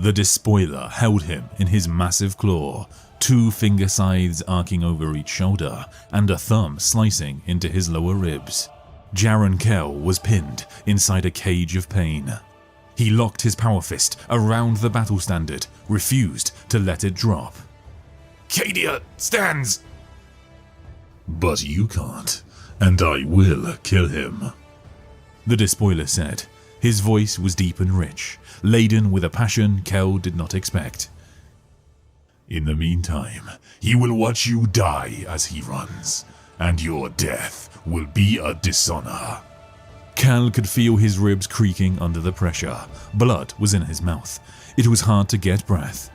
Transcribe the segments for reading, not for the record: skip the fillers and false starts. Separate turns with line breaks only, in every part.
The Despoiler held him in his massive claw, 2 finger scythes arcing over each shoulder, and a thumb slicing into his lower ribs. Jaren Kell was pinned inside a cage of pain. He locked his power fist around the battle standard, refused to let it drop. "Cadia stands!" "But you can't, and I will kill him," the Despoiler said. His voice was deep and rich, laden with a passion Kell did not expect. "In the meantime, he will watch you die as he runs, and your death will be a dishonor." Kell could feel his ribs creaking under the pressure. Blood was in his mouth. It was hard to get breath.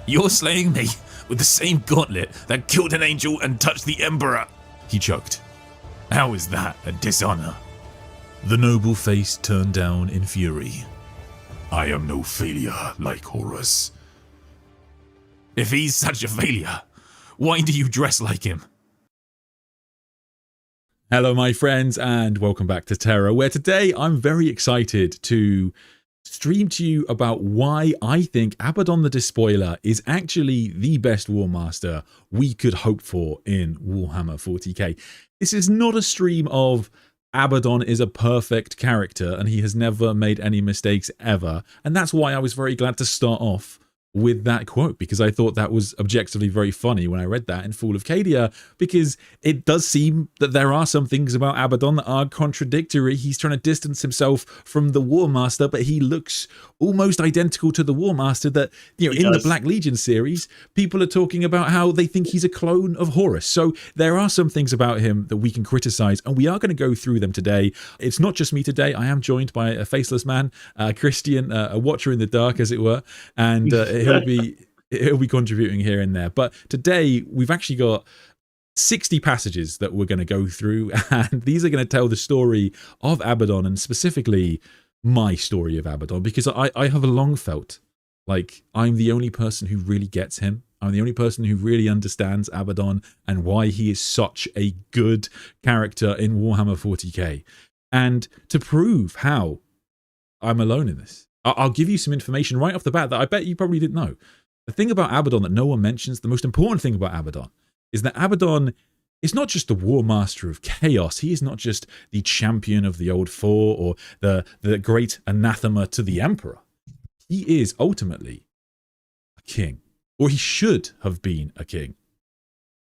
"You're slaying me with the same gauntlet that killed an angel and touched the Emperor," he choked. "How is that a dishonor?" The noble face turned down in fury. "I am no failure like Horus." "If he's such a failure, why do you dress like him?" Hello my friends and welcome back to Terra, where today I'm very excited to stream to you about why I think Abaddon the Despoiler is actually the best Warmaster we could hope for in Warhammer 40k. This is not a stream of Abaddon is a perfect character and he has never made any mistakes ever, and that's why I was very glad to start off with that quote, because I thought that was objectively very funny when I read that in Fall of Cadia, because it does seem that there are some things about Abaddon that are contradictory. He's trying to distance himself from the Warmaster, but he looks almost identical to the Warmaster that, you know, in the Black Legion series, people are talking about how they think he's a clone of Horus. So there are some things about him that we can criticize, and we are going to go through them today. It's not just me today. I am joined by a faceless man, Christian, a watcher in the dark, as it were, and he'll be contributing here and there. But today we've actually got 60 passages that we're going to go through, and these are going to tell the story of Abaddon, and specifically my story of Abaddon, because I have long felt like I'm the only person who really gets him. I'm the only person who really understands Abaddon and why he is such a good character in Warhammer 40k. And to prove how I'm alone in this, I'll give you some information right off the bat that I bet you probably didn't know. The thing about Abaddon that no one mentions, the most important thing about Abaddon, is that Abaddon is not just the Warmaster of Chaos. He is not just the champion of the Old Four or the great anathema to the Emperor. He is ultimately a king, or he should have been a king.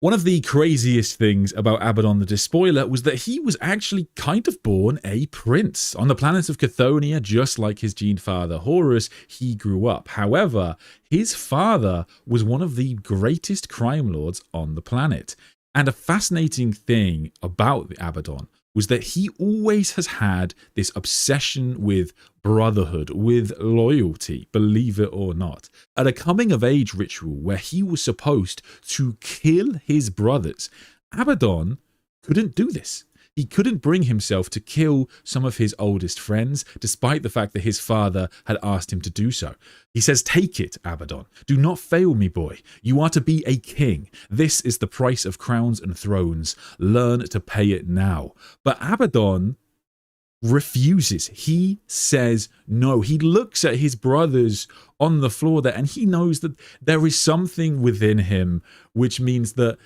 One of the craziest things about Abaddon the Despoiler was that he was actually kind of born a prince. On the planet of Chthoniya, just like his gene father Horus, he grew up. However, his father was one of the greatest crime lords on the planet. And a fascinating thing about Abaddon was that he always has had this obsession with brotherhood, with loyalty, believe it or not. At a coming-of-age ritual where he was supposed to kill his brothers, Abaddon couldn't do this. He couldn't bring himself to kill some of his oldest friends, despite the fact that his father had asked him to do so. He says, "Take it, Abaddon. Do not fail me, boy. You are to be a king. This is the price of crowns and thrones. Learn to pay it now." But Abaddon refuses. He says no. He looks at his brothers on the floor there, and he knows that there is something within him which means that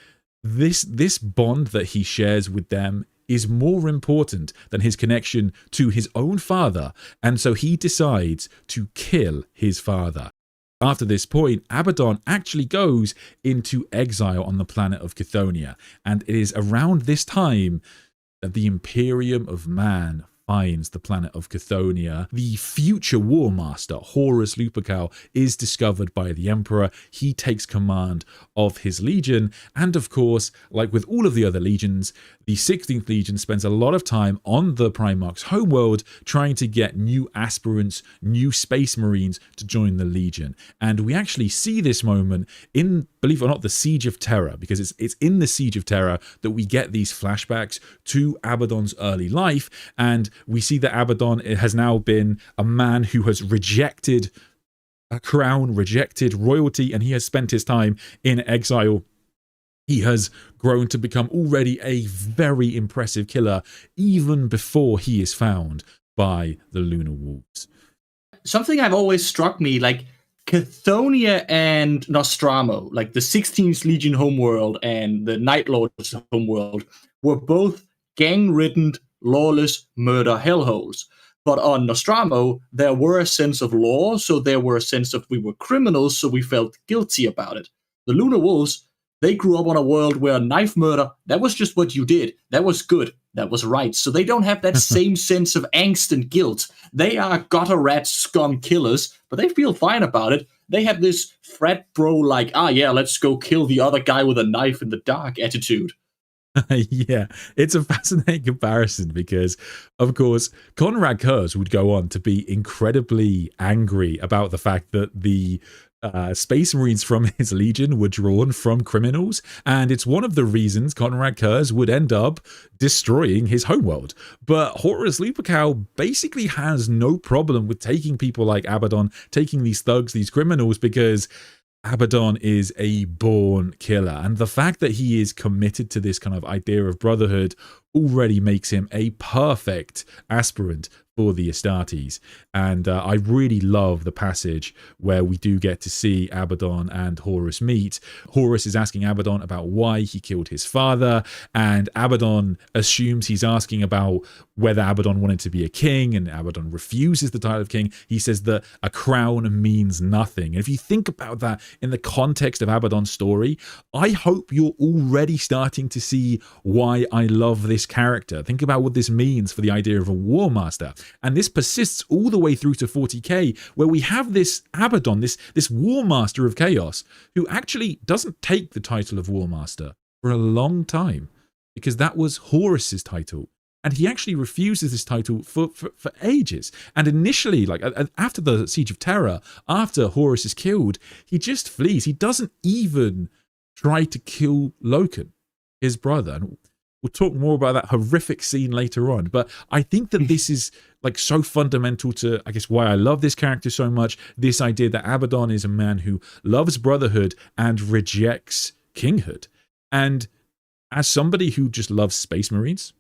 this bond that he shares with them is more important than his connection to his own father, and so he decides to kill his father. After this point, Abaddon actually goes into exile on the planet of Chthoniya, and it is around this time that the Imperium of Man finds the planet of Chthoniya. The future Warmaster, Horus Lupercal, is discovered by the Emperor. He takes command of his legion, and of course, like with all of the other legions, the 16th Legion spends a lot of time on the Primarch's homeworld trying to get new aspirants, new space marines to join the Legion. And we actually see this moment in, believe it or not, the Siege of Terra, because it's in the Siege of Terra that we get these flashbacks to Abaddon's early life, and we see that Abaddon has now been a man who has rejected a crown, rejected royalty, and he has spent his time in exile. He has grown to become already a very impressive killer, even before he is found by the Lunar Wolves.
something I've always struck me, like Cathonia and Nostromo, like the 16th Legion homeworld and the Night Lord's homeworld, were both gang-ridden, lawless murder hellholes. But on Nostromo, there were a sense of law, so there were a sense of we were criminals, so we felt guilty about it. The Lunar Wolves, they grew up on a world where knife murder, that was just what you did. That was good. That was right. So they don't have that same sense of angst and guilt. They are gutter rat scum killers, but they feel fine about it. They have this frat bro like, let's go kill the other guy with a knife in the dark attitude.
Yeah, it's a fascinating comparison because, of course, Conrad Kurz would go on to be incredibly angry about the fact that the Space Marines from his legion were drawn from criminals, and it's one of the reasons Conrad Kurz would end up destroying his homeworld. But Horus Lupercal basically has no problem with taking people like Abaddon, taking these thugs, these criminals, because Abaddon is a born killer, and the fact that he is committed to this kind of idea of brotherhood already makes him a perfect aspirant for the Astartes. And I really love the passage where we do get to see Abaddon and Horus meet. Horus is asking Abaddon about why he killed his father, and Abaddon assumes he's asking about whether Abaddon wanted to be a king, and Abaddon refuses the title of king. He says that a crown means nothing. And if you think about that in the context of Abaddon's story, I hope you're already starting to see why I love this character. Think about what this means for the idea of a Warmaster. And this persists all the way through to 40k, where we have this Abaddon, this Warmaster of Chaos, who actually doesn't take the title of Warmaster for a long time, because that was Horus's title. And he actually refuses this title for ages. And initially, like after the Siege of Terra, after Horus is killed, he just flees. He doesn't even try to kill Loken, his brother. And we'll talk more about that horrific scene later on. But I think that this is like so fundamental to, I guess, why I love this character so much. This idea that Abaddon is a man who loves brotherhood and rejects kinghood. And as somebody who just loves Space Marines,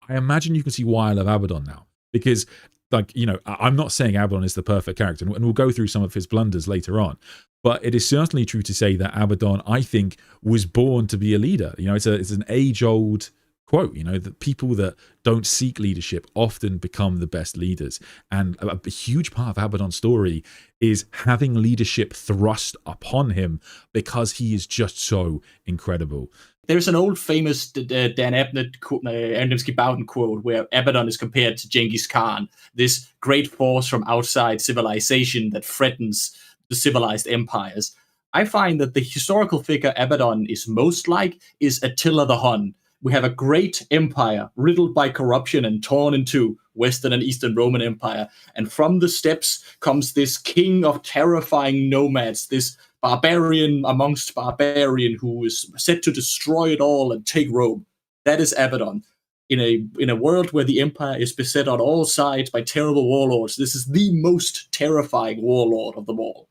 I imagine you can see why I love Abaddon now. Because, like, you know, I'm not saying Abaddon is the perfect character, and we'll go through some of his blunders later on. But it is certainly true to say that Abaddon, I think, was born to be a leader. You know, it's an age-old quote, you know, that people that don't seek leadership often become the best leaders. And a huge part of Abaddon's story is having leadership thrust upon him because he is just so incredible.
There's an old famous Dan Abnett Ernst Bowden quote where Abaddon is compared to Genghis Khan, this great force from outside civilization that threatens the civilized empires. I find that the historical figure Abaddon is most like is Attila the Hun. We have a great empire riddled by corruption and torn into Western and Eastern Roman Empire. And from the steppes comes this king of terrifying nomads, this barbarian amongst barbarian who is set to destroy it all and take Rome. That is Abaddon. In a world where the empire is beset on all sides by terrible warlords, this is the most terrifying warlord of them all.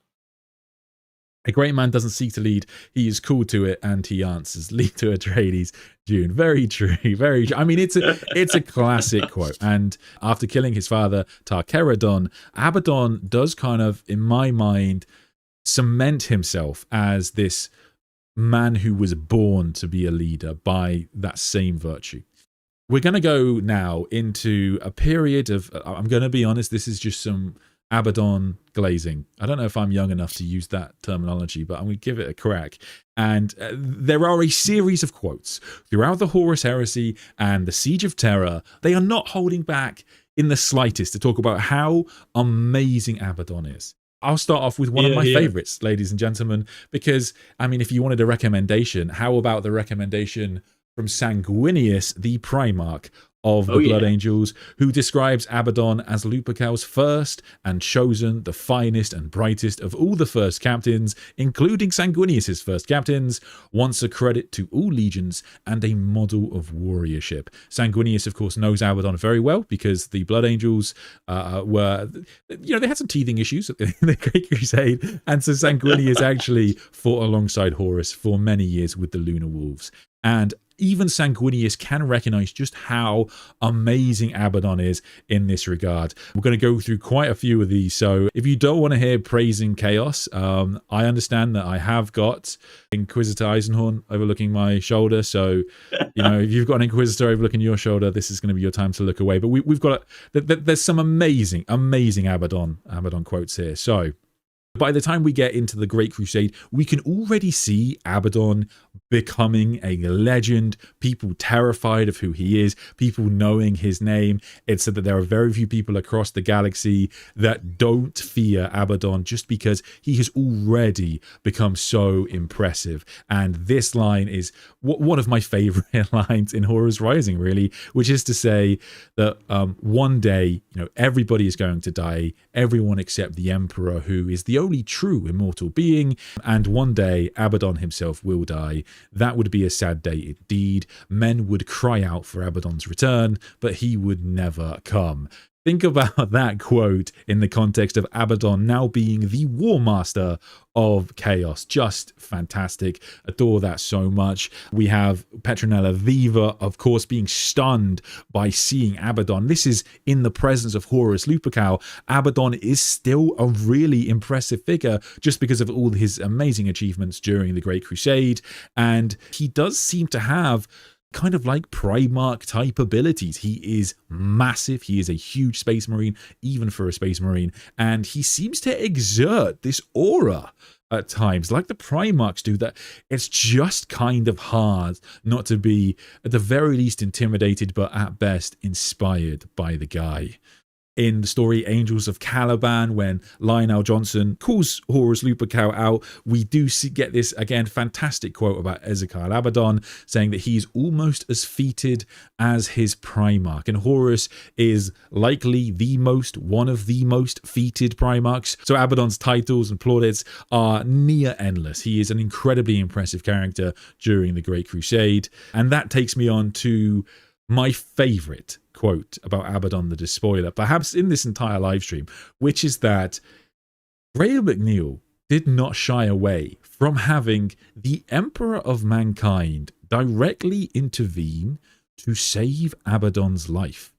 A great man doesn't seek to lead, he is called to it, and he answers. Lead to Atreides, June. Very true, very true. I mean, it's a classic quote. And after killing his father, Tar-Keradon, Abaddon does kind of, in my mind, cement himself as this man who was born to be a leader by that same virtue. We're going to go now into a period of, I'm going to be honest, this is just some Abaddon glazing. I don't know if I'm young enough to use that terminology, but I'm going to give it a crack. And there are a series of quotes throughout the Horus Heresy and the Siege of Terra. They are not holding back in the slightest to talk about how amazing Abaddon is. I'll start off with one of my favorites, ladies and gentlemen, because, I mean, if you wanted a recommendation, how about the recommendation from Sanguinius, the Primarch of the Blood Angels, who describes Abaddon as Lupercal's first and chosen, the finest and brightest of all the first captains, including Sanguinius's first captains, once a credit to all legions and a model of warriorship. Sanguinius, of course, knows Abaddon very well because the Blood Angels were, you know, they had some teething issues in the Great Crusade, and so Sanguinius actually fought alongside Horus for many years with the Lunar Wolves. And even Sanguinius can recognize just how amazing Abaddon is in this regard. We're going to go through quite a few of these, so if you don't want to hear praising chaos, I understand that I have got Inquisitor Eisenhorn overlooking my shoulder, so if you've got an Inquisitor overlooking your shoulder, this is going to be your time to look away. But we've got there's some amazing Abaddon quotes here. So by the time we get into the Great Crusade, we can already see Abaddon becoming a legend, people terrified of who he is, people knowing his name. It's said that there are very few people across the galaxy that don't fear Abaddon just because he has already become so impressive. And this line is one of my favorite lines in Horus Rising, really, which is to say that one day, everybody is going to die, everyone except the Emperor, who is the only true immortal being, and one day Abaddon himself will die. That would be a sad day indeed. Men would cry out for Abaddon's return, but he would never come. Think about that quote in the context of Abaddon now being the Warmaster of Chaos. Just fantastic. Adore that so much. We have Petronella Viva, of course, being stunned by seeing Abaddon. This is in the presence of Horus Lupercal. Abaddon is still a really impressive figure just because of all his amazing achievements during the Great Crusade. And he does seem to have kind of like Primarch type abilities. He is massive. He is a huge Space Marine, even for a Space Marine. And he seems to exert this aura at times, like the Primarchs do, that it's just kind of hard not to be, at the very least, intimidated, but at best, inspired by the guy. In the story Angels of Caliban, when Lionel Johnson calls Horus Lupercal out, we do get this, again, fantastic quote about Ezekiel Abaddon, saying that he's almost as feated as his Primarch. And Horus is likely one of the most feated Primarchs. So Abaddon's titles and plaudits are near endless. He is an incredibly impressive character during the Great Crusade. And that takes me on to my favorite quote about Abaddon the Despoiler, perhaps in this entire live stream, which is that Graham McNeil did not shy away from having the Emperor of Mankind directly intervene to save Abaddon's life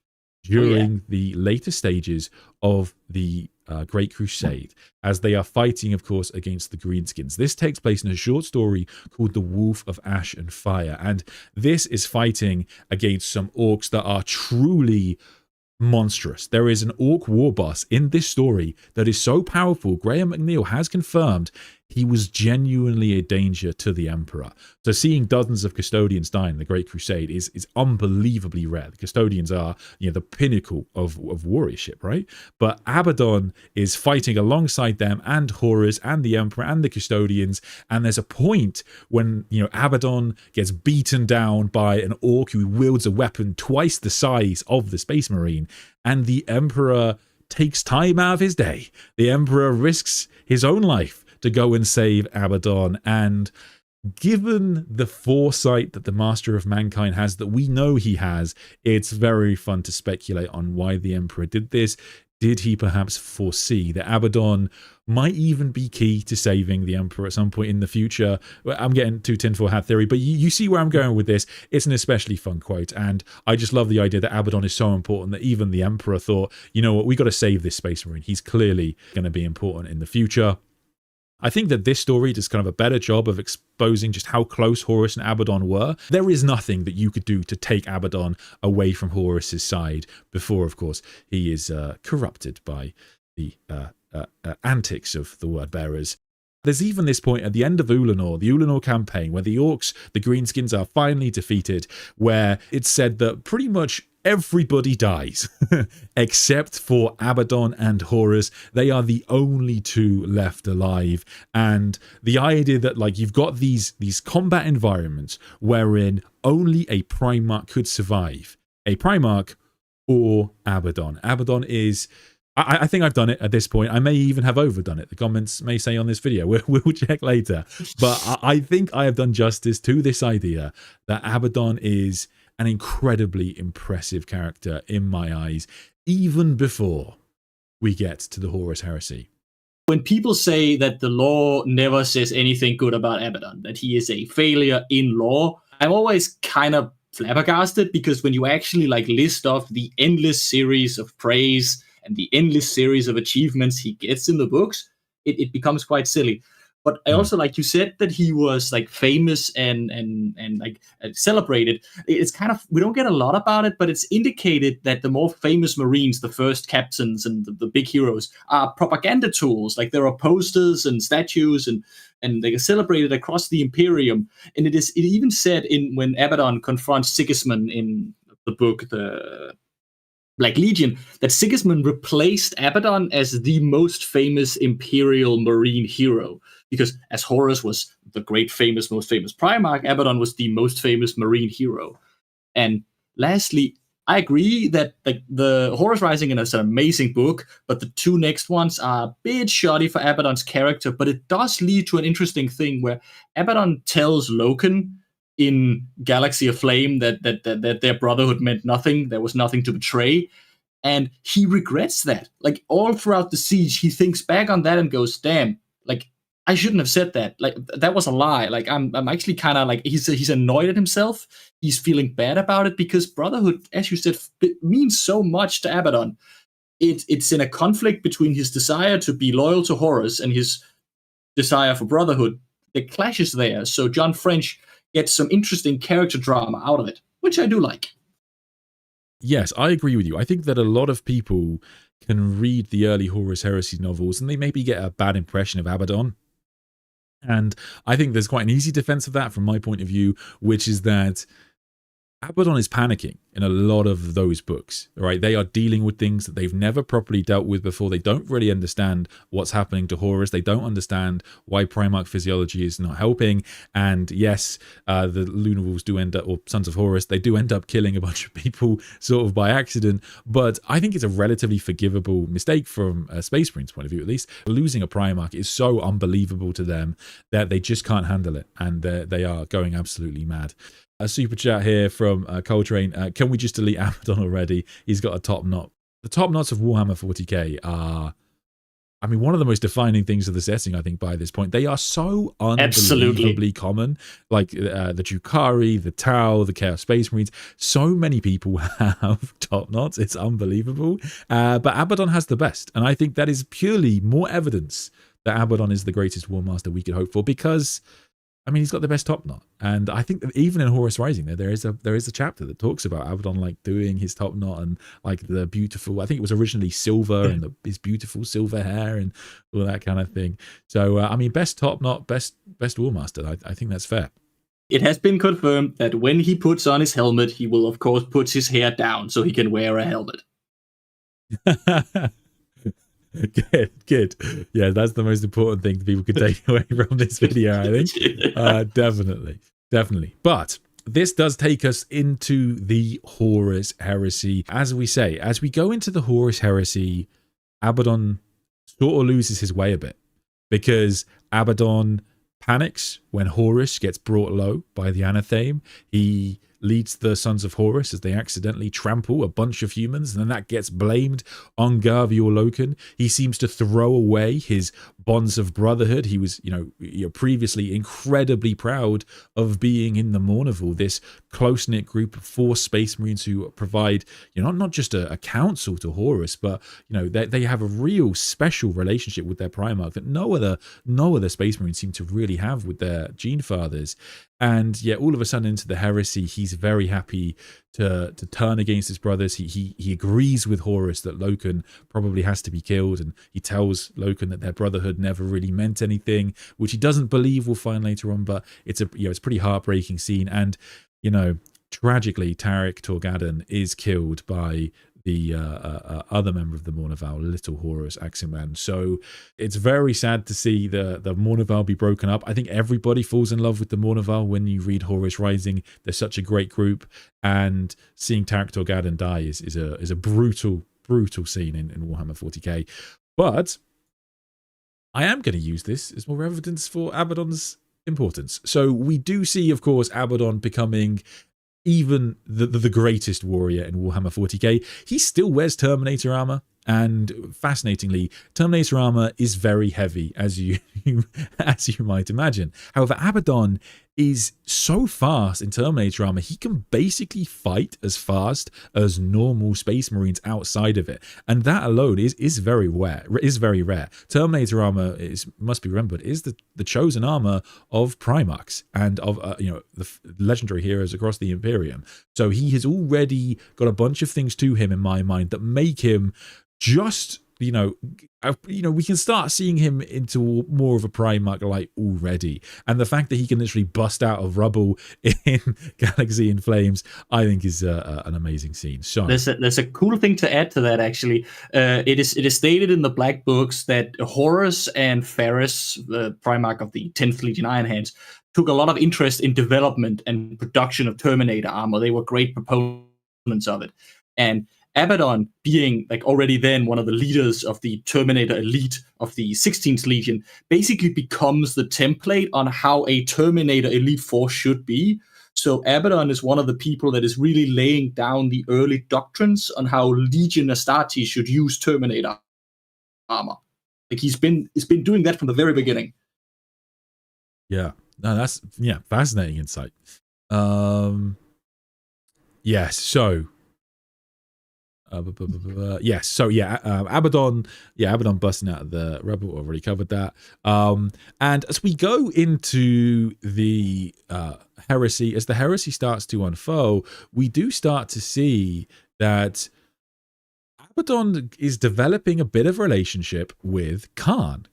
during the later stages of the Great Crusade, as they are fighting, of course, against the Greenskins. This takes place in a short story called The Wolf of Ash and Fire, and this is fighting against some orcs that are truly monstrous. There is an orc war boss in this story that is so powerful, Graham McNeil has confirmed he was genuinely a danger to the Emperor. So seeing dozens of custodians die in the Great Crusade is unbelievably rare. The custodians are, the pinnacle of warriorship, right? But Abaddon is fighting alongside them and Horus and the Emperor and the custodians. And there's a point when, Abaddon gets beaten down by an orc who wields a weapon twice the size of the Space Marine. And the Emperor takes time out of his day. The Emperor risks his own life to go and save Abaddon. And given the foresight that the Master of Mankind has, that we know he has, it's very fun to speculate on why the Emperor did this. Did he perhaps foresee that Abaddon might even be key to saving the Emperor at some point in the future? I'm getting too tinfoil hat theory, but you see where I'm going with this. It's an especially fun quote, and I just love the idea that Abaddon is so important that even the Emperor thought, you know what, we got to save this Space Marine. He's clearly going to be important in the future. I think that this story does kind of a better job of exposing just how close Horus and Abaddon were. There is nothing that you could do to take Abaddon away from Horus's side before, of course, he is corrupted by the antics of the word bearers. There's even this point at the end of Ulanor, the Ulanor campaign, where the orcs, the Greenskins, are finally defeated, where it's said that pretty much everybody dies except for Abaddon and Horus. They are the only two left alive. And the idea that you've got these combat environments wherein only a Primarch could survive, a Primarch or Abaddon. Abaddon is, I think I've done it at this point. I may even have overdone it. The comments may say on this video. We'll check later. But I think I have done justice to this idea that Abaddon is an incredibly impressive character in my eyes, even before we get to the Horus Heresy.
When people say that the lore never says anything good about Abaddon, that he is a failure in lore, I'm always kind of flabbergasted, because when you actually like list off the endless series of praise and the endless series of achievements he gets in the books, it becomes quite silly. But I also, like you said, that he was like famous and like celebrated. It's kind of, we don't get a lot about it, but it's indicated that the more famous Marines, the first captains and the big heroes, are propaganda tools. Like there are posters and statues, and they are celebrated across the Imperium. And it even said in when Abaddon confronts Sigismund in the book, the Black Legion, that Sigismund replaced Abaddon as the most famous Imperial Marine hero. Because as Horus was the most famous Primarch, Abaddon was the most famous Marine hero. And lastly, I agree that the Horus Rising is an amazing book, but the two next ones are a bit shoddy for Abaddon's character. But it does lead to an interesting thing where Abaddon tells Loken in Galaxy of Flame that their brotherhood meant nothing. There was nothing to betray. And he regrets that. Like all throughout the siege, he thinks back on that and goes, damn, like I shouldn't have said that. Like that was a lie. Like I'm actually kind of like he's annoyed at himself. He's feeling bad about it, because brotherhood, as you said, means so much to Abaddon. It's in a conflict between his desire to be loyal to Horus and his desire for brotherhood. The clashes there. So John French gets some interesting character drama out of it, which I do like.
Yes, I agree with you. I think that a lot of people can read the early Horus Heresy novels and they maybe get a bad impression of Abaddon. And I think there's quite an easy defense of that from my point of view, which is that Abaddon is panicking in a lot of those books, right? They are dealing with things that they've never properly dealt with before. They don't really understand what's happening to Horus. They don't understand why Primarch physiology is not helping. And yes, the Lunar Wolves do end up, or Sons of Horus, they do end up killing a bunch of people sort of by accident. But I think it's a relatively forgivable mistake from a Space Marine's point of view, at least. Losing a Primarch is so unbelievable to them that they just can't handle it. And they are going absolutely mad. A super chat here from Coltrane. Can we just delete Abaddon already? He's got a top knot. The top knots of Warhammer 40k are, I mean, one of the most defining things of the setting, I think, by this point. They are so unbelievably common. Like the Drukhari, the Tau, the Chaos Space Marines. So many people have top knots. It's unbelievable. But Abaddon has the best. And I think that is purely more evidence that Abaddon is the greatest Warmaster we could hope for, because I mean, he's got the best top knot, and I think that even in Horus Rising, there is a chapter that talks about Abaddon like doing his top knot and like the beautiful. I think it was originally silver and his beautiful silver hair and all that kind of thing. So I mean, best top knot, best Warmaster. I think that's fair.
It has been confirmed that when he puts on his helmet, he will of course put his hair down so he can wear a helmet. Good. Yeah, that's the most important thing that people could take away from this video, I think. Definitely. But this does take us into the Horus Heresy. As we say, as we go into the Horus Heresy, Abaddon sort of loses his way a bit, because Abaddon panics when Horus gets brought low by the Anathame. He leads the Sons of Horus as they accidentally trample a bunch of humans, and then that gets blamed on Garvey or Loken. He seems to throw away his bonds of brotherhood. He was, previously incredibly proud of being in the Mournival, this close-knit group of 4 Space Marines who provide, not just a counsel to Horus, but they have a real special relationship with their Primarch that no other Space Marines seem to really have with their Gene Fathers. And yet, all of a sudden, into the heresy, he's very happy to turn against his brothers. He agrees with Horus that Loken probably has to be killed, and he tells Loken that their brotherhood never really meant anything, which he doesn't believe we'll find later on. But it's a pretty heartbreaking scene, and tragically, Tarik Torgadan is killed by the other member of the Mournival, Little Horus Aximan. So it's very sad to see the Mournival be broken up. I think everybody falls in love with the Mournival when you read Horus Rising. They're such a great group, and seeing Tarik Torgadan die is a brutal scene in Warhammer 40k. But I am going to use this as more evidence for Abaddon's importance. So we do see, of course, Abaddon becoming even the greatest warrior in Warhammer 40k. He still wears Terminator armor.
And fascinatingly, Terminator armor is very heavy, as you as you might imagine. However, Abaddon is so fast in Terminator armor, he can basically fight as fast as normal Space Marines outside of it, and that alone is very rare. Terminator armor must be remembered is the chosen armor of Primarchs and of the legendary heroes across the Imperium. So he has already got a bunch of things to him in my mind that make him just we can start seeing him into more of a Primarch light already, and the fact that he can literally bust out of rubble in Galaxy in Flames, I think is an amazing scene. So
there's a cool thing to add to that. Actually, it is stated in the Black Books that Horus and Ferris, the Primarch of the 10th Legion Iron Hands, took a lot of interest in development and production of Terminator armor. They were great proponents of it, and Abaddon, being like already then one of the leaders of the Terminator elite of the 16th Legion, basically becomes the template on how a Terminator elite force should be. So Abaddon is one of the people that is really laying down the early doctrines on how Legion Astartes should use Terminator armor. Like he's been doing that from the very beginning.
Yeah, no, that's fascinating insight. Yes, so. Abaddon busting out of the rubble, already covered that. And as we go into the heresy, as the heresy starts to unfold, we do start to see that Abaddon is developing a bit of a relationship with Khan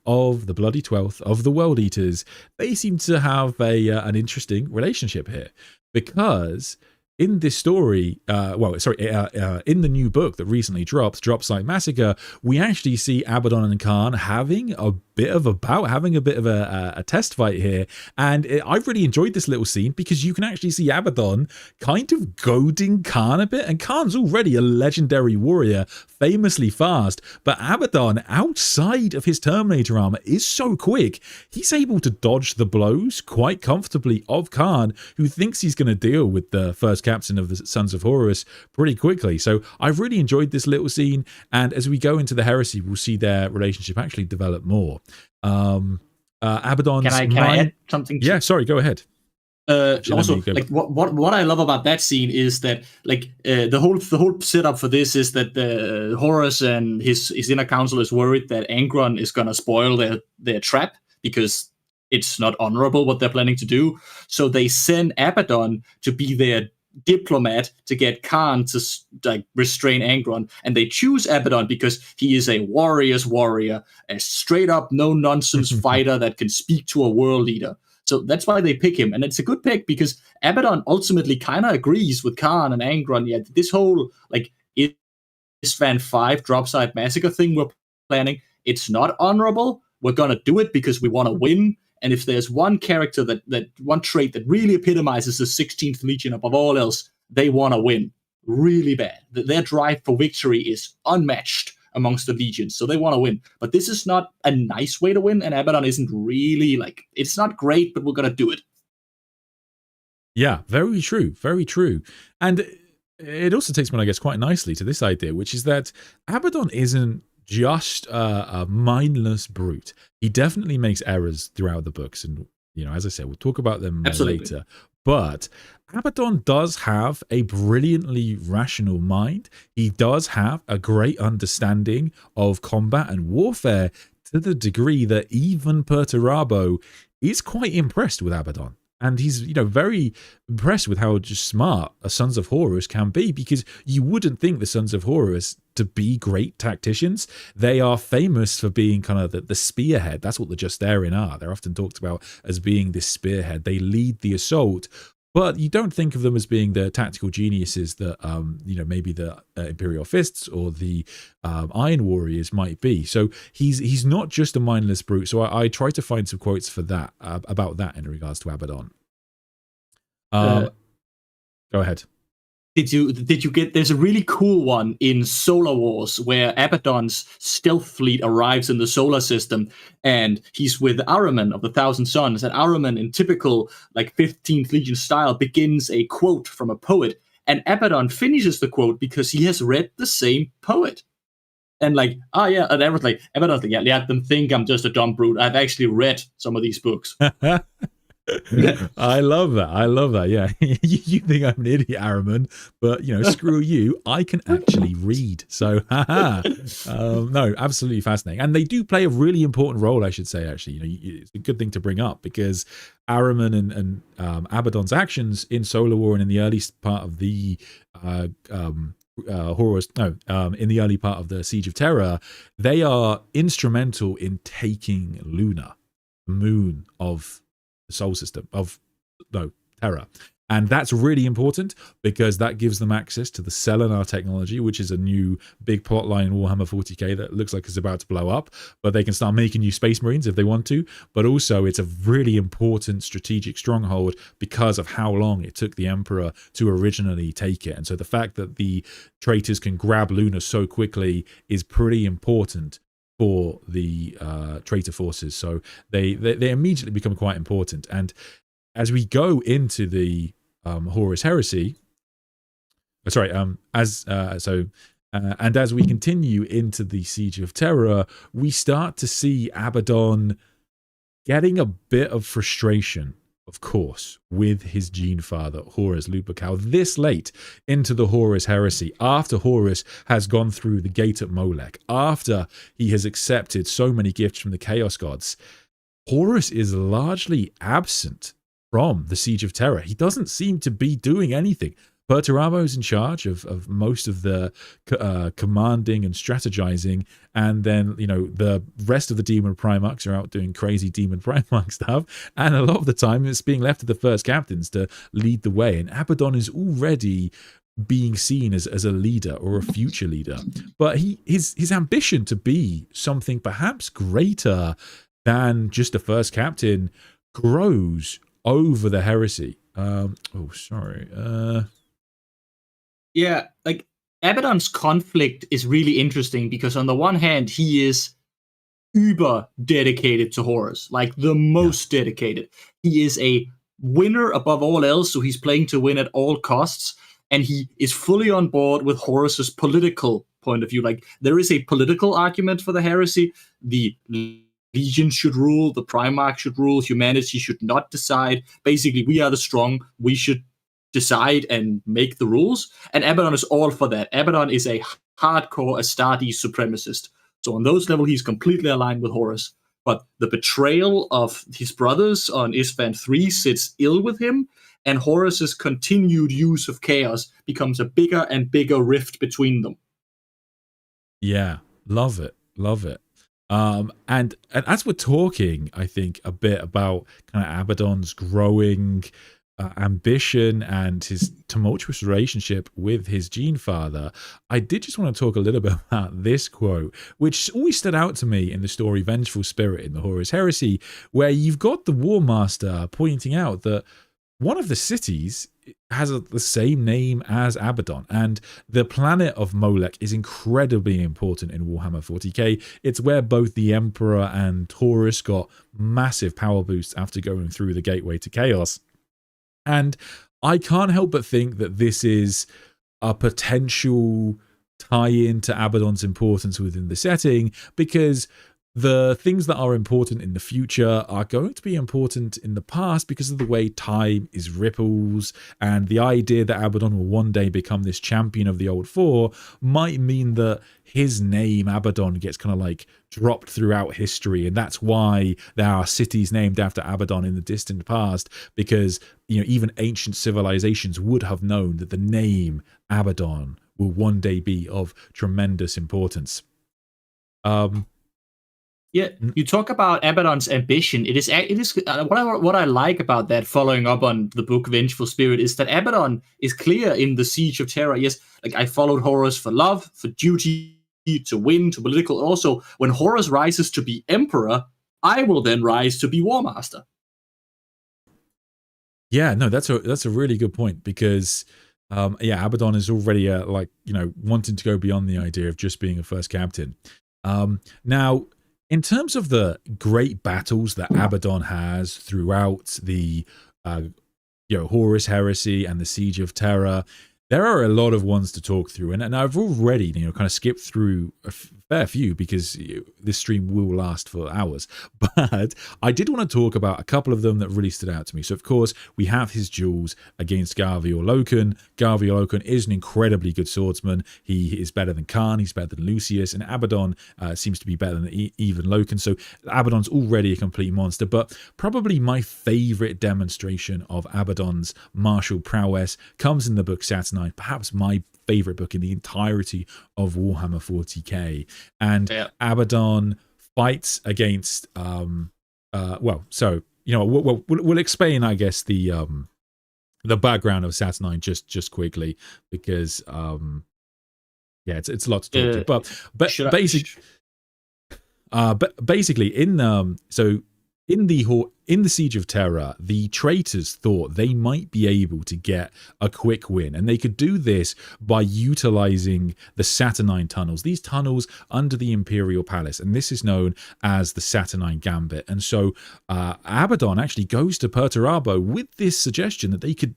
of the Bloody Twelfth, of the World Eaters. They seem to have an interesting relationship here, because in this story, in the new book that recently dropped, Dropsite Massacre, we actually see Abaddon and Khan having a bit of a test fight here, and I've really enjoyed this little scene because you can actually see Abaddon kind of goading Khan a bit, and Khan's already a legendary warrior, famously fast, but Abaddon, outside of his Terminator armor, is so quick, he's able to dodge the blows quite comfortably of Khan, who thinks he's going to deal with the first captain of the Sons of Horus pretty quickly. So I've really enjoyed this little scene, and as we go into the heresy, we'll see their relationship actually develop more. Abaddon's
can I add something?
Sorry, go ahead.
Also, like what I love about that scene is that the whole setup for this is that the Horus and his inner council is worried that Angron is gonna spoil their trap because it's not honorable what they're planning to do. So they send Abaddon to be their diplomat to get Khan to restrain Angron, and they choose Abaddon because he is a warrior's warrior, a straight up no nonsense fighter that can speak to a world leader. So that's why they pick him, and it's a good pick because Abaddon ultimately kind of agrees with Khan and Angron. Yeah, this whole Isstvan 5 Dropsite Massacre thing we're planning, it's not honorable. We're gonna do it because we want to win. And if there's one character that one trait that really epitomizes the 16th Legion above all else, they want to win really bad. Their drive for victory is unmatched amongst the legions, so they want to win. But this is not a nice way to win, and Abaddon isn't really it's not great, but we're gonna do it.
Yeah, very true, very true. And it also takes me, I guess, quite nicely to this idea, which is that Abaddon isn't just a mindless brute. He definitely makes errors throughout the books, and as I said, we'll talk about them later. But Abaddon does have a brilliantly rational mind. He does have a great understanding of combat and warfare, to the degree that even Perturabo is quite impressed with Abaddon. And he's, very impressed with how just smart a Sons of Horus can be, because you wouldn't think the Sons of Horus to be great tacticians. They are famous for being kind of the spearhead. That's what the Justarin are. They're often talked about as being this spearhead. They lead the assault, but you don't think of them as being the tactical geniuses that, maybe the Imperial Fists or the Iron Warriors might be. So he's not just a mindless brute. So I try to find some quotes for that, about that in regards to Abaddon. Go ahead.
Did you get? There's a really cool one in Solar Wars where Abaddon's stealth fleet arrives in the solar system, and he's with Ahriman of the Thousand Suns. And Ahriman, in typical 15th Legion style, begins a quote from a poet, and Abaddon finishes the quote because he has read the same poet. And like, oh yeah, and everyone's like, everyone's like, yeah, let them think I'm just a dumb brute. I've actually read some of these books.
I love that. I love that. Yeah, you think I'm an idiot, Araman, but screw you. I can actually read. So, no, absolutely fascinating. And they do play a really important role, I should say. Actually, it's a good thing to bring up because Araman and Abaddon's actions in Solar War and in the early part of the Horus, in the early part of the Siege of Terra, they are instrumental in taking Luna, the moon of the Sol system of Terra. And that's really important because that gives them access to the Selenar technology, which is a new big plot line in Warhammer 40k that looks like it's about to blow up. But they can start making new Space Marines if they want to. But also, it's a really important strategic stronghold because of how long it took the Emperor to originally take it. And so the fact that the traitors can grab Luna so quickly is pretty important for the traitor forces. So they immediately become quite important. And as we go into the Horus Heresy, and as we continue into the Siege of Terra, we start to see Abaddon getting a bit of frustration, of course, with his gene father, Horus Lupercal, this late into the Horus Heresy, after Horus has gone through the gate at Molech, after he has accepted so many gifts from the Chaos Gods. Horus is largely absent from the Siege of Terra. He doesn't seem to be doing anything. Perturamo's in charge of most of the commanding and strategizing, and then the rest of the Demon Primarchs are out doing crazy Demon Primarch stuff, and a lot of the time it's being left to the first captains to lead the way, and Abaddon is already being seen as a leader or a future leader, but his ambition to be something perhaps greater than just a first captain grows over the heresy.
Yeah, like Abaddon's conflict is really interesting because on the one hand, he is uber dedicated to Horus, like the most dedicated. He is a winner above all else, so he's playing to win at all costs, and he is fully on board with Horus's political point of view. Like, there is a political argument for the heresy. The Legion should rule, the Primarch should rule, humanity should not decide. Basically, we are the strong, we should decide and make the rules. And Abaddon is all for that. Abaddon is a hardcore Astartes supremacist. So on those levels, he's completely aligned with Horus. But the betrayal of his brothers on Isstvan 3 sits ill with him, and Horus's continued use of chaos becomes a bigger and bigger rift between them.
Yeah, love it. And as we're talking, I think a bit about kind of Abaddon's growing ambition and his tumultuous relationship with his gene father, I did just want to talk a little bit about this quote, which always stood out to me in the story Vengeful Spirit in the Horus Heresy, where you've got the Warmaster pointing out that one of the cities has the same name as Abaddon, and the planet of Molech is incredibly important in Warhammer 40k. It's where both the Emperor and Horus got massive power boosts after going through the Gateway to Chaos. And I can't help but think that this is a potential tie-in to Abaddon's importance within the setting, because the things that are important in the future are going to be important in the past because of the way time is ripples, and the idea that Abaddon will one day become this champion of the Old Four might mean that his name, Abaddon, gets kind of like dropped throughout history, and that's why there are cities named after Abaddon in the distant past, because even ancient civilizations would have known that the name Abaddon will one day be of tremendous importance.
Yeah, you talk about Abaddon's ambition. It is what I like about that, following up on the book Vengeful Spirit, is that Abaddon is clear in the Siege of Terra. Yes, like, I followed Horus for love, for duty, to win, to political. Also, when Horus rises to be Emperor, I will then rise to be Warmaster.
Yeah, no, that's a really good point, because Abaddon is already wanting to go beyond the idea of just being a first captain. Now, in terms of the great battles that Abaddon has throughout the Horus Heresy and the Siege of Terra, There are a lot of ones to talk through, and I've already, kind of skipped through a fair few because this stream will last for hours. But I did want to talk about a couple of them that really stood out to me. So, of course, we have his duels against Garvior Loken. Garvior Loken is an incredibly good swordsman. He is better than Khan, he's better than Lucius, and Abaddon seems to be better than even Loken. So Abaddon's already a complete monster, but probably my favorite demonstration of Abaddon's martial prowess comes in the book Saturnine, perhaps my favorite book in the entirety of Warhammer 40k. And Abaddon fights against we'll explain, I guess, the background of Saturnine just quickly, because it's a lot to talk to. But basically in the Siege of Terra, the traitors thought they might be able to get a quick win, and they could do this by utilizing the Saturnine tunnels, these tunnels under the Imperial Palace, and this is known as the Saturnine Gambit. And so Abaddon actually goes to Perturabo with this suggestion that they could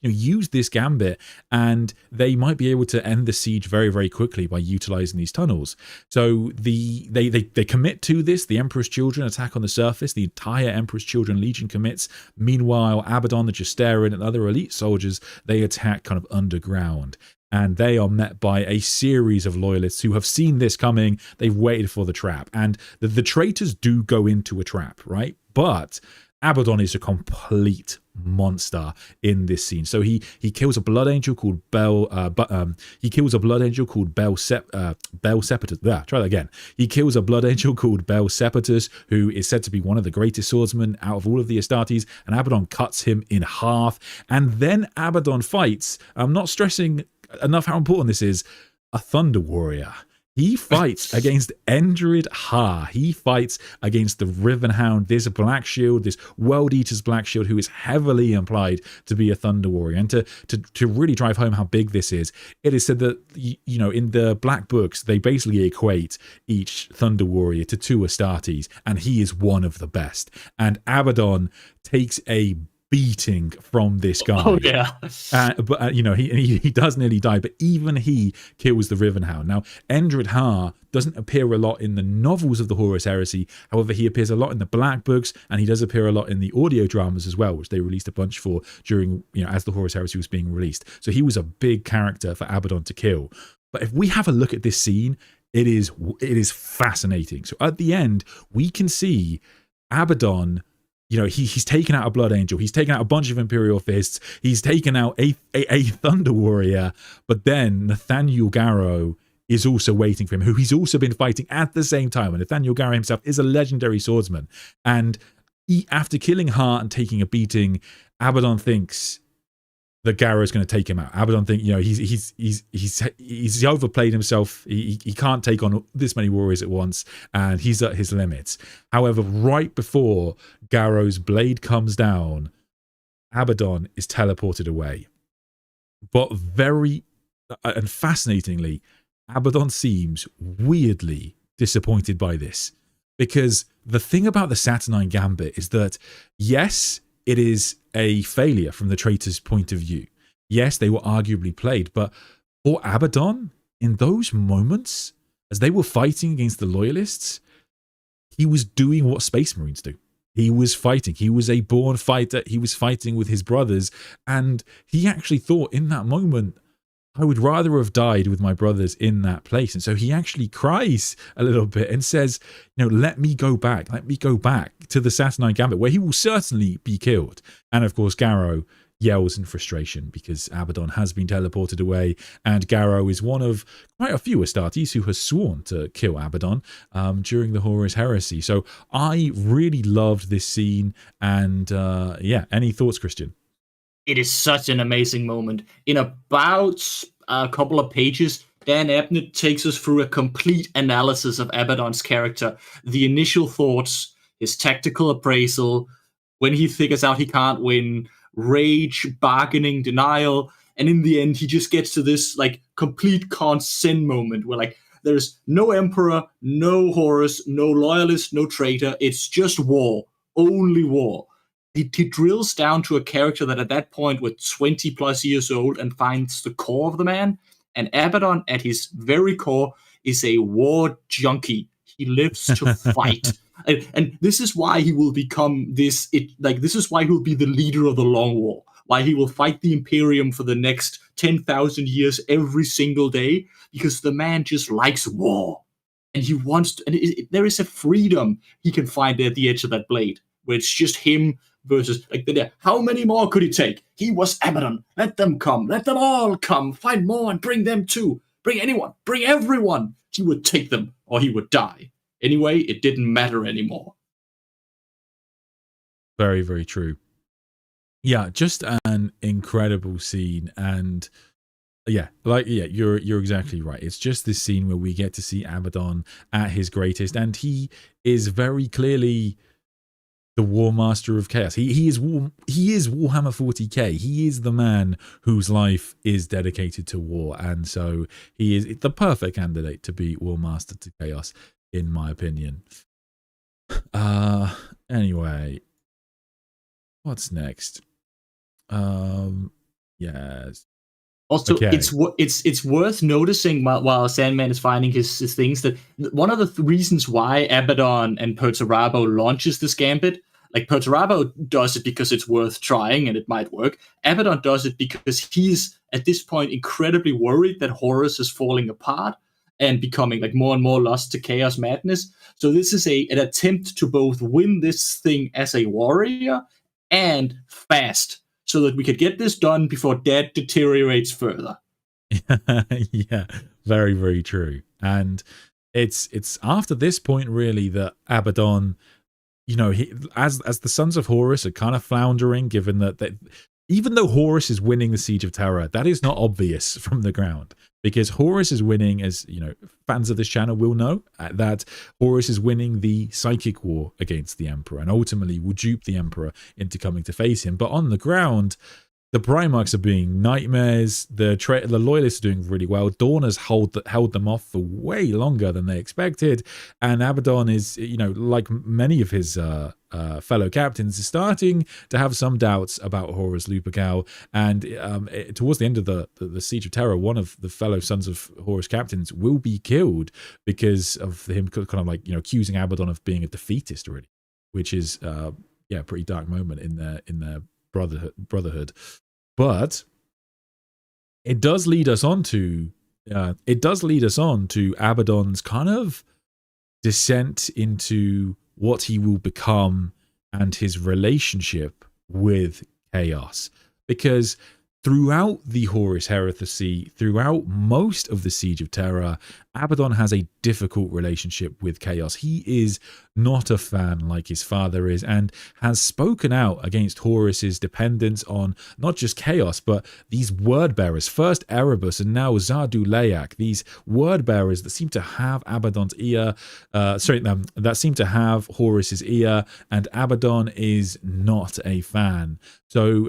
use this gambit, and they might be able to end the siege very, very quickly by utilizing these tunnels. So they commit to this. The Emperor's Children attack on the surface. The entire Emperor's Children Legion commits. Meanwhile, Abaddon, the Justarin, and other elite soldiers, they attack kind of underground. And they are met by a series of loyalists who have seen this coming. They've waited for the trap. And the traitors do go into a trap, right? But Abaddon is a complete monster in this scene. So he kills a blood angel called he kills a blood angel called Sepetus. Try that again. He kills a blood angel called Sepetus, who is said to be one of the greatest swordsmen out of all of the Astartes, and Abaddon cuts him in half. And then Abaddon fights, I'm not stressing enough how important this is, a Thunder Warrior. He fights against Endrid Ha. He fights against the Rivenhound, this Black Shield, this World Eater's Black Shield, who is heavily implied to be a Thunder Warrior. And to really drive home how big this is, it is said that, in the Black Books, they basically equate each Thunder Warrior to 2 Astartes, and he is one of the best. And Abaddon takes a beating from this guy.
Oh yeah.
But he does nearly die, but even he kills the Rivenhound. Now, Endrid Ha doesn't appear a lot in the novels of the Horus Heresy. However, he appears a lot in the Black Books, and he does appear a lot in the audio dramas as well, which they released a bunch for during, as the Horus Heresy was being released. So he was a big character for Abaddon to kill. But if we have a look at this scene, it is fascinating. So at the end, we can see Abaddon. He's taken out a Blood Angel. He's taken out a bunch of Imperial Fists. He's taken out a Thunder Warrior. But then Nathaniel Garrow is also waiting for him, who he's also been fighting at the same time. And Nathaniel Garrow himself is a legendary swordsman. And after killing Hart and taking a beating, Abaddon thinks that Garrow's going to take him out. Abaddon thinks, he's overplayed himself. He can't take on this many warriors at once, and he's at his limits. However, right before Garrow's blade comes down, Abaddon is teleported away. But very and fascinatingly, Abaddon seems weirdly disappointed by this, because the thing about the Saturnine Gambit is that, yes, it is a failure from the traitor's point of view. Yes, they were arguably played, but for Abaddon, in those moments, as they were fighting against the Loyalists, he was doing what Space Marines do. He was fighting. He was a born fighter. He was fighting with his brothers, and he actually thought in that moment, I would rather have died with my brothers in that place. And so he actually cries a little bit and says, let me go back to the Saturnine Gambit, where he will certainly be killed. And of course, Garrow yells in frustration because Abaddon has been teleported away, and Garrow is one of quite a few Astartes who has sworn to kill Abaddon during the Horus Heresy. So I really loved this scene, and any thoughts, Christian?
It is such an amazing moment. In about a couple of pages, Dan Abnett takes us through a complete analysis of Abaddon's character, the initial thoughts, his tactical appraisal, when he figures out he can't win, rage, bargaining, denial, and in the end, he just gets to this complete consent moment where there's no emperor, no Horus, no loyalist, no traitor. It's just war, only war. he drills down to a character that at that point was 20 plus years old and finds the core of the man. And Abaddon, at his very core, is a war junkie. He lives to fight. And this is why he will become this is why he will be the leader of the Long War. Why he will fight the Imperium for the next 10,000 years every single day, because the man just likes war. And he wants to, and there is a freedom he can find at the edge of that blade, where it's just him versus, how many more could he take? He was Abaddon. Let them come. Let them all come. Find more and bring them too. Bring anyone. Bring everyone. He would take them or he would die. Anyway, it didn't matter anymore.
Very, very true. Yeah, just an incredible scene. And you're exactly right. It's just this scene where we get to see Abaddon at his greatest, and he is very clearly the Warmaster of Chaos. He is Warhammer 40k. He is the man whose life is dedicated to war, and so he is the perfect candidate to be Warmaster to Chaos, in my opinion. Anyway, what's next? Yes.
Also, it's worth noticing while Sandman is finding his things, that one of the reasons why Abaddon and Perturabo launches this gambit, like Perturabo does it because it's worth trying and it might work. Abaddon does it because he's at this point incredibly worried that Horus is falling apart and becoming more and more lost to chaos madness. So this is an attempt to both win this thing as a warrior and fast, so that we could get this done before Dad deteriorates further.
Yeah, very, very true. And it's after this point really that Abaddon, he, as the Sons of Horus are kind of floundering, given that even though Horus is winning the Siege of Terra, that is not obvious from the ground. Because Horus is winning, as fans of this channel will know, that Horus is winning the psychic war against the Emperor, and ultimately will dupe the Emperor into coming to face him. But on the ground, the Primarchs are being nightmares. The Loyalists are doing really well. Dawn has held them off for way longer than they expected, and Abaddon is, like many of his fellow captains, is starting to have some doubts about Horus Lupercal. And towards the end of the Siege of Terra, one of the fellow Sons of Horus captains will be killed because of him kind of accusing Abaddon of being a defeatist already, which is a pretty dark moment in their brotherhood. But it does lead us on to Abaddon's kind of descent into what he will become and his relationship with chaos. Because throughout the Horus Heresy, throughout most of the Siege of Terra, Abaddon has a difficult relationship with chaos. He is not a fan like his father is, and has spoken out against Horus's dependence on not just chaos, but these word bearers, first Erebus and now Zardu Layak, these word bearers that seem to have Abaddon's ear, that seem to have Horus's ear, and Abaddon is not a fan. So,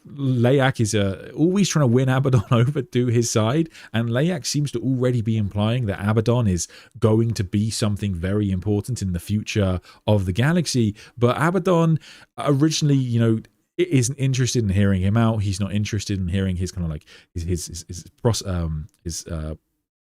Layak is always trying to win Abaddon over to his side, and Layak seems to already be implying that Abaddon is going to be something very important in the future of the galaxy. But Abaddon originally, isn't interested in hearing him out. He's not interested in hearing his kind of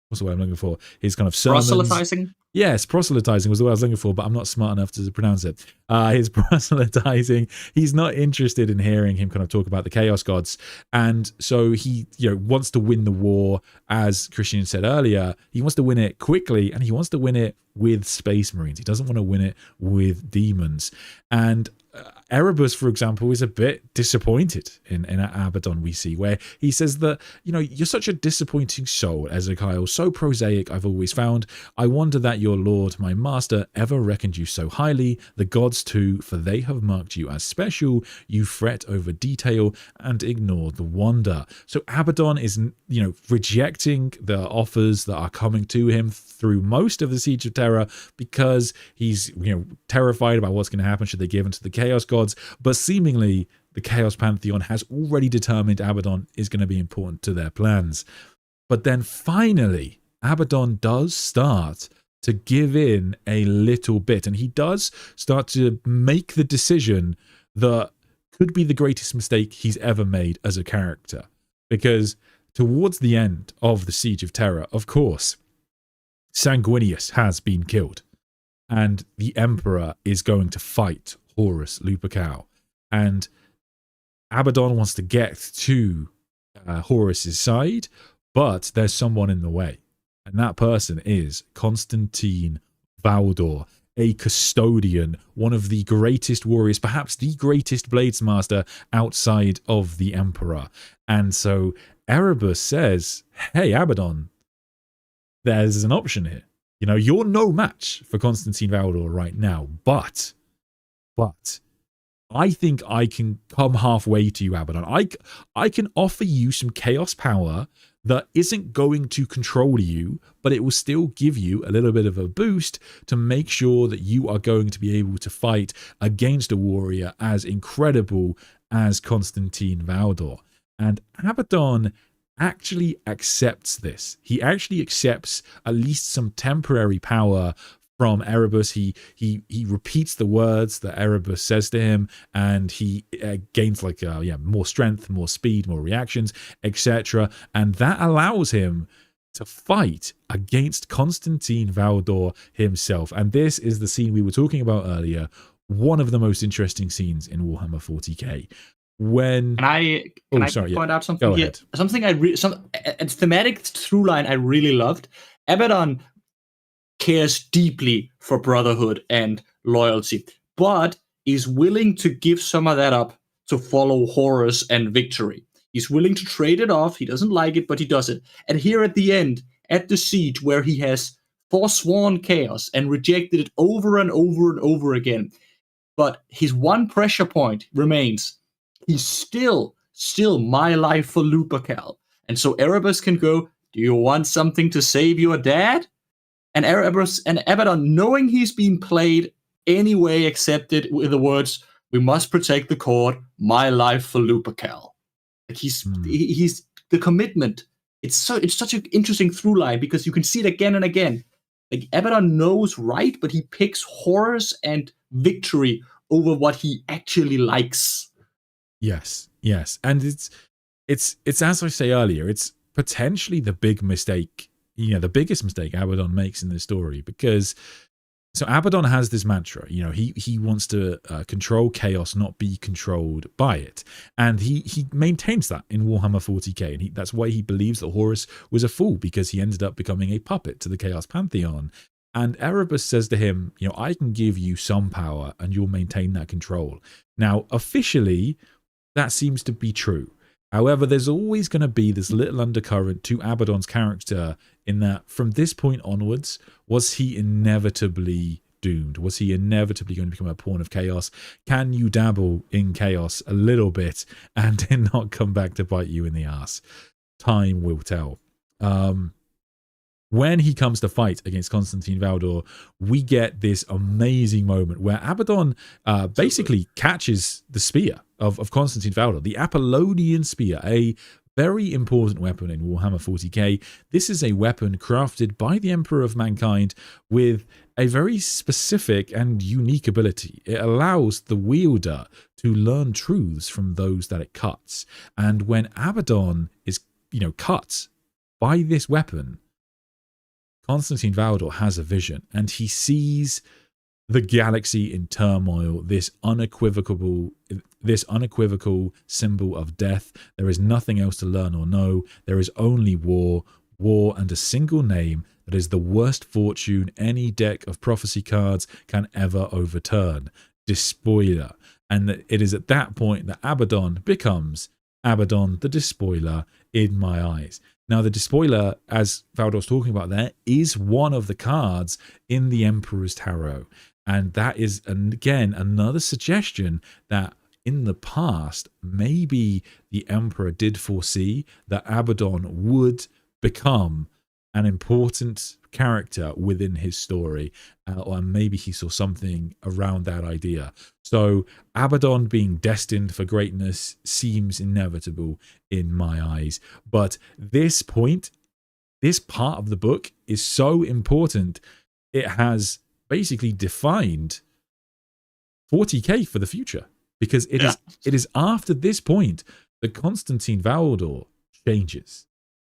what's the word I'm looking for? His kind of sermons.
Proselytizing?
Yes, proselytizing was the word I was looking for, but I'm not smart enough to pronounce it. His proselytizing, he's not interested in hearing him kind of talk about the Chaos Gods. And so he, wants to win the war, as Christian said earlier. He wants to win it quickly, and he wants to win it with Space Marines. He doesn't want to win it with demons. And Erebus, for example, is a bit disappointed in Abaddon, we see, where he says that, you're such a disappointing soul, Ezekiel, so prosaic I've always found. I wonder that your lord, my master, ever reckoned you so highly. The gods too, for they have marked you as special. You fret over detail and ignore the wonder. So Abaddon is, rejecting the offers that are coming to him through most of the Siege of Terra, because he's, terrified about what's going to happen should they give in to the Chaos Gods. But seemingly the Chaos Pantheon has already determined Abaddon is going to be important to their plans. But then finally, Abaddon does start to give in a little bit, and he does start to make the decision that could be the greatest mistake he's ever made as a character. Because towards the end of the Siege of Terra, of course, Sanguinius has been killed. And the Emperor is going to fight Horus Lupercal. And Abaddon wants to get to Horus's side, but there's someone in the way. And that person is Constantine Valdor, a custodian, one of the greatest warriors, perhaps the greatest bladesmaster outside of the Emperor. And so Erebus says, hey, Abaddon, there's an option here. You know, you're no match for Constantine Valdor right now, but I think I can come halfway to you, Abaddon. I can offer you some chaos power that isn't going to control you, but it will still give you a little bit of a boost to make sure that you are going to be able to fight against a warrior as incredible as Constantine Valdor. And Abaddon actually accepts this. He actually accepts at least some temporary power from Erebus. He repeats the words that Erebus says to him, and he gains like more strength, more speed, more reactions, etc. And that allows him to fight against Constantine Valdor himself. And this is the scene we were talking about earlier, one of the most interesting scenes in Warhammer 40k. When
Can I point out something
Go
here?
ahead.
Something a thematic through line I really loved. Abaddon cares deeply for brotherhood and loyalty, but is willing to give some of that up to follow Horus and victory. He's willing to trade it off. He doesn't like it, but he does it. And here at the end, at the siege, where he has forsworn chaos and rejected it over and over and over again, but his one pressure point remains. He's still my life for Lupercal. And so Erebus can go, do you want something to save your dad? And Erebus and Abaddon, knowing he's been played anyway, accepted with the words, we must protect the court, my life for Lupercal. Like he's the commitment. It's such an interesting through line because you can see it again and again. Like Abaddon knows right, but he picks Horus and victory over what he actually likes.
Yes. And it's as I say earlier, it's potentially the big mistake, the biggest mistake Abaddon makes in this story, because so Abaddon has this mantra, he wants to control chaos, not be controlled by it. And he maintains that in Warhammer 40k. And that's why he believes that Horus was a fool, because he ended up becoming a puppet to the Chaos Pantheon. And Erebus says to him, I can give you some power and you'll maintain that control. Now, officially, that seems to be true. However, there's always going to be this little undercurrent to Abaddon's character in that from this point onwards, was he inevitably doomed? Was he inevitably going to become a pawn of chaos? Can you dabble in chaos a little bit and it not come back to bite you in the ass? Time will tell. When he comes to fight against Constantine Valdor, we get this amazing moment where Abaddon basically catches the spear of Constantine Valdor, the Apollonian spear, a very important weapon in Warhammer 40k. This is a weapon crafted by the Emperor of Mankind with a very specific and unique ability. It allows the wielder to learn truths from those that it cuts. And when Abaddon is, cut by this weapon, Constantine Valdor has a vision, and he sees the galaxy in turmoil, this unequivocal symbol of death. There is nothing else to learn or know. There is only war, and a single name that is the worst fortune any deck of prophecy cards can ever overturn: Despoiler. And it is at that point that Abaddon becomes Abaddon the Despoiler in my eyes. Now, the Despoiler, as Valdor's talking about there, is one of the cards in the Emperor's Tarot. And that is, again, another suggestion that in the past, maybe the Emperor did foresee that Abaddon would become an important character within his story, or maybe he saw something around that idea. So Abaddon being destined for greatness seems inevitable in my eyes. But this part of the book is so important. It has basically defined 40k for the future, because it is after this point that Constantine Valdor changes.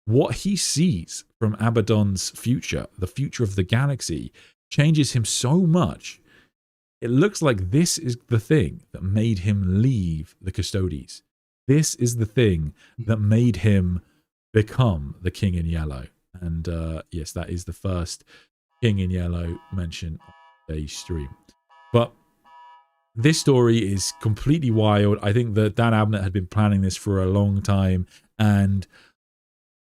What he sees from Abaddon's future, the future of the galaxy, changes him so much. It looks like this is the thing that made him leave the Custodes. This is the thing that made him become the King in Yellow. And yes, that is the first King in Yellow mention on today's stream. But this story is completely wild. I think that Dan Abnett had been planning this for a long time, and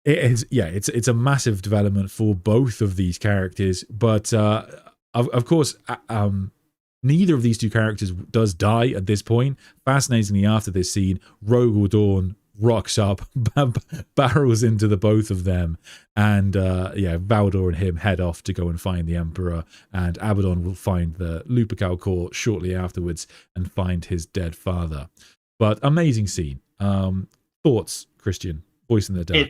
it is, yeah, it's a massive development for both of these characters. But of course, neither of these two characters does die at this point. Fascinatingly, after this scene, Rogel Dawn rocks up, barrels into the both of them, and yeah, Valdor and him head off to go and find the Emperor, and Abaddon will find the Lupercal court shortly afterwards and find his dead father. But amazing scene. Thoughts, Christian? Voice in the dark.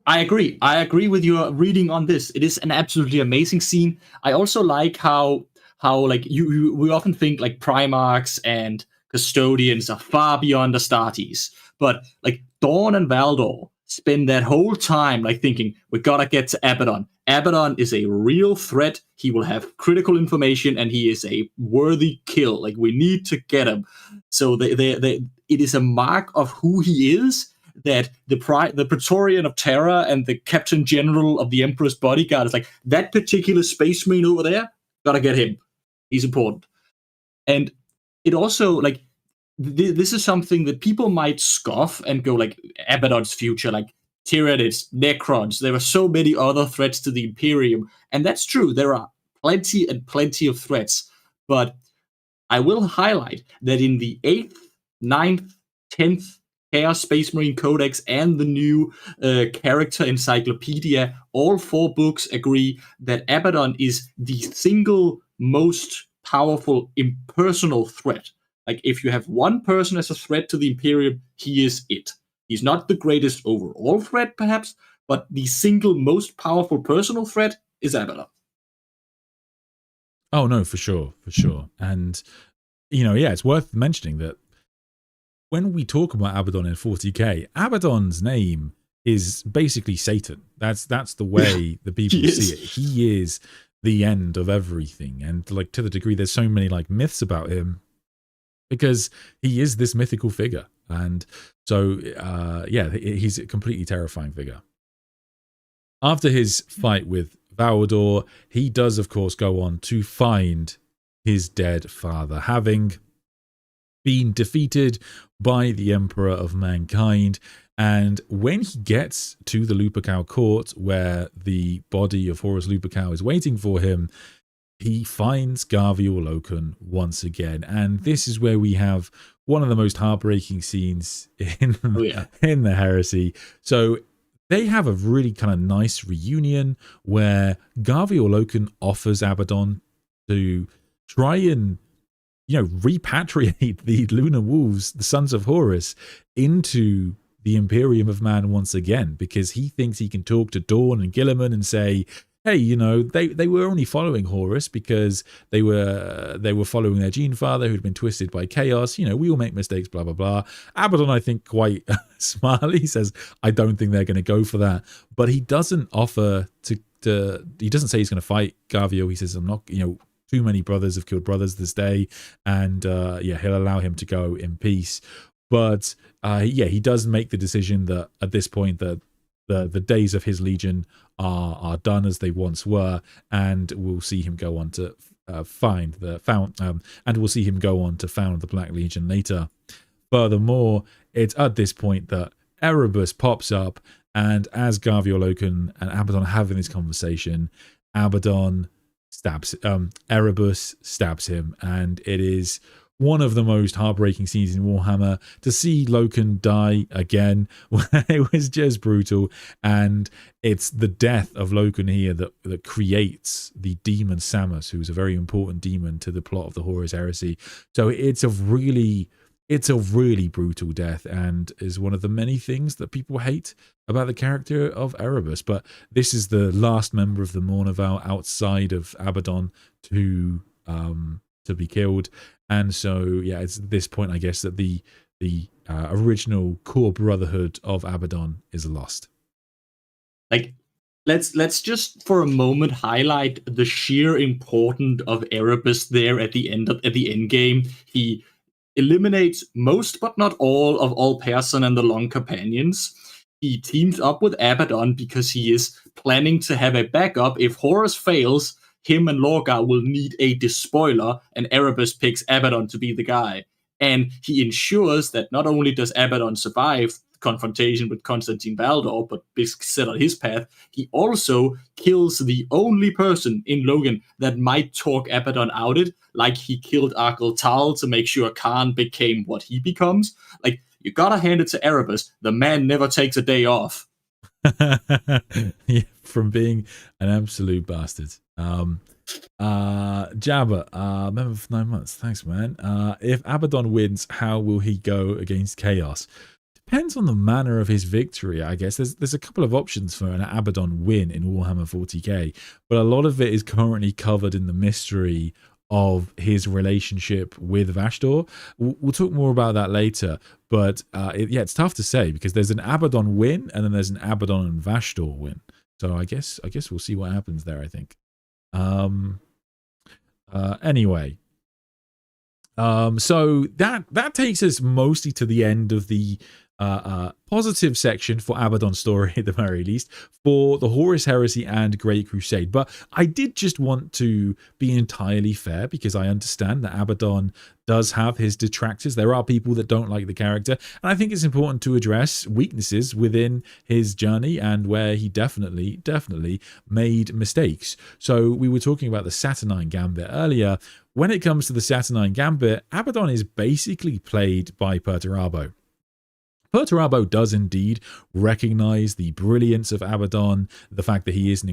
I agree with your reading on this. It is an absolutely amazing scene. I also like how like we often think like Primarchs and Custodians are far beyond Astartes, but like Dawn and Valdor spend that whole time like thinking, we gotta get to Abaddon. Abaddon is a real threat. He will have critical information, and he is a worthy kill. Like, we need to get him. So it is a mark of who he is that the Praetorian of Terra and the Captain General of the Emperor's bodyguard is like, that particular space marine over there, gotta get him. He's important. And it also, like, this is something that people might scoff and go, like, Abaddon's future, like, Tyranids, Necrons, there are so many other threats to the Imperium. And that's true. There are plenty and plenty of threats. But I will highlight that in the 8th, 9th, 10th Chaos Space Marine Codex and the new character encyclopedia, all 4 books agree that Abaddon is the single most powerful impersonal threat. Like, if you have one person as a threat to the Imperium, he is it. He's not the greatest overall threat, perhaps, but the single most powerful personal threat is Abaddon.
Oh, no, for sure. And, you know, yeah, it's worth mentioning that when we talk about Abaddon in 40k, Abaddon's name is basically Satan. That's the way the people see it. He is the end of everything. And, like, to the degree there's so many, like, myths about him, because he is this mythical figure. And so, yeah, he's a completely terrifying figure. After his fight with Valdor, he does, of course, go on to find his dead father, having been defeated by the Emperor of Mankind. And when he gets to the Lupercal court, where the body of Horus Lupercal is waiting for him, he finds Garviel Loken once again. And this is where we have one of the most heartbreaking scenes in the Heresy. So they have a really kind of nice reunion where Garviel Loken offers Abaddon to try and, you know, repatriate the Lunar Wolves, the Sons of Horus, into the Imperium of Man once again, because he thinks he can talk to Dawn and Guilliman and say, hey, you know, they were only following Horus because they were following their gene father who'd been twisted by chaos. You know, we all make mistakes, blah, blah, blah. Abaddon, I think, quite smartly says, I don't think they're going to go for that. But he doesn't offer he doesn't say he's going to fight Garviel. He says, I'm not, you know, too many brothers have killed brothers this day. And yeah, he'll allow him to go in peace. But yeah, he does make the decision that at this point that the days of his legion are done as they once were, and we'll see him go on to found the Black Legion later. Furthermore, it's at this point that Erebus pops up, and as Garviel Loken and Abaddon are having this conversation, Erebus stabs him, and it is one of the most heartbreaking scenes in Warhammer. To see Loken die again, it was just brutal. And it's the death of Loken here that creates the demon Samus, who's a very important demon to the plot of the Horus Heresy. So it's a really brutal death, and is one of the many things that people hate about the character of Erebus. But this is the last member of the Mournival outside of Abaddon to to be killed. And so, yeah, it's at this point, I guess, that the original core brotherhood of Abaddon is lost.
Like, let's just for a moment highlight the sheer importance of Erebus there at the end game. He eliminates most but not all Person and the Long Companions. He teams up with Abaddon because he is planning to have a backup. If Horus fails, him and Lorgar will need a Despoiler, and Erebus picks Abaddon to be the guy. And he ensures that not only does Abaddon survive confrontation with Constantine Baldor, but is set on his path, he also kills the only person in Logan that might talk Abaddon out it, like he killed Arkell Tal to make sure Khan became what he becomes. Like, you gotta hand it to Erebus. The man never takes a day off.
Yeah, from being an absolute bastard. Jabba, member for 9 months. Thanks, man. If Abaddon wins, how will he go against Chaos? Depends on the manner of his victory, I guess. There's a couple of options for an Abaddon win in Warhammer 40k, but a lot of it is currently covered in the mystery of his relationship with Vashdor. We'll talk more about that later, but it's tough to say because there's an Abaddon win and then there's an Abaddon and Vashdor win. So I guess we'll see what happens there, I think. Anyway, so that takes us mostly to the end of the positive section for Abaddon's story, at the very least, for the Horus Heresy and Great Crusade. But I did just want to be entirely fair because I understand that Abaddon does have his detractors. There are people that don't like the character, and I think it's important to address weaknesses within his journey and where he definitely made mistakes. So we were talking about the Saturnine Gambit earlier. When it comes to the Saturnine Gambit, Abaddon is basically played by Perturabo. Perturabo does indeed recognize the brilliance of Abaddon, the fact that he is an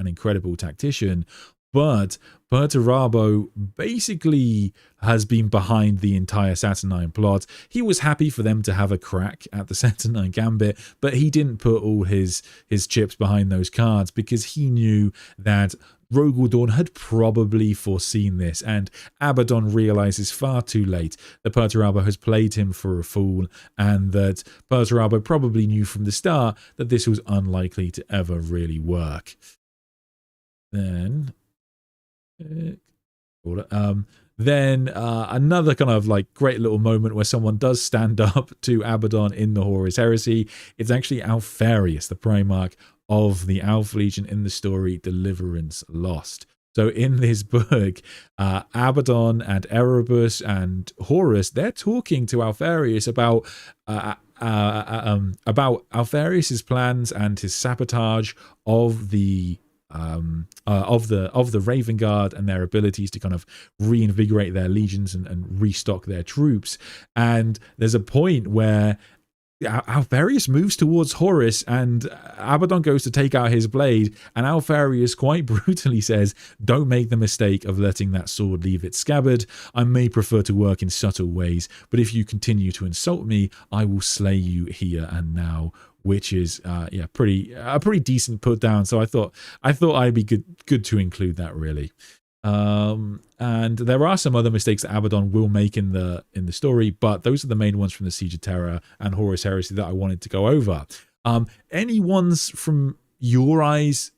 incredible tactician, but Perturabo basically has been behind the entire Saturnine plot. He was happy for them to have a crack at the Saturnine Gambit, but he didn't put all his chips behind those cards because he knew that Rogaldorn had probably foreseen this, and Abaddon realizes far too late that Perturabo has played him for a fool, and that Perturabo probably knew from the start that this was unlikely to ever really work. Then another kind of like great little moment where someone does stand up to Abaddon in the Horus Heresy. It's actually Alfarius, the Primarch of the Alpha Legion in the story Deliverance Lost. So in this book, Abaddon and Erebus and Horus, they're talking to Alfarius about Alfarius's plans and his sabotage of the Raven Guard and their abilities to kind of reinvigorate their legions and restock their troops. And there's a point where Alfarius moves towards Horus and Abaddon goes to take out his blade, and Alfarius quite brutally says, "Don't make the mistake of letting that sword leave its scabbard. I may prefer to work in subtle ways, but if you continue to insult me, I will slay you here and now," which is a pretty decent put down. So I thought I'd be good to include that, really. And there are some other mistakes that Abaddon will make in the story, but those are the main ones from the Siege of Terra and Horus Heresy that I wanted to go over. Any ones from your eyes,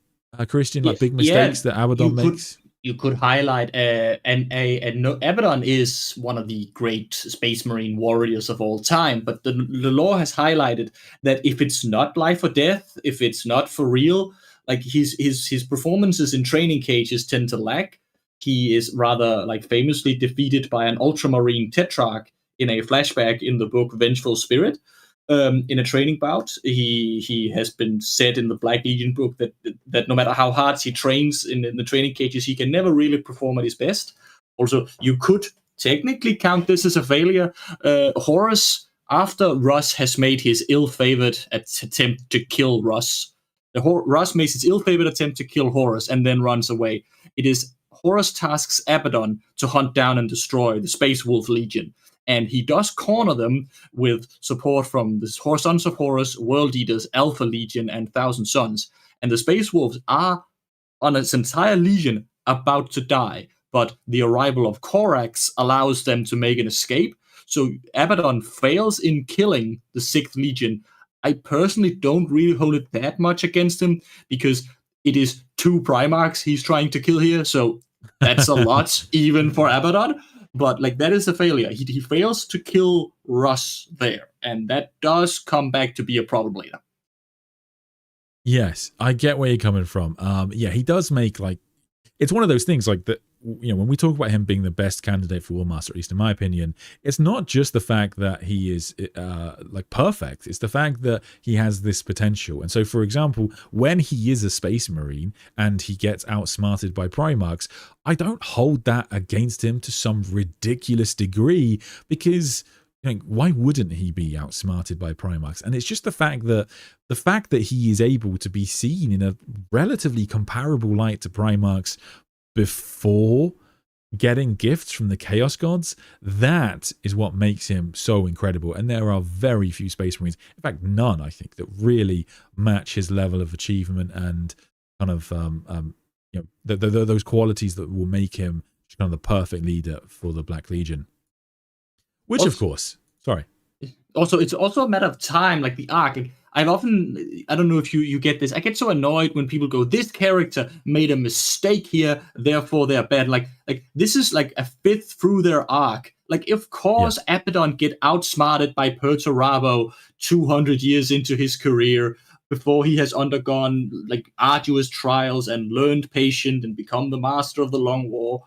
Christian, like big mistakes that Abaddon makes?
You could highlight Abaddon is one of the great Space Marine warriors of all time, but the lore has highlighted that if it's not life or death, if it's not for real, like his performances in training cages tend to lack. He is rather like famously defeated by an Ultramarine Tetrarch in a flashback in the book Vengeful Spirit. In a training bout, he has been said in the Black Legion book that no matter how hard he trains in the training cages, he can never really perform at his best. Also, you could technically count this as a failure. Horus, after Russ has made his ill-favored attempt to kill Russ, Russ makes his ill-favored attempt to kill Horus and then runs away. It is Horus tasks Abaddon to hunt down and destroy the Space Wolf Legion. And he does corner them with support from the Sons of Horus, World Eaters, Alpha Legion, and Thousand Sons. And the Space Wolves are, on its entire legion, about to die, but the arrival of Korax allows them to make an escape. So Abaddon fails in killing the 6th Legion. I personally don't really hold it that much against him, because it is 2 Primarchs he's trying to kill here, so that's a lot even for Abaddon. But like, that is a failure. He fails to kill Russ there, and that does come back to be a problem later.
Yes, I get where you're coming from. Yeah, he does make, like, it's one of those things like that, you know, when we talk about him being the best candidate for Warmaster, at least in my opinion, it's not just the fact that he is like perfect, it's the fact that he has this potential. And so, for example, when he is a Space Marine and he gets outsmarted by Primarchs, I don't hold that against him to some ridiculous degree, because why wouldn't he be outsmarted by Primarchs? And it's just the fact that he is able to be seen in a relatively comparable light to Primarchs before getting gifts from the Chaos Gods, that is what makes him so incredible. And there are very few Space Marines, in fact none, I think, that really match his level of achievement and kind of those qualities that will make him kind of the perfect leader for the Black Legion. Which, also, of course, sorry.
Also, it's also a matter of time, like the arc. I've often, I don't know if you get this, I get so annoyed when people go, this character made a mistake here, therefore they're bad. Like this is like a 5th through their arc. Like, of course, Abaddon get outsmarted by Perturabo 200 years into his career, before he has undergone like arduous trials and learned patience and become the master of the Long War.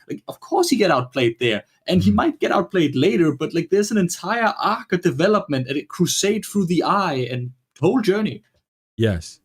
Like, of course he get outplayed there, and he might get outplayed later, but like, there's an entire arc of development and a crusade through the eye and whole journey.
Yes.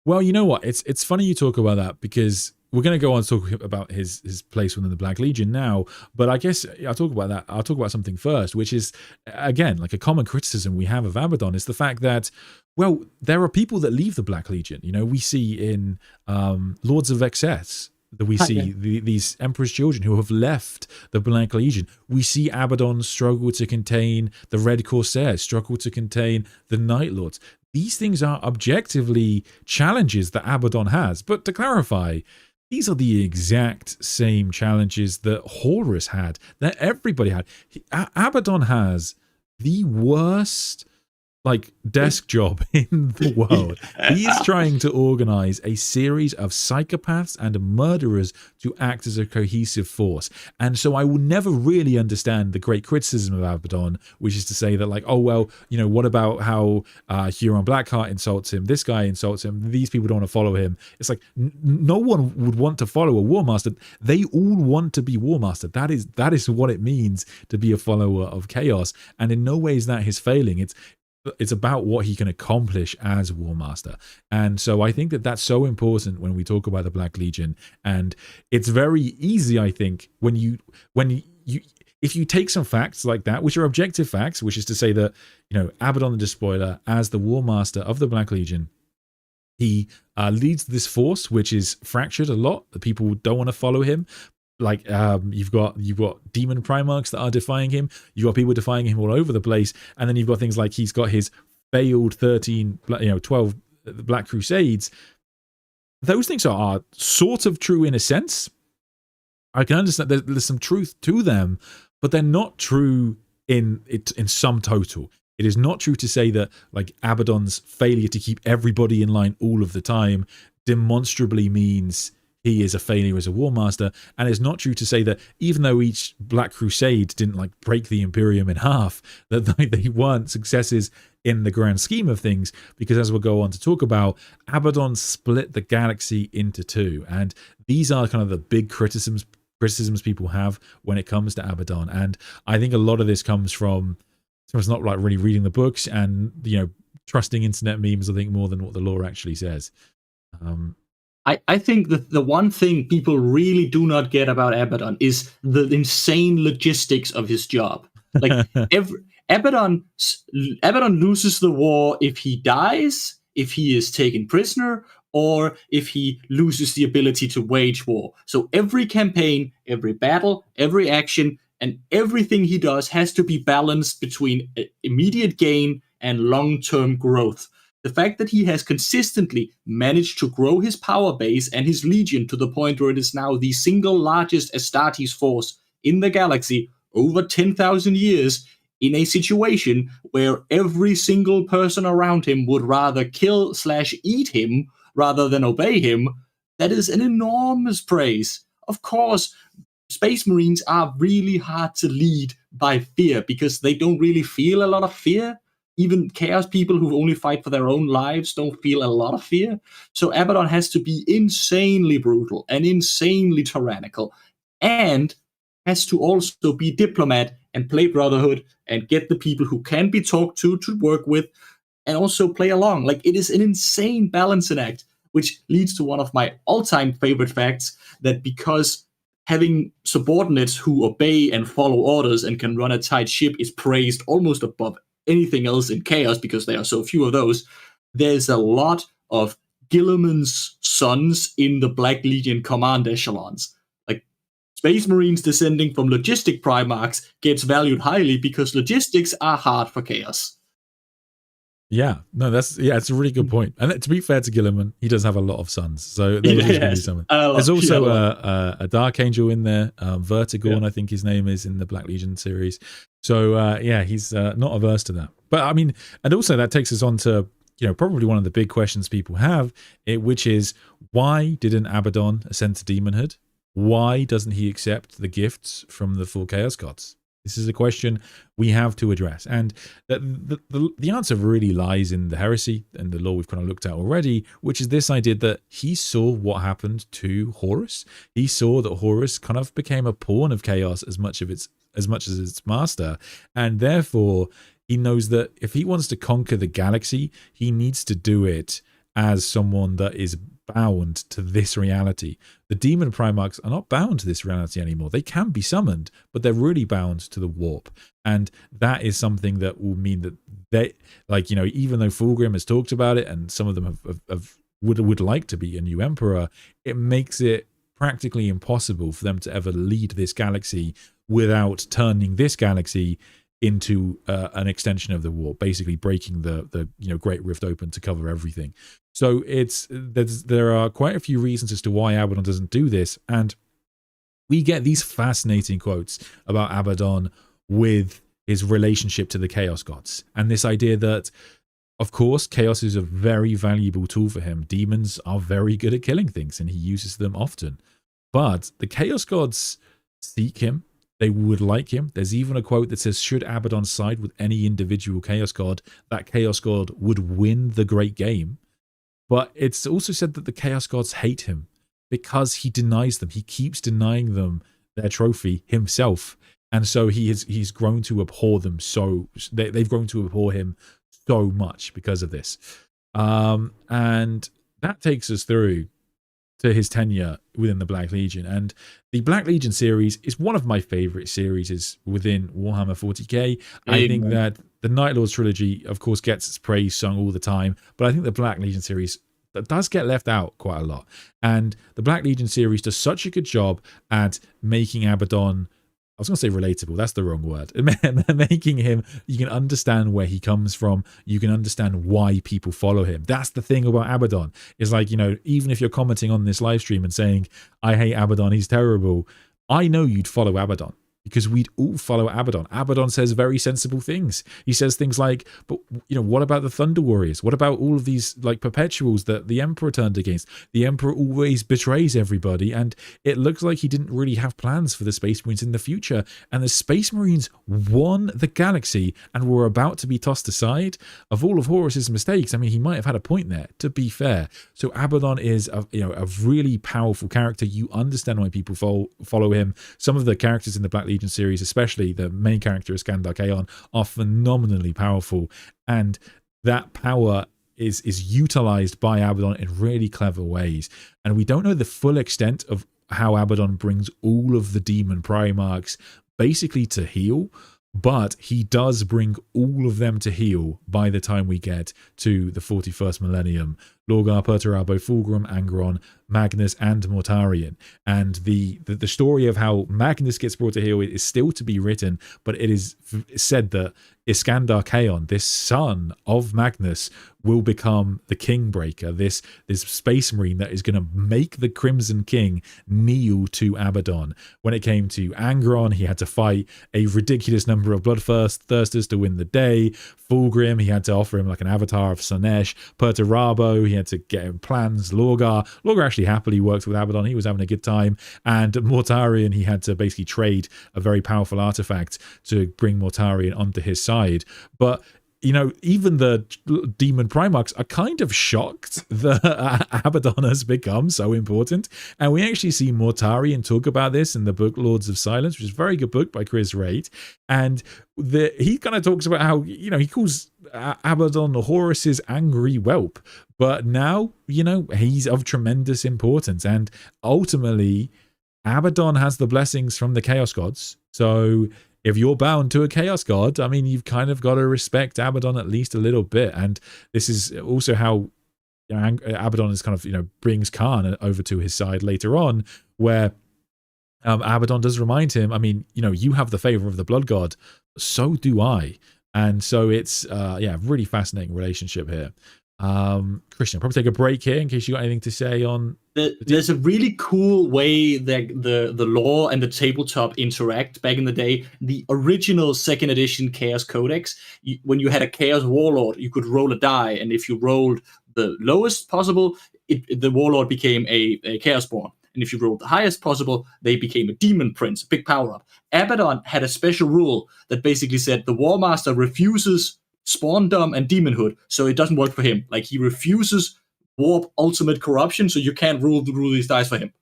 Well, you know what? It's funny you talk about that, because we're going to go on to talk about his place within the Black Legion now, but I guess I'll talk about that. I'll talk about something first, which is, again, like a common criticism we have of Abaddon is the fact that, well, there are people that leave the Black Legion. You know, we see in Lords of Excess, that we see these Emperor's Children who have left the Black Legion. We see Abaddon struggle to contain the Red Corsairs, struggle to contain the Night Lords. These things are objectively challenges that Abaddon has. But to clarify, these are the exact same challenges that Horus had, that everybody had. Abaddon has the worst desk job in the world. He is trying to organize a series of psychopaths and murderers to act as a cohesive force. And so I will never really understand the great criticism of Abaddon, which is to say that, like, oh, well, you know, what about how Huron Blackheart insults him? This guy insults him. These people don't want to follow him. It's like no one would want to follow a Warmaster. They all want to be Warmaster. That is what it means to be a follower of Chaos. And in no way is that his failing. It's about what he can accomplish as Warmaster. And so I think that that's so important when we talk about the Black Legion. And it's very easy, I think, if you take some facts like that, which are objective facts, which is to say that, you know, Abaddon the Despoiler, as the Warmaster of the Black Legion, he leads this force which is fractured a lot. The people don't want to follow him. Like, you've got demon Primarchs that are defying him. You've got people defying him all over the place. And then you've got things like he's got his failed 12 Black Crusades. Those things are sort of true in a sense. I can understand there's some truth to them, but they're not true in sum total. It is not true to say that, like, Abaddon's failure to keep everybody in line all of the time demonstrably means he is a failure as a Warmaster. And it's not true to say that even though each Black Crusade didn't, like, break the Imperium in half, that they weren't successes in the grand scheme of things, because as we'll go on to talk about, Abaddon split the galaxy into two. And these are kind of the big criticisms people have when it comes to Abaddon. And I think a lot of this comes from it's not like really reading the books and, you know, trusting internet memes, I think, more than what the lore actually says.
I think that the one thing people really do not get about Abaddon is the insane logistics of his job. Like, Abaddon loses the war if he dies, if he is taken prisoner, or if he loses the ability to wage war. So every campaign, every battle, every action, and everything he does has to be balanced between immediate gain and long-term growth. the fact that he has consistently managed to grow his power base and his legion to the point where it is now the single largest Astartes force in the galaxy over 10,000 years, in a situation where every single person around him would rather kill/eat him rather than obey him, that is an enormous praise. Of course, Space Marines are really hard to lead by fear because they don't really feel a lot of fear. Even Chaos people who only fight for their own lives don't feel a lot of fear. So Abaddon has to be insanely brutal and insanely tyrannical, and has to also be diplomat and play Brotherhood and get the people who can be talked to work with and also play along. Like, it is an insane balancing act, which leads to one of my all-time favorite facts, that because having subordinates who obey and follow orders and can run a tight ship is praised almost above anything else in Chaos because there are so few of those, there's a lot of Guilliman's sons in the Black Legion command echelons. Like, Space Marines descending from logistic Primarchs gets valued highly because logistics are hard for Chaos.
Yeah, no, it's a really good point. And to be fair to Guilliman, he does have a lot of sons, so there is going to be something. There's also a Dark Angel in there, Vertigorn, I think his name is, in the Black Legion series. So he's not averse to that. But I mean, and also that takes us on to, you know, probably one of the big questions people have, which is, why didn't Abaddon ascend to demonhood? Why doesn't he accept the gifts from the 4 Chaos Gods? This is a question we have to address. And the answer really lies in the heresy and the law we've kind of looked at already, which is this idea that he saw what happened to Horus. He saw that Horus kind of became a pawn of chaos as much as its master. And therefore, he knows that if he wants to conquer the galaxy, he needs to do it as someone that is bound to this reality. The demon Primarchs are not bound to this reality anymore. They can be summoned, but they're really bound to the warp. And that is something that will mean that they, like, you know, even though Fulgrim has talked about it and some of them would like to be a new emperor, it makes it practically impossible for them to ever lead this galaxy without turning this galaxy into an extension of the war, basically breaking the Great Rift open to cover everything. So there are quite a few reasons as to why Abaddon doesn't do this, and we get these fascinating quotes about Abaddon with his relationship to the Chaos Gods, and this idea that, of course, Chaos is a very valuable tool for him. Demons are very good at killing things, and he uses them often. But the Chaos Gods seek him. They would like him. There's even a quote that says, should Abaddon side with any individual Chaos God, that Chaos God would win the great game. But it's also said that the Chaos Gods hate him because he denies them. He keeps denying them their trophy himself. And so he's grown to abhor them. So they've grown to abhor him so much because of this. And that takes us through to his tenure within the Black Legion. And the Black Legion series is one of my favorite series within Warhammer 40k. I think that the Night Lords trilogy, of course, gets its praise sung all the time, but I think the Black Legion series that does get left out quite a lot. And the Black Legion series does such a good job at making Abaddon, I was going to say relatable, that's the wrong word. Making him, you can understand where he comes from. You can understand why people follow him. That's the thing about Abaddon. It's like, you know, even if you're commenting on this live stream and saying, I hate Abaddon, he's terrible, I know you'd follow Abaddon. Because we'd all follow Abaddon. Abaddon says very sensible things. He says things like, but, you know, what about the Thunder Warriors? What about all of these, like, perpetuals that the Emperor turned against? The Emperor always betrays everybody, and it looks like he didn't really have plans for the Space Marines in the future. And the Space Marines won the galaxy and were about to be tossed aside. Of all of Horus's mistakes, I mean, he might have had a point there, to be fair. So Abaddon is a really powerful character. You understand why people follow him. Some of the characters in the Black Legion series, especially the main character Skandar Kaon, are phenomenally powerful, and that power is utilized by Abaddon in really clever ways. And we don't know the full extent of how Abaddon brings all of the demon Primarchs basically to heal, but he does bring all of them to heal by the time we get to the 41st millennium. Lorgar, Perturabo, Fulgrim, Angron, Magnus, and Mortarion. And the story of how Magnus gets brought to heel is still to be written, but it is said that Iskandar Kaon, this son of Magnus, will become the Kingbreaker, this space marine that is going to make the Crimson King kneel to Abaddon. When it came to Angron, he had to fight a ridiculous number of bloodthirsters to win the day. Fulgrim, he had to offer him like an avatar of Slanesh. Perturabo, he had to get him plans. Lorgar actually happily worked with Abaddon. He was having a good time. And Mortarion, he had to basically trade a very powerful artifact to bring Mortarion onto his side. But you know, even the demon Primarchs are kind of shocked that Abaddon has become so important. And we actually see Mortarion talk about this in the book Lords of Silence, which is a very good book by Chris Raitt. And he kind of talks about how, you know, he calls Abaddon Horus's angry whelp. But now, you know, he's of tremendous importance. And ultimately, Abaddon has the blessings from the Chaos Gods. So if you're bound to a Chaos God, I mean, you've kind of got to respect Abaddon at least a little bit. And this is also how, you know, Abaddon is kind of, you know, brings Khan over to his side later on, where Abaddon does remind him, I mean, you know, you have the favor of the Blood God, so do I. And so it's, yeah, really fascinating relationship here. Christian, probably take a break here in case you got anything to say on.
There's a really cool way that the lore and the tabletop interact back in the day. The original 2nd edition Chaos Codex, when you had a Chaos Warlord, you could roll a die, and if you rolled the lowest possible, the Warlord became a Chaosborn. And if you rolled the highest possible, they became a Demon Prince, a big power-up. Abaddon had a special rule that basically said the Warmaster refuses Spawndom and Demonhood, so it doesn't work for him. Like, he refuses Warp Ultimate Corruption, so you can't rule these dice for him.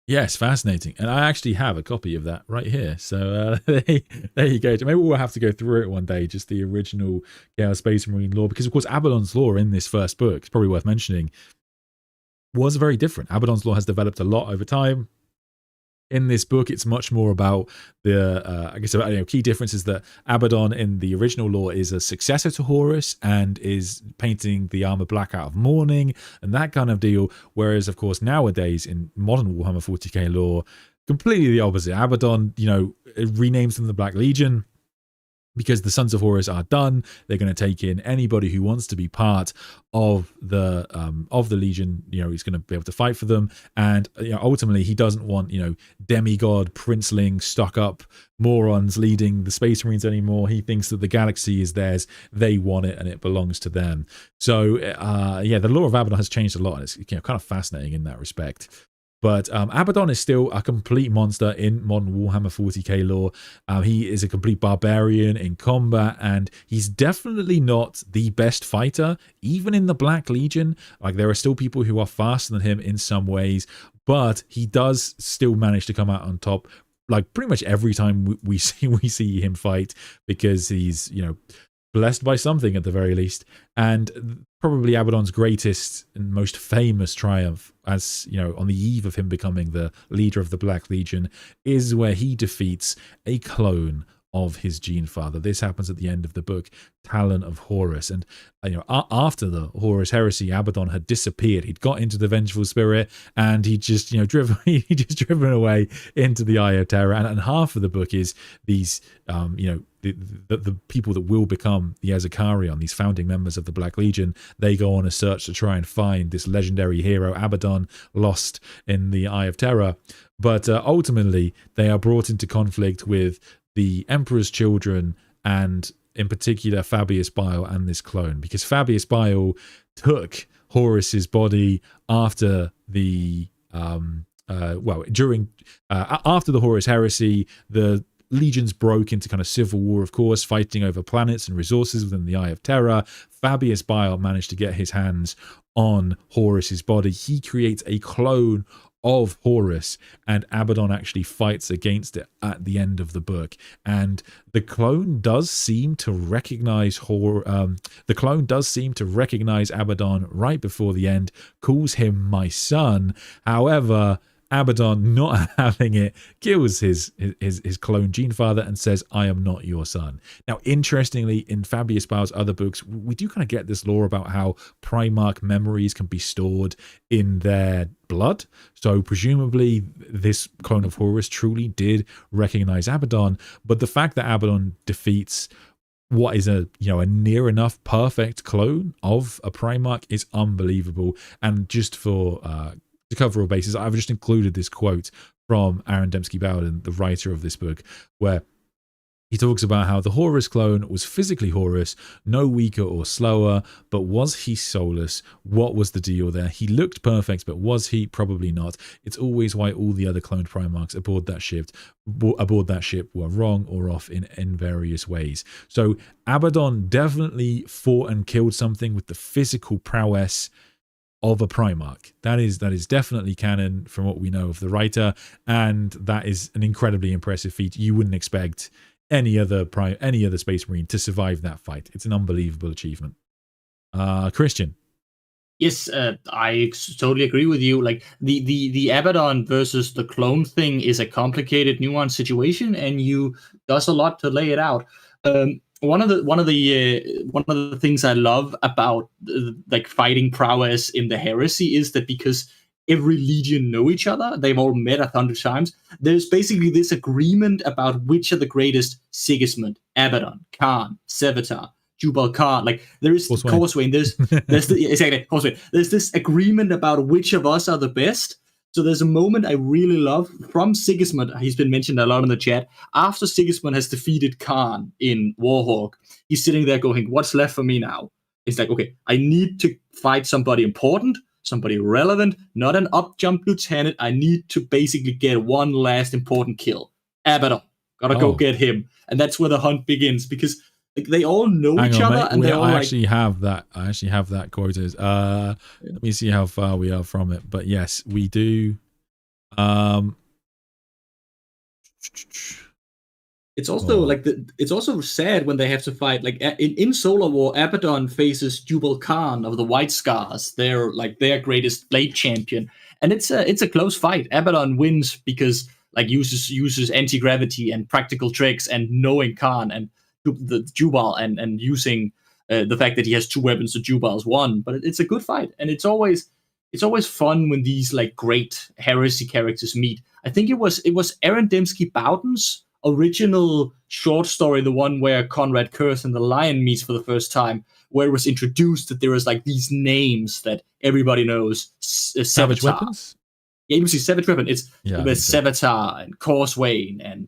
Yes, fascinating. And I actually have a copy of that right here. So there you go. Maybe we'll have to go through it one day, just the original Chaos Space Marine lore, because of course Abaddon's lore in this first book, it's probably worth mentioning, was very different. Abaddon's lore has developed a lot over time. In this book, it's much more about the, I guess, you know, key difference is that Abaddon in the original lore is a successor to Horus and is painting the armor black out of mourning and that kind of deal. Whereas, of course, nowadays in modern Warhammer 40k lore, completely the opposite. Abaddon, you know, renames them the Black Legion, because the Sons of Horus are done. They're going to take in anybody who wants to be part of the Legion. You know, he's going to be able to fight for them. And, you know, ultimately, he doesn't want, you know, demigod, princeling, stuck-up morons leading the Space Marines anymore. He thinks that the galaxy is theirs. They want it, and it belongs to them. So, yeah, the lore of Abaddon has changed a lot, and it's, you know, kind of fascinating in that respect. But Abaddon is still a complete monster in modern Warhammer 40k lore. He is a complete barbarian in combat, and he's definitely not the best fighter, even in the Black Legion. Like, there are still people who are faster than him in some ways, but he does still manage to come out on top, like pretty much every time we see him fight, because he's, you know, blessed by something at the very least. And probably Abaddon's greatest and most famous triumph, as you know, on the eve of him becoming the leader of the Black Legion, is where he defeats a clone of his gene father. This happens at the end of the book, Talon of Horus. And you know, after the Horus heresy, Abaddon had disappeared. He'd got into the Vengeful Spirit, and he just, you know, driven away into the Eye of Terror. And half of the book is these, you know, the people that will become the Azakarion, these founding members of the Black Legion. They go on a search to try and find this legendary hero, Abaddon, lost in the Eye of Terror. But ultimately, they are brought into conflict with the Emperor's children, and in particular Fabius Bile and this clone, because Fabius Bile took Horus's body after the after the Horus heresy. The legions broke into kind of civil war, of course, fighting over planets and resources within the Eye of Terror. Fabius Bile managed to get his hands on Horus's body. He creates a clone of Horus, and Abaddon actually fights against it at the end of the book. And the clone does seem to recognize Abaddon right before the end, calls him my son. However, Abaddon, not having it, kills his clone Genefather and says, I am not your son. Now, interestingly, in Fabius Bauer's other books, we do kind of get this lore about how Primarch memories can be stored in their blood. So presumably this clone of Horus truly did recognize Abaddon, but the fact that Abaddon defeats what is a near enough perfect clone of a Primarch is unbelievable. And just for to cover all bases, I've just included this quote from Aaron Dembski-Bowden, the writer of this book, where he talks about how the Horus clone was physically Horus, no weaker or slower, but was he soulless? What was the deal there? He looked perfect, but was he? Probably not. It's always why all the other cloned Primarchs aboard that ship were wrong or off in various ways. So Abaddon definitely fought and killed something with the physical prowess of a Primarch. That is definitely canon from what we know of the writer, and that is an incredibly impressive feat. You wouldn't expect any other Space Marine to survive that fight. It's an unbelievable achievement. Christian.
Yes, I totally agree with you. Like the Abaddon versus the clone thing is a complicated, nuanced situation, and you does a lot to lay it out. One of the things I love about like fighting prowess in the heresy is that because every legion know each other, they've all met 100 times. There's basically this agreement about which are the greatest: Sigismund, Abaddon, Khan, Sevatar, Jubal Khan. Like there is Causeway. Exactly Causeway. There's this agreement about which of us are the best. So there's a moment I really love from Sigismund. He's been mentioned a lot in the chat. After Sigismund has defeated Khan in Warhawk, he's sitting there going, "What's left for me now?" It's like, okay, I need to fight somebody important, somebody relevant, not an up-jump lieutenant. I need to basically get one last important kill. Abaddon, gotta go get him. And that's where the hunt begins, because like, they all know each other, and they all
I actually have that quoted. Let me see how far we are from it. But yes, we do.
It's also it's also sad when they have to fight. Like in Solar War, Abaddon faces Jubal Khan of the White Scars. They're like their greatest blade champion, and it's a close fight. Abaddon wins because like uses anti-gravity and practical tricks, and knowing Khan and the Jubal and using the fact that he has two weapons, so Jubal's one. But it's a good fight, and it's always fun when these like great heresy characters meet. I think it was Aaron Dembski-Bowden's original short story, the one where Conrad Kurth and the Lion meets for the first time, where it was introduced that there was like these names that everybody knows.
Savage Weapons?
Yeah, you see Savage Weapon. It's with Sevatar and Causeway and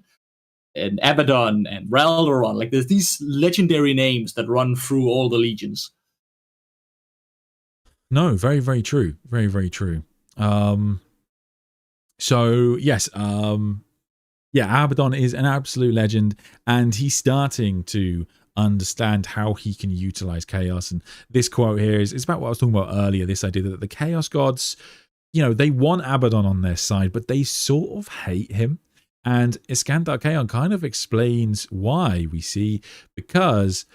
Abaddon and Raldoron. Like there's these legendary names that run through all the legions.
No, very, very true. Very, very true. So yes, Abaddon is an absolute legend, and he's starting to understand how he can utilize chaos. And this quote here is about what I was talking about earlier, this idea that the Chaos Gods, they want Abaddon on their side, but they sort of hate him. And Iskandar Kaon kind of explains why, we see, because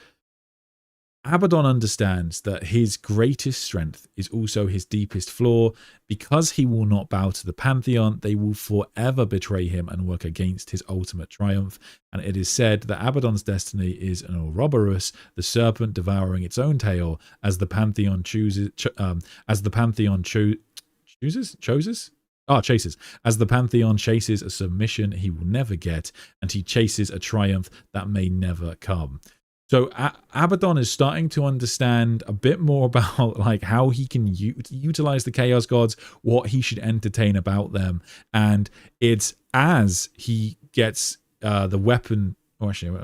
Abaddon understands that his greatest strength is also his deepest flaw. Because he will not bow to the Pantheon, they will forever betray him and work against his ultimate triumph. And it is said that Abaddon's destiny is an Ouroboros, the serpent devouring its own tail, as the Pantheon chases. As the Pantheon chases a submission he will never get, and he chases a triumph that may never come. So Abaddon is starting to understand a bit more about like how he can utilize the Chaos Gods, what he should entertain about them, and it's as he gets the weapon. Oh, actually,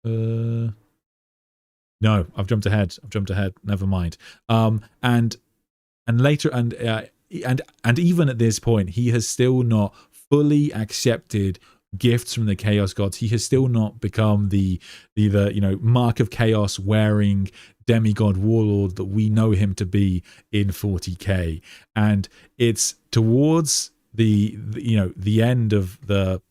no, I've jumped ahead. Never mind. And later, and even at this point, he has still not fully accepted gifts from the Chaos Gods. He has still not become the Mark of Chaos wearing demigod warlord that we know him to be in 40k. And it's towards the end of the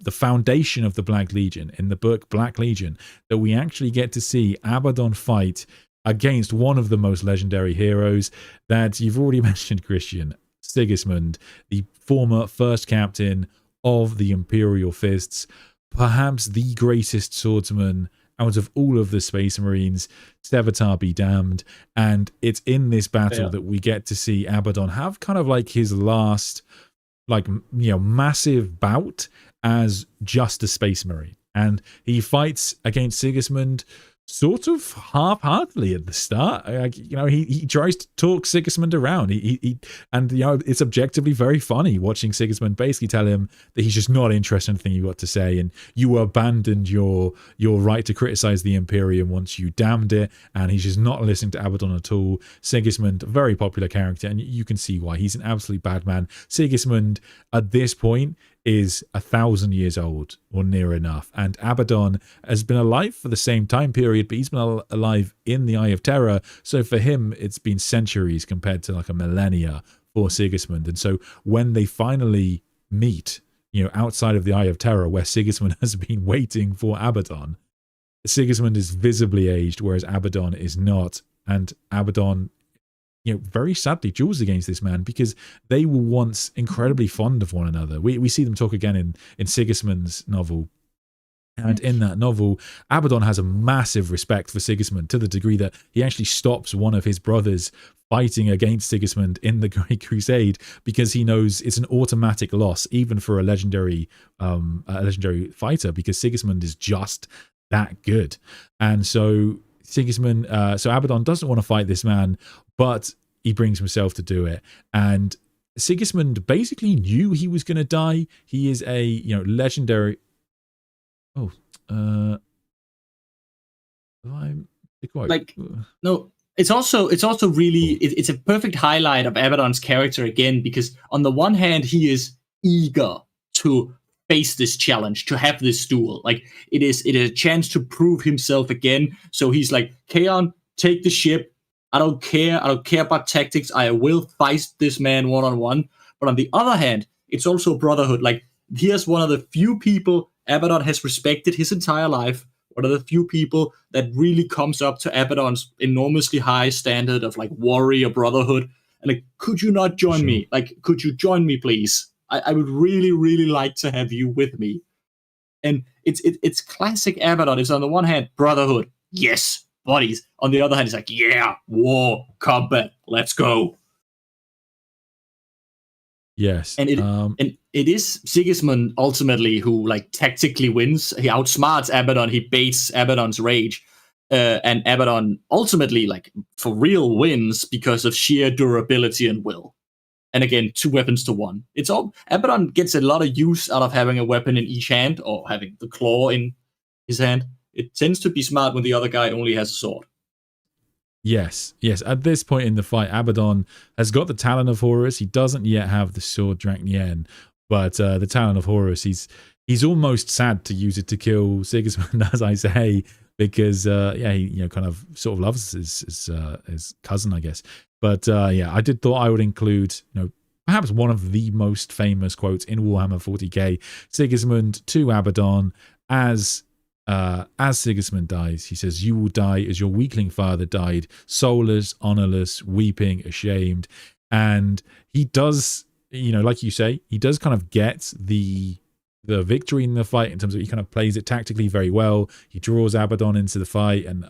foundation of the Black Legion in the book Black Legion that we actually get to see Abaddon fight against one of the most legendary heroes that you've already mentioned, Christian, Sigismund, the former first captain of the Imperial Fists, perhaps the greatest swordsman out of all of the Space Marines, Sevatar be damned. And it's in this battle that we get to see Abaddon have kind of like his last, like, you know, massive bout as just a Space Marine. And he fights against Sigismund sort of half-heartedly at the start. You know, he tries to talk Sigismund around. And, you know, it's objectively very funny watching Sigismund basically tell him that he's just not interested in anything you got to say, and you abandoned your right to criticize the Imperium once you damned it, and he's just not listening to Abaddon at all. Sigismund, a very popular character, and you can see why. He's an absolute bad man. Sigismund, at this point, is 1,000 years old or near enough, and Abaddon has been alive for the same time period, but he's been alive in the Eye of Terror, so for him it's been centuries compared to like a millennia for Sigismund. And so when they finally meet, you know, outside of the Eye of Terror, where Sigismund has been waiting for Abaddon, Sigismund is visibly aged, whereas Abaddon is not. And Abaddon, you know, very sadly duels against this man because they were once incredibly fond of one another. We see them talk again in Sigismund's novel. And in that novel, Abaddon has a massive respect for Sigismund to the degree that he actually stops one of his brothers fighting against Sigismund in the Great Crusade because he knows it's an automatic loss, even for a legendary fighter, because Sigismund is just that good. And so Sigismund, so Abaddon doesn't want to fight this man, but he brings himself to do it. And Sigismund basically knew he was going to die. He is a, you know, legendary. Oh,
like, no, it's also really, it's a perfect highlight of Abaddon's character again, because on the one hand, he is eager to face this challenge, to have this duel. Like, it is a chance to prove himself again. So he's like, Kaon, take the ship. I don't care about tactics. I will fight this man one-on-one. But on the other hand, it's also brotherhood. Like, here's one of the few people Abaddon has respected his entire life. One of the few people that really comes up to Abaddon's enormously high standard of, like, warrior brotherhood. And, like, could you not join me? Like, could you join me, please? I would really, really like to have you with me. And it's classic Abaddon. It's on the one hand, brotherhood. Yes, buddies. On the other hand, it's like, yeah, war, combat, let's go.
Yes.
And it is Sigismund ultimately who, like, tactically wins. He outsmarts Abaddon. He baits Abaddon's rage. And Abaddon ultimately, like, for real wins because of sheer durability and will. And again, 2 weapons to 1. It's all Abaddon gets a lot of use out of having a weapon in each hand or having the claw in his hand. It tends to be smart when the other guy only has a sword.
Yes. At this point in the fight, Abaddon has got the Talon of Horus. He doesn't yet have the sword Drach'nyen, but the Talon of Horus, he's almost sad to use it to kill Sigismund, as I say, because he, you know, kind of sort of loves his cousin, I guess. But I thought I would include, you know, perhaps one of the most famous quotes in Warhammer 40k, Sigismund to Abaddon as Sigismund dies. He says, "You will die as your weakling father died, soulless, honorless, weeping, ashamed." And he does, you know, like you say, he does kind of get the victory in the fight in terms of he kind of plays it tactically very well. He draws Abaddon into the fight and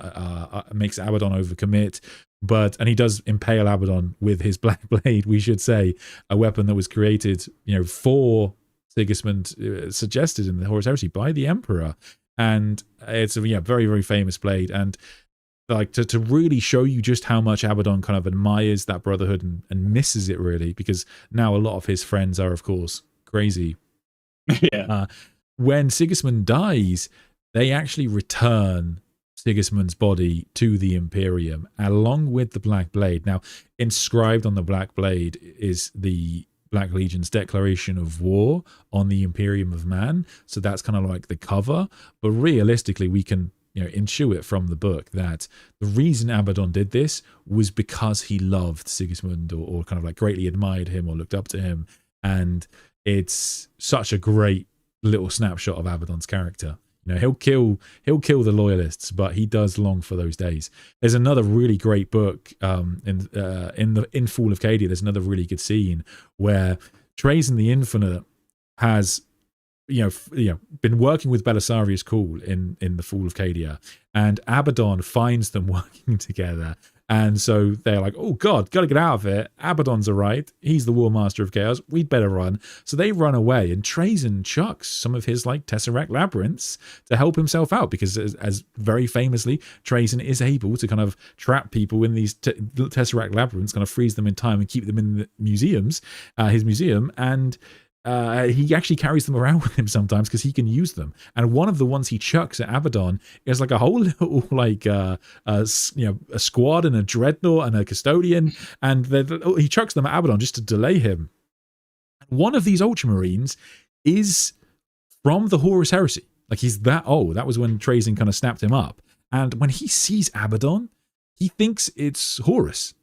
makes Abaddon overcommit. And he does impale Abaddon with his black blade, we should say, a weapon that was created, you know, for Sigismund, suggested in the Horus Heresy by the Emperor. And it's a very, very famous blade. And like to really show you just how much Abaddon kind of admires that brotherhood and misses it, really, because now a lot of his friends are, of course, crazy.
Yeah.
When Sigismund dies, they actually return Sigismund's body to the Imperium along with the Black Blade. Now, inscribed on the Black Blade is the Black Legion's declaration of war on the Imperium of Man. So that's kind of like the cover. But realistically, we can, you know, intuit from the book that the reason Abaddon did this was because he loved Sigismund or kind of like greatly admired him or looked up to him. And it's such a great little snapshot of Abaddon's character. You know, he'll kill the loyalists, but he does long for those days. There's another really great book in Fall of Cadia. There's another really good scene where Trajan the Infinite has been working with Belisarius Cawl in the Fall of Cadia, and Abaddon finds them working together. And so they're like, oh God, gotta get out of it. Abaddon's arrived. He's the Warmaster of Chaos. We'd better run. So they run away, and Trajan chucks some of his like Tesseract labyrinths to help himself out, because as very famously, Trajan is able to kind of trap people in these Tesseract labyrinths, kind of freeze them in time and keep them in the museums, his museum, and he actually carries them around with him sometimes because he can use them. And one of the ones he chucks at Abaddon is like a whole little like a squad and a dreadnought and a custodian, and he chucks them at Abaddon just to delay him. One of these Ultramarines is from the Horus Heresy. Like, he's that old. That was when Trajan kind of snapped him up. And when he sees Abaddon, he thinks it's Horus.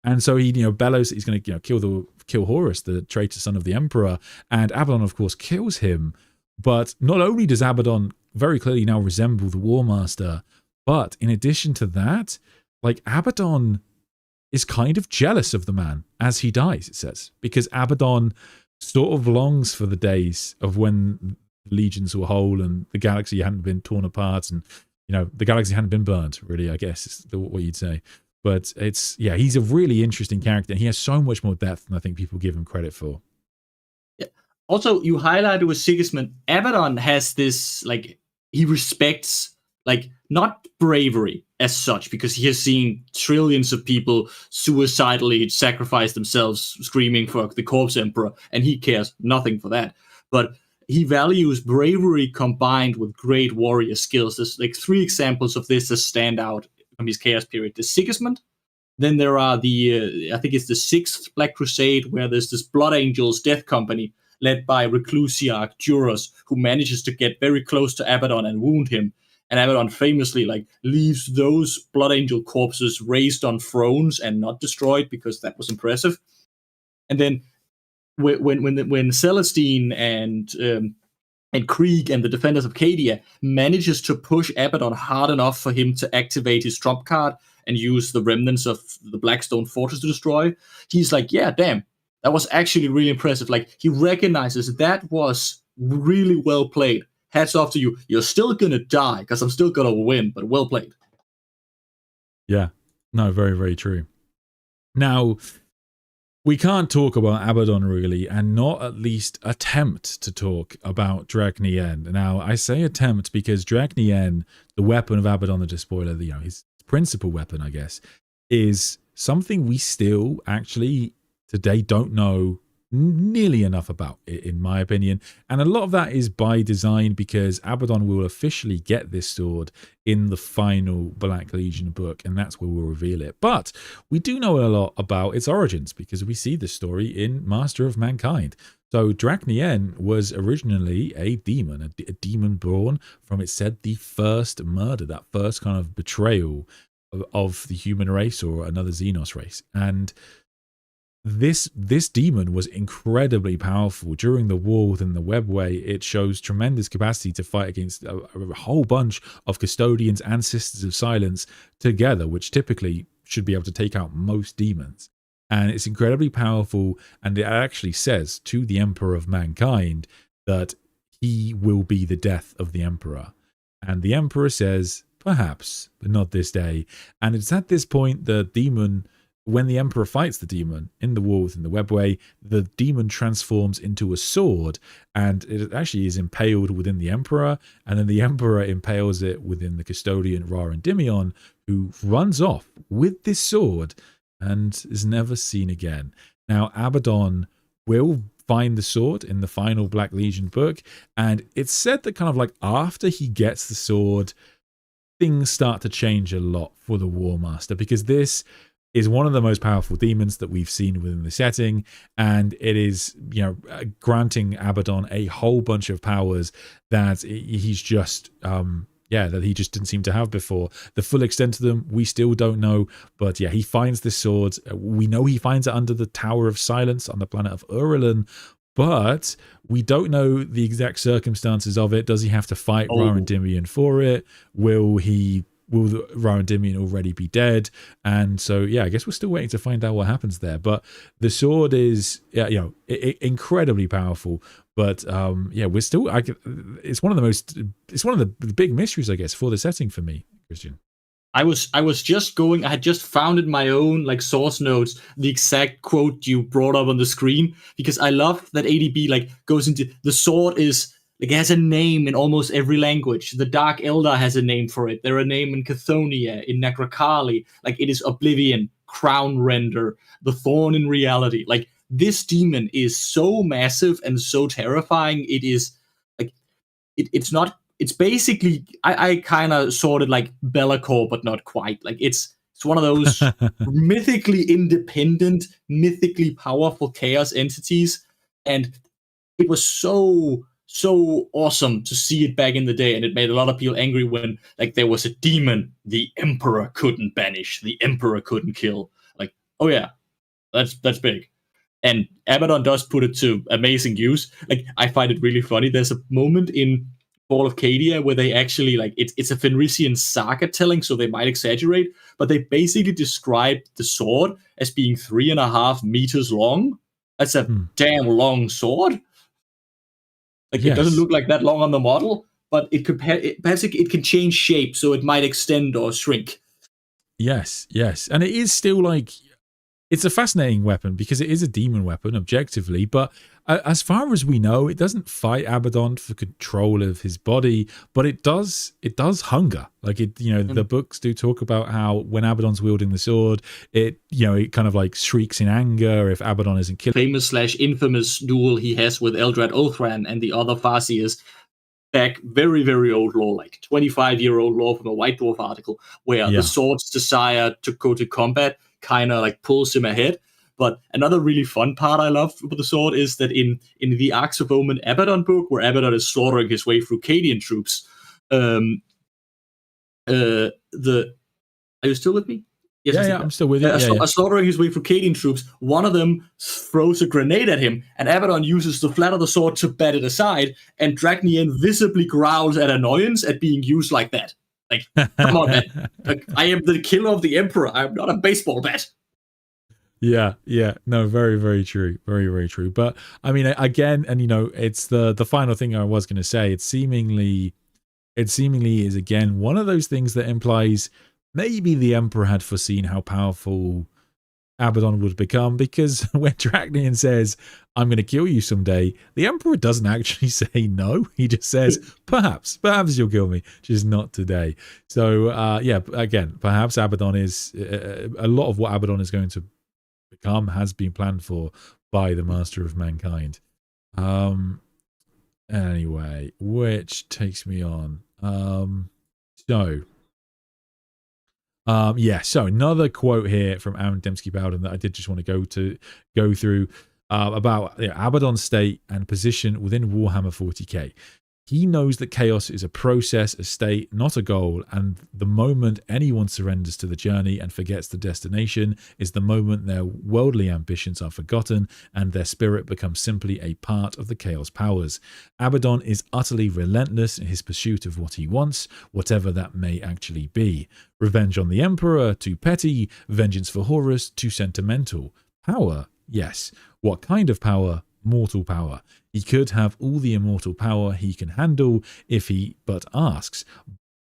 And so he, bellows that he's going to, kill Horus, the traitor son of the Emperor. And Abaddon, of course, kills him. But not only does Abaddon very clearly now resemble the Warmaster, but in addition to that, like, Abaddon is kind of jealous of the man as he dies, it says, because Abaddon sort of longs for the days of when the legions were whole and the galaxy hadn't been torn apart, and the galaxy hadn't been burned, really, I guess is what you'd say. But he's a really interesting character, and he has so much more depth than I think people give him credit for.
Yeah. Also, you highlighted with Sigismund, Abaddon has this, like, he respects, like, not bravery as such, because he has seen trillions of people suicidally sacrifice themselves screaming for the Corpse Emperor, and he cares nothing for that. But he values bravery combined with great warrior skills. There's like 3 examples of this that stand out from his Chaos period. There's Sigismund. Then there are I think it's the 6th Black Crusade, where there's this Blood Angels death company led by Reclusiarch Duros, who manages to get very close to Abaddon and wound him. And Abaddon famously leaves those Blood Angel corpses raised on thrones and not destroyed, because that was impressive. And then when Celestine and Krieg and the Defenders of Cadia manages to push Abaddon hard enough for him to activate his trump card and use the remnants of the Blackstone Fortress to destroy, he's like, yeah, damn, that was actually really impressive. Like, he recognizes that was really well played. Hats off to you. You're still gonna die, because I'm still gonna win, but well played.
Yeah, no, very, very true. Now, we can't talk about Abaddon really and not at least attempt to talk about Drach'nyen. Now, I say attempt because Drach'nyen, the weapon of Abaddon the Despoiler, his principal weapon, I guess, is something we still actually today don't know nearly enough about, in my opinion. And a lot of that is by design, because Abaddon will officially get this sword in the final Black Legion book, and that's where we'll reveal it. But we do know a lot about its origins, because we see the story in Master of Mankind. So Drach'nyen was originally a demon born from, it said, the first murder, that first kind of betrayal of the human race or another Xenos race. And this demon was incredibly powerful. During the war within the Webway, it shows tremendous capacity to fight against a whole bunch of custodians and Sisters of Silence together, which typically should be able to take out most demons. And it's incredibly powerful, and it actually says to the Emperor of Mankind that he will be the death of the Emperor. And the Emperor says, perhaps, but not this day. And it's at this point the demon, when the Emperor fights the demon in the war within the Webway, the demon transforms into a sword, and it actually is impaled within the Emperor, and then the Emperor impales it within the custodian Ra Endymion, who runs off with this sword and is never seen again. Now, Abaddon will find the sword in the final Black Legion book, and it's said that kind of like after he gets the sword, things start to change a lot for the Warmaster, because this is one of the most powerful demons that we've seen within the setting, and it is, granting Abaddon a whole bunch of powers that he's just that he just didn't seem to have before. The full extent of them, we still don't know, but yeah, he finds this sword. We know he finds it under the Tower of Silence on the planet of Urulon, but we don't know the exact circumstances of it. Does he have to fight Rarandimian for it? Will the Rarandimian already be dead? And so, yeah, I guess we're still waiting to find out what happens there. But the sword is, incredibly powerful. But we're still. It's one of the big mysteries, I guess, for the setting for me, Christian.
I had just found in my own like source notes the exact quote you brought up on the screen, because I love that ADB like goes into the sword is like it has a name in almost every language. The Dark Eldar has a name for it. There are a name in Chthoniya, in Nagrakali. Like it is Oblivion, Crown Render, the Thorn in Reality. Like this demon is so massive and so terrifying. It is like it's not. It's basically I kind of sorted like Be'lakor, but not quite. Like it's one of those mythically independent, mythically powerful chaos entities, and it was so awesome to see it back in the day, and it made a lot of people angry when like there was a demon the Emperor couldn't banish, the Emperor couldn't kill. Like, oh yeah, that's big. And Abaddon does put it to amazing use. Like I find it really funny. There's a moment in Fall of Cadia where they actually like it's a Fenrisian saga telling, so they might exaggerate, but they basically describe the sword as being 3.5 meters long. That's a damn long sword. Like It doesn't look like that long on the model, but it can change shape, so it might extend or shrink.
Yes, and it is still like it's a fascinating weapon because it is a demon weapon objectively, but as far as we know, it doesn't fight Abaddon for control of his body, but it does hunger. Like it, the books do talk about how when Abaddon's wielding the sword, it kind of like shrieks in anger if Abaddon isn't killed.
Famous/infamous duel he has with Eldrad Othran and the other Farseers back, very, very old lore, like 25-year-old lore from a White Dwarf article, where the sword's desire to go to combat kind of like pulls him ahead. But another really fun part I love with the sword is that in the Arcs of Omen Abaddon book, where Abaddon is slaughtering his way through Cadian troops, are you still with me?
Yes, I'm still with you.
Slaughtering his way through Cadian troops, one of them throws a grenade at him, and Abaddon uses the flat of the sword to bat it aside, and Drach'nyen visibly growls at annoyance at being used like that. Like, come on, man. Like, I am the killer of the Emperor. I'm not a baseball bat.
Yeah. No, very, very true. Very, very true. But, I mean, again, and, it's the final thing I was going to say. It seemingly is, again, one of those things that implies maybe the Emperor had foreseen how powerful Abaddon would become, because when Drach'nyen says, I'm going to kill you someday, the Emperor doesn't actually say no. He just says, perhaps you'll kill me, just not today. So, again, perhaps Abaddon is, a lot of what Abaddon is going to become has been planned for by the Master of Mankind. Anyway, which takes me on. So another quote here from Aaron Dembski-Bowden that I did just want to go through about Abaddon's state and position within Warhammer 40k. He knows that chaos is a process, a state, not a goal, and the moment anyone surrenders to the journey and forgets the destination is the moment their worldly ambitions are forgotten and their spirit becomes simply a part of the chaos powers. Abaddon is utterly relentless in his pursuit of what he wants, whatever that may actually be. Revenge on the Emperor, too petty. Vengeance for Horus, too sentimental. Power, yes. What kind of power? Mortal power. He could have all the immortal power he can handle if he but asks.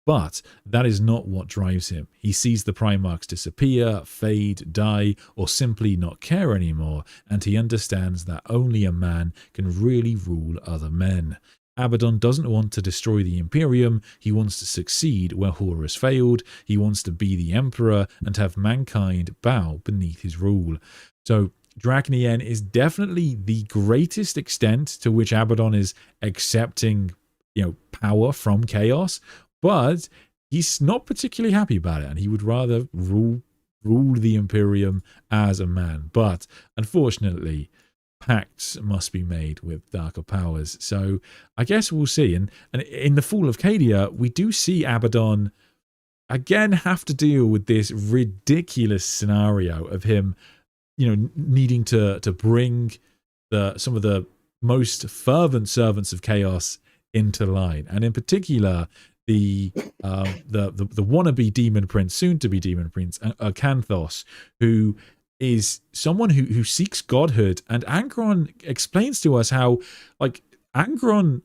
But that is not what drives him. He sees the Primarchs disappear, fade, die, or simply not care anymore, and he understands that only a man can really rule other men. Abaddon doesn't want to destroy the Imperium. He wants to succeed where Horus failed. He wants to be the Emperor and have mankind bow beneath his rule. So Drach'nyen is definitely the greatest extent to which Abaddon is accepting, power from chaos, but he's not particularly happy about it, and he would rather rule the Imperium as a man. But unfortunately, pacts must be made with darker powers. So I guess we'll see. And in the Fall of Cadia, we do see Abaddon again have to deal with this ridiculous scenario of him needing to bring some of the most fervent servants of chaos into line, and in particular the wannabe demon prince, soon to be demon prince, Akanthos, who is someone who seeks godhood. And Angron explains to us how, like, Angron,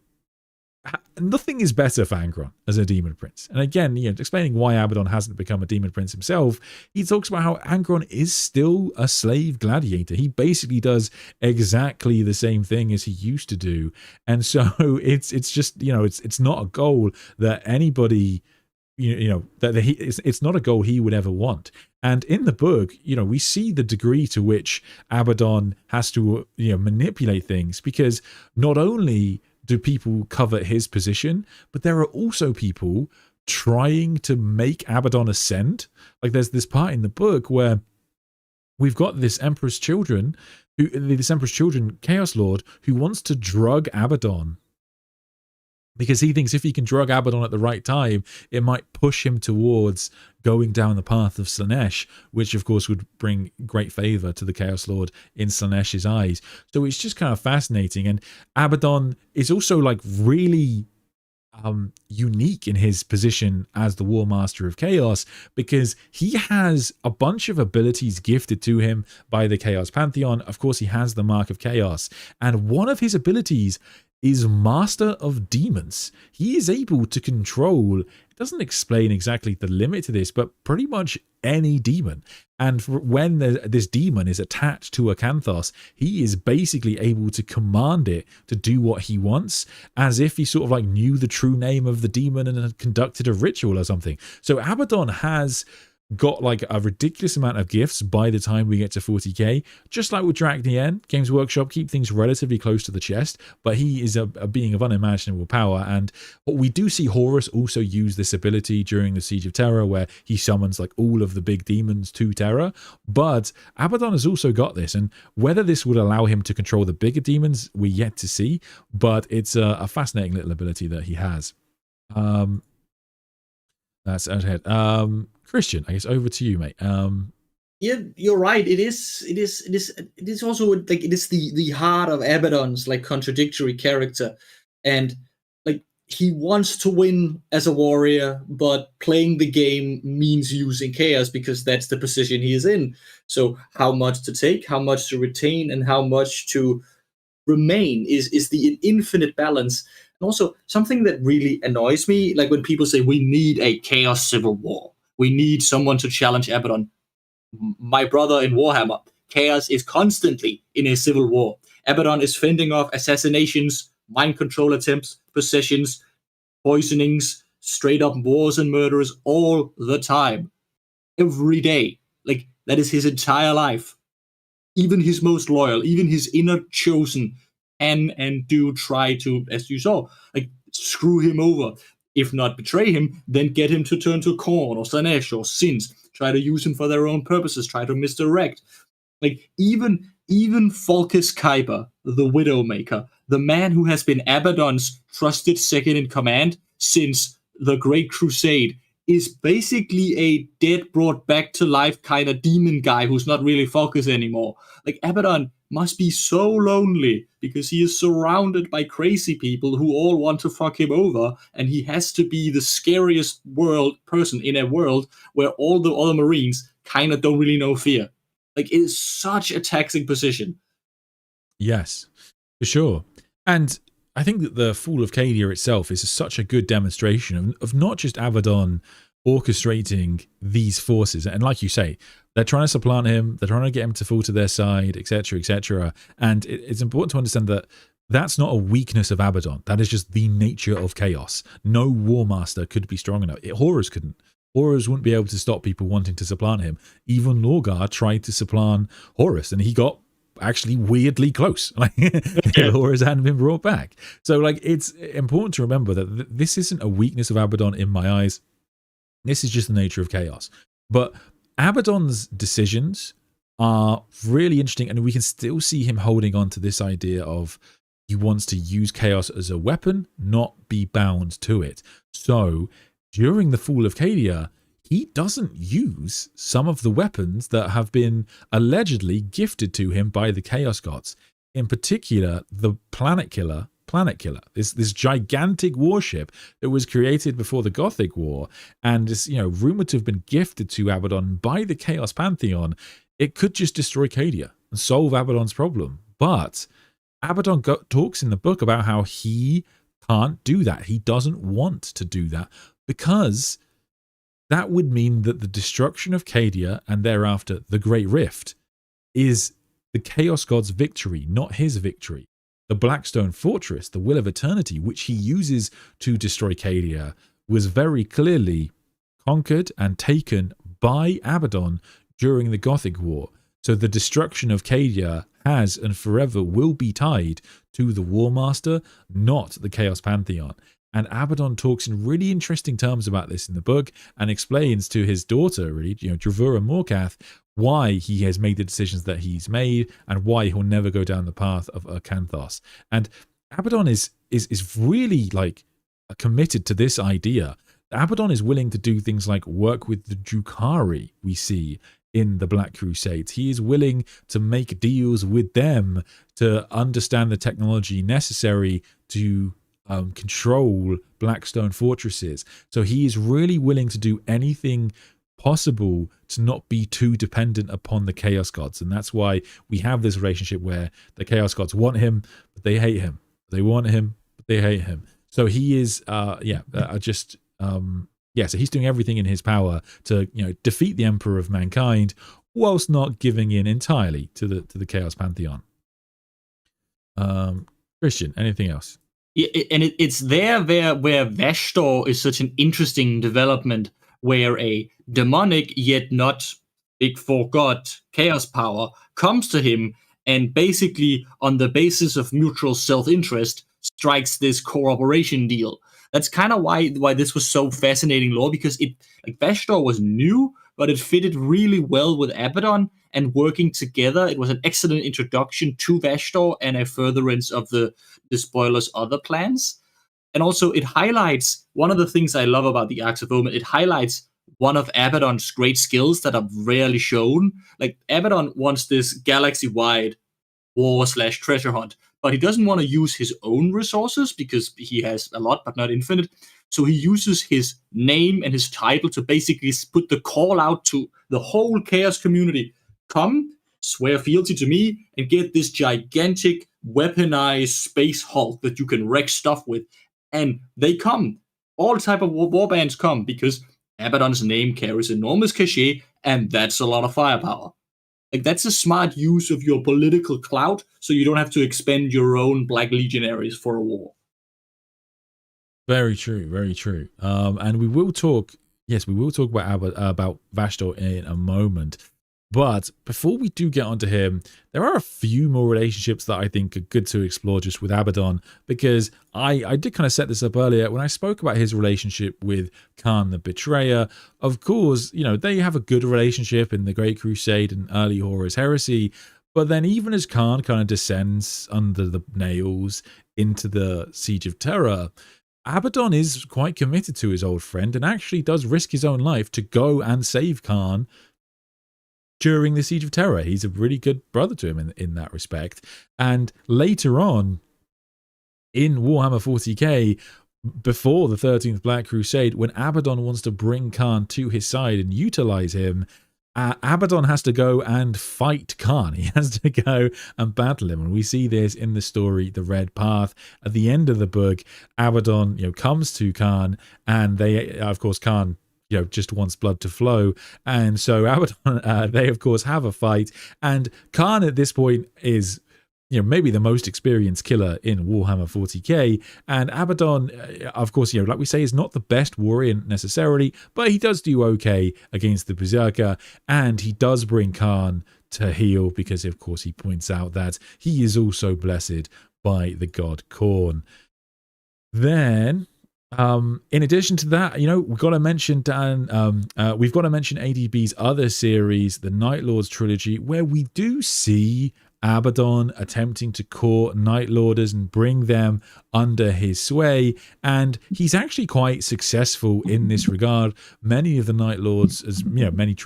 nothing is better for Angron as a demon prince. And again, explaining why Abaddon hasn't become a demon prince himself, he talks about how Angron is still a slave gladiator. He basically does exactly the same thing as he used to do. And so it's just, it's not a goal that anybody, it's not a goal he would ever want. And in the book, we see the degree to which Abaddon has to, manipulate things, because not only do people covet his position, but there are also people trying to make Abaddon ascend. Like, there's this part in the book where we've got this Emperor's Children, Chaos Lord, who wants to drug Abaddon, because he thinks if he can drug Abaddon at the right time, it might push him towards going down the path of Slaanesh, which of course would bring great favor to the Chaos Lord in Slaanesh's eyes. So it's just kind of fascinating. And Abaddon is also like really unique in his position as the Warmaster of Chaos, because he has a bunch of abilities gifted to him by the Chaos Pantheon. Of course, he has the Mark of Chaos, and one of his abilities is Master of Demons. He is able to control, it doesn't explain exactly the limit to this, but pretty much any demon. And when this demon is attached to Akanthos, he is basically able to command it to do what he wants, as if he sort of like knew the true name of the demon and had conducted a ritual or something. So Abaddon has got like a ridiculous amount of gifts by the time we get to 40k. Just like with Drach'nyen, Games Workshop keep things relatively close to the chest, but he is a being of unimaginable power. And we do see Horus also use this ability during the Siege of Terra, where he summons like all of the big demons to Terra. But Abaddon has also got this, and whether this would allow him to control the bigger demons, we're yet to see, but it's a fascinating little ability that he has. That's ahead. Christian, I guess over to you, mate.
Yeah, you're right. It is also like, it is the heart of Abaddon's like contradictory character, and like he wants to win as a warrior, but playing the game means using chaos because that's the position he is in. So how much to take, how much to retain, and how much to remain is the infinite balance. And also something that really annoys me, like when people say we need a chaos civil war. We need someone to challenge Abaddon. My brother in Warhammer, Chaos is constantly in a civil war. Abaddon is fending off assassinations, mind control attempts, possessions, poisonings, straight up wars and murders all the time. Every day. Like, that is his entire life. Even his most loyal, even his inner chosen can and do try to, as you saw, like, screw him over. If not betray him, then get him to turn to Khorne or Slaanesh or Sins. Try to use him for their own purposes. Try to misdirect. Like, even Falkis Kuiper, the Widowmaker, the man who has been Abaddon's trusted second in command since the Great Crusade, is basically a dead, brought back to life kind of demon guy who's not really Falkis anymore. Like, Abaddon must be so lonely because he is surrounded by crazy people who all want to fuck him over, and he has to be the scariest person in a world where all the other Marines kind of don't really know fear. Like, it is such a taxing position.
Yes, for sure. And I think that the Fall of Cadia itself is such a good demonstration of not just Abaddon orchestrating these forces, and like you say, they're trying to supplant him, they're trying to get him to fall to their side, etc., etc. And it's important to understand that that's not a weakness of Abaddon. That is just the nature of chaos. No Warmaster could be strong enough. Horus couldn't. Horus wouldn't be able to stop people wanting to supplant him. Even Lorgar tried to supplant Horus, and he got actually weirdly close. Like, Horus hadn't been brought back. So, like, it's important to remember that this isn't a weakness of Abaddon in my eyes. This is just the nature of chaos. But Abaddon's decisions are really interesting, and we can still see him holding on to this idea of he wants to use chaos as a weapon, not be bound to it. So during the Fall of Cadia, he doesn't use some of the weapons that have been allegedly gifted to him by the Chaos Gods. in particular the Planet Killer, this gigantic warship that was created before the Gothic War and is, rumored to have been gifted to Abaddon by the Chaos Pantheon. It could just destroy Cadia and solve Abaddon's problem. But Abaddon talks in the book about how he can't do that. He doesn't want to do that because that would mean that the destruction of Cadia and thereafter the Great Rift is the Chaos God's victory, not his victory. The Blackstone Fortress, the Will of Eternity, which he uses to destroy Cadia, was very clearly conquered and taken by Abaddon during the Gothic War. So the destruction of Cadia has and forever will be tied to the Warmaster, not the Chaos Pantheon. And Abaddon talks in really interesting terms about this in the book and explains to his daughter, really, Dravura Morkath, why he has made the decisions that he's made and why he'll never go down the path of Akanthos. And Abaddon is really committed to this idea. Abaddon is willing to do things like work with the Drukhari we see in the Black Crusades. He is willing to make deals with them to understand the technology necessary to control Blackstone fortresses. So he is really willing to do anything possible to not be too dependent upon the Chaos Gods. And that's why we have this relationship where the Chaos Gods want him, but they hate him. They want him, but they hate him. So he is, so he's doing everything in his power to, defeat the Emperor of Mankind, whilst not giving in entirely to the Chaos Pantheon. Christian, anything else?
And it's there where Vashdor is such an interesting development, where a demonic yet not big for God chaos power comes to him and basically, on the basis of mutual self-interest, strikes this cooperation deal. That's kind of why this was so fascinating lore, because Vashdor was new, but it fitted really well with Abaddon, and working together, it was an excellent introduction to Vashdor and a furtherance of the Despoiler's other plans. And also, it highlights one of the things I love about the Arks of Omen. It highlights one of Abaddon's great skills that are rarely shown. Abaddon wants this galaxy-wide war/treasure hunt, but he doesn't want to use his own resources because he has a lot, but not infinite. So he uses his name and his title to basically put the call out to the whole Chaos community. Come, swear fealty to me, and get this gigantic weaponized space Hulk that you can wreck stuff with. And they come. All type of war bands come because Abaddon's name carries enormous cachet, and that's a lot of firepower. That's a smart use of your political clout, so you don't have to expend your own Black Legionaries for a war.
Very true, very true. And we will talk about Vashdor in a moment. But before we do get onto him, there are a few more relationships that I think are good to explore just with Abaddon, because I did kind of set this up earlier when I spoke about his relationship with Khan the Betrayer. Of course, they have a good relationship in the Great Crusade and early Horus Heresy, but then even as Khan kind of descends under the nails into the Siege of Terra, Abaddon is quite committed to his old friend and actually does risk his own life to go and save Khan during the Siege of Terra. He's a really good brother to him in that respect. And later on, in Warhammer 40k, before the 13th Black Crusade, when Abaddon wants to bring Khan to his side and utilize him, Abaddon has to go and fight Khan. He has to go and battle him. And we see this in the story, The Red Path. At the end of the book, Abaddon comes to Khan, and they, of course, Khan just wants blood to flow. And so Abaddon, they of course have a fight. And Khan at this point is, maybe the most experienced killer in Warhammer 40k. And Abaddon, of course, like we say, is not the best warrior necessarily, but he does do okay against the Berserker. And he does bring Khan to heel because, of course, he points out that he is also blessed by the god Khorne. Then, in addition to that, we've got to mention ADB's other series, the Night Lords trilogy, where we do see Abaddon attempting to court Night Lorders and bring them under his sway, and he's actually quite successful in this regard. Many of the Night Lords, as many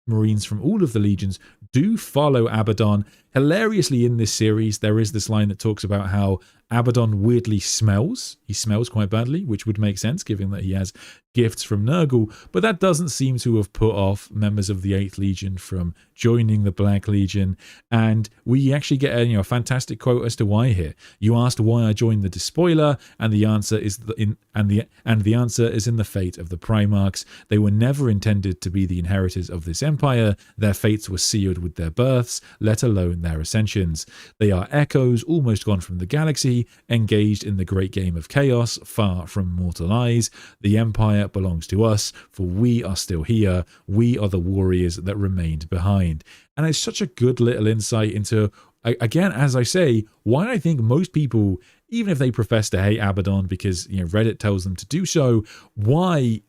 Marines from all of the legions, do follow Abaddon. Hilariously, in this series, there is this line that talks about how Abaddon weirdly smells. He smells quite badly, which would make sense given that he has gifts from Nurgle, but that doesn't seem to have put off members of the 8th Legion from joining the Black Legion. And we actually get a fantastic quote as to why here. You asked why I joined the Despoiler, and the answer is the answer is in the fate of the Primarchs. They were never intended to be the inheritors of this empire. Their fates were sealed with their births, let alone their ascensions. They are echoes almost gone from the galaxy, engaged in the great game of chaos, far from mortal eyes. The empire belongs to us, for we are still here. We are the warriors that remained behind. And it's such a good little insight into, again, as I say, why I think most people, even if they profess to hate Abaddon because Reddit tells them to do so, why,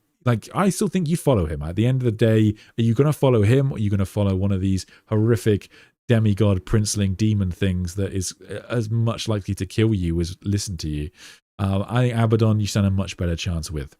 I still think you follow him. At the end of the day, are you going to follow him, or are you going to follow one of these horrific demigod, princeling, demon things that is as much likely to kill you as listen to you? I think Abaddon you stand a much better chance with.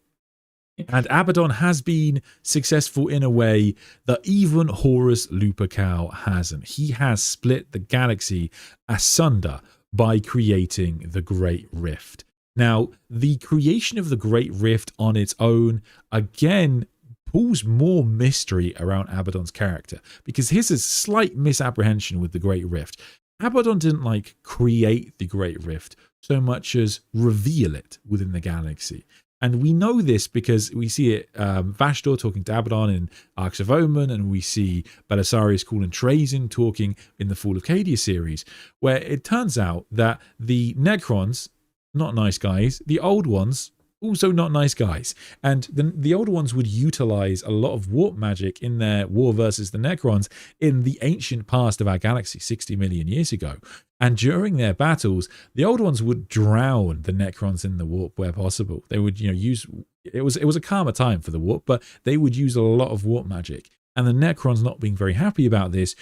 And Abaddon has been successful in a way that even Horus Lupercal hasn't. He has split the galaxy asunder by creating the Great Rift. Now, the creation of the Great Rift on its own, again, pulls more mystery around Abaddon's character, because here's a slight misapprehension with the Great Rift. Abaddon didn't create the Great Rift so much as reveal it within the galaxy. And we know this because we see it, Vashdor talking to Abaddon in Arcs of Omen, and we see Belisarius calling Trazyn talking in the Fall of Cadia series, where it turns out that the Necrons, not nice guys, the old ones, also not nice guys. And the older ones would utilize a lot of warp magic in their war versus the Necrons in the ancient past of our galaxy 60 million years ago. And during their battles, the old ones would drown the Necrons in the warp where possible. They would, use, it was a calmer time for the warp, but they would use a lot of warp magic. And the Necrons, not being very happy about this,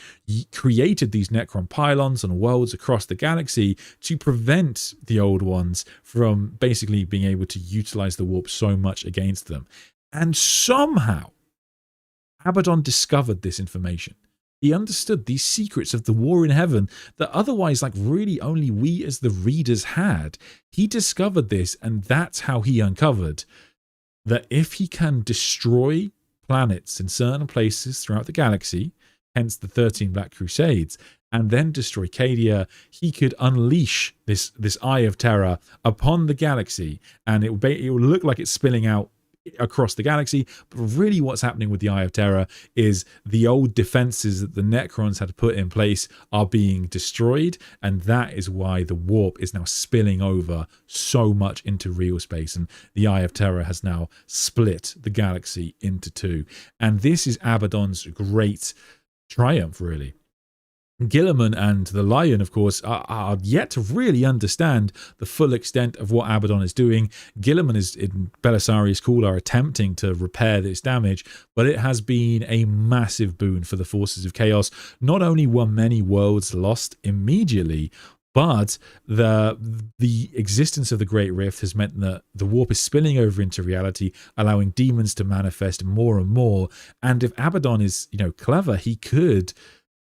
created these Necron pylons on worlds across the galaxy to prevent the old ones from basically being able to utilize the warp so much against them. And somehow, Abaddon discovered this information. He understood these secrets of the war in heaven that otherwise, really only we as the readers had. He discovered this, and that's how he uncovered that if he can destroy planets in certain places throughout the galaxy, hence the 13 Black Crusades, and then destroy Cadia, he could unleash this Eye of Terror upon the galaxy, and it will look like it's spilling out across the galaxy, but really what's happening with the Eye of Terror is the old defenses that the Necrons had put in place are being destroyed, and that is why the warp is now spilling over so much into real space, and the Eye of Terror has now split the galaxy into two. And this is Abaddon's great triumph, really. Guilliman and the Lion, of course, are yet to really understand the full extent of what Abaddon is doing. Guilliman is, in Belisarius Call, are attempting to repair this damage, but it has been a massive boon for the forces of chaos. Not only were many worlds lost immediately, but the existence of the Great Rift has meant that the warp is spilling over into reality, allowing demons to manifest more and more. And if Abaddon is, clever, he could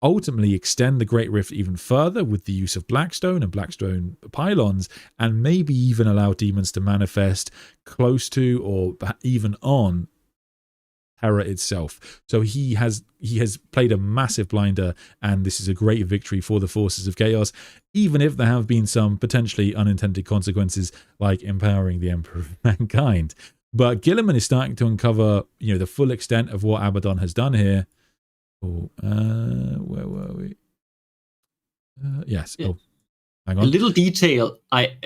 ultimately extend the Great Rift even further with the use of Blackstone and Blackstone pylons, and maybe even allow demons to manifest close to or even on Terra itself. So he has played a massive blinder, and this is a great victory for the forces of chaos, even if there have been some potentially unintended consequences like empowering the Emperor of Mankind. But Guilliman is starting to uncover, the full extent of what Abaddon has done here. Oh, where were we? Yes. Yeah. Oh, hang on.
A little detail I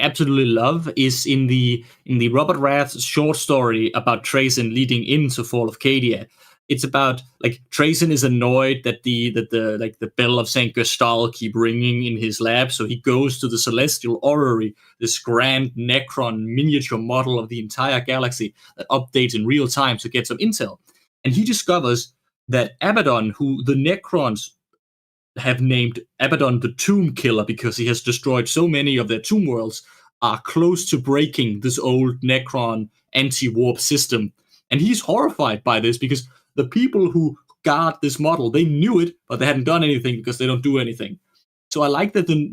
absolutely love is in the Robert Rath's short story about Trazyn leading into Fall of Cadia. It's about Trazyn is annoyed that the bell of Saint Gestal keep ringing in his lab, so he goes to the Celestial Orrery, this grand Necron miniature model of the entire galaxy that updates in real time to get some intel. And he discovers that Abaddon, who the Necrons have named Abaddon the Tomb Killer because he has destroyed so many of their tomb worlds, are close to breaking this old Necron anti-warp system. And he's horrified by this because the people who guard this model. They knew it, but they hadn't done anything because they don't do anything. So I like that the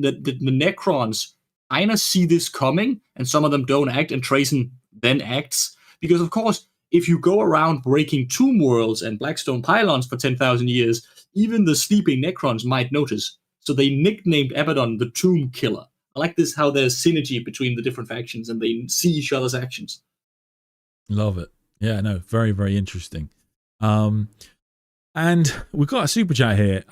Necrons kind of see this coming, and some of them don't act, and Trajan then acts. Because, of course, if you go around breaking tomb worlds and Blackstone pylons for 10,000 years, even the sleeping Necrons might notice. So they nicknamed Abaddon the Tomb Killer. I like this, how there's synergy between the different factions and they see each other's actions.
Love it. Yeah, no, very, very interesting. And we've got a super chat here,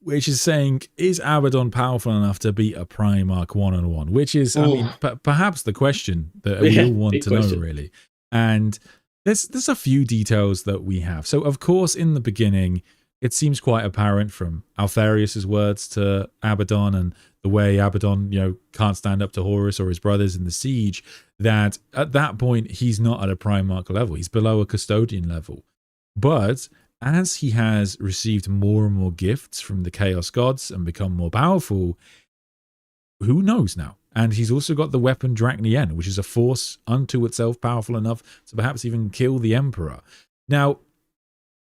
which is saying, is Abaddon powerful enough to beat a Primarch one-on-one? Which is, I mean, perhaps the question that we all want to know, really. And there's a few details that we have. So, of course, in the beginning, it seems quite apparent from Altharius's words to Abaddon and the way Abaddon, can't stand up to Horus or his brothers in the siege, that at that point, he's not at a Primarch level. He's below a Custodian level. But as he has received more and more gifts from the Chaos Gods and become more powerful, who knows now? And he's also got the weapon Drach'nyen, which is a force unto itself powerful enough to perhaps even kill the Emperor. Now,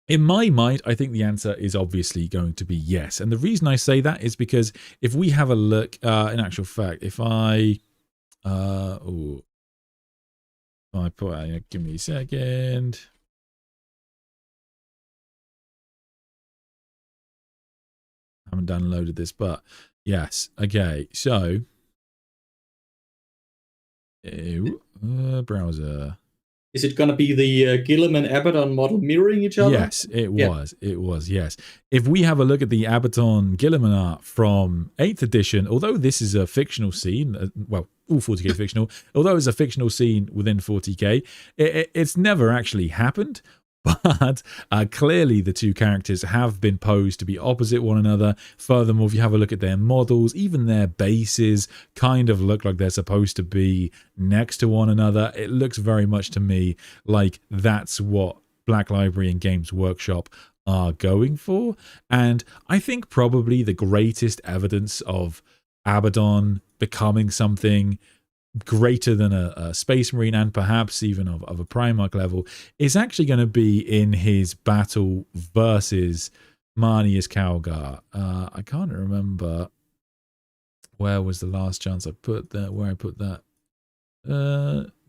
in my mind, I think the answer is obviously going to be yes. And the reason I say that is because if we have a look, in actual fact, if I put, give me a second. I haven't downloaded this, but yes. Okay, so browser.
Is it going to be the Guilliman and Abaddon model mirroring each other?
Yes, it was. It was, yes. If we have a look at the Abaddon Guilliman art from 8th edition, although this is a fictional scene, well, all 40k fictional, although it's a fictional scene within 40k, it's never actually happened. But clearly the two characters have been posed to be opposite one another. Furthermore, if you have a look at their models, even their bases kind of look like they're supposed to be next to one another. It looks very much to me like that's what Black Library and Games Workshop are going for. And I think probably the greatest evidence of Abaddon becoming something greater than a Space Marine and perhaps even of a Primarch level is actually going to be in his battle versus Marneus Calgar. I can't remember where was the last chance I put that, where I put that.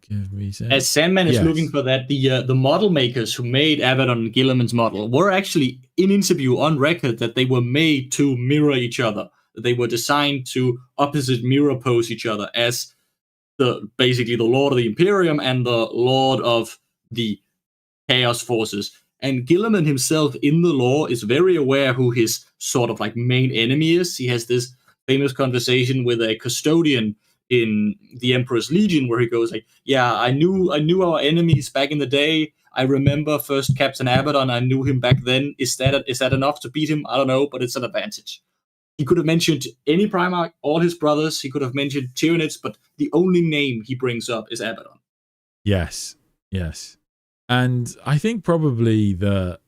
Give me a second.
As Sandman is looking for that, the model makers who made Abaddon and Guilliman's model were actually in interview on record that they were made to mirror each other. They were designed to opposite mirror pose each other as basically the Lord of the Imperium and the Lord of the Chaos Forces. And Guilliman himself in the lore is very aware who his sort of like main enemy is. He has this famous conversation with a custodian in the Emperor's Legion where he goes like, yeah, I knew our enemies back in the day. I remember first Captain Abaddon. I knew him back then. Is that enough to beat him? I don't know, but it's an advantage. He could have mentioned any Primarch, all his brothers. He could have mentioned Tyranids, but the only name he brings up is Abaddon.
Yes, yes. And I think probably the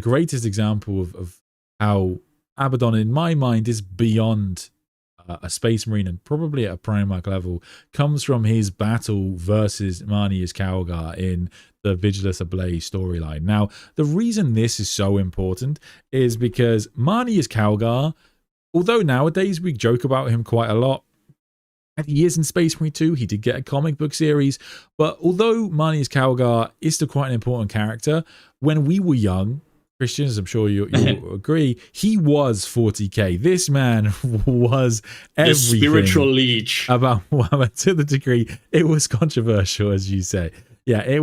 greatest example of how Abaddon, in my mind, is beyond a Space Marine and probably at a Primarch level, comes from his battle versus Marneus Calgar in the Vigilus Ablaze storyline. Now, the reason this is so important is because Marneus Calgar, although nowadays we joke about him quite a lot, he is in Space Marine 2, he did get a comic book series, but although Marneus Calgar is still quite an important character, when we were young, Christians, I'm sure you'll agree, he was 40k. This man was everything.
The spiritual leech.
About Warhammer, to the degree it was controversial, as you say. Yeah, he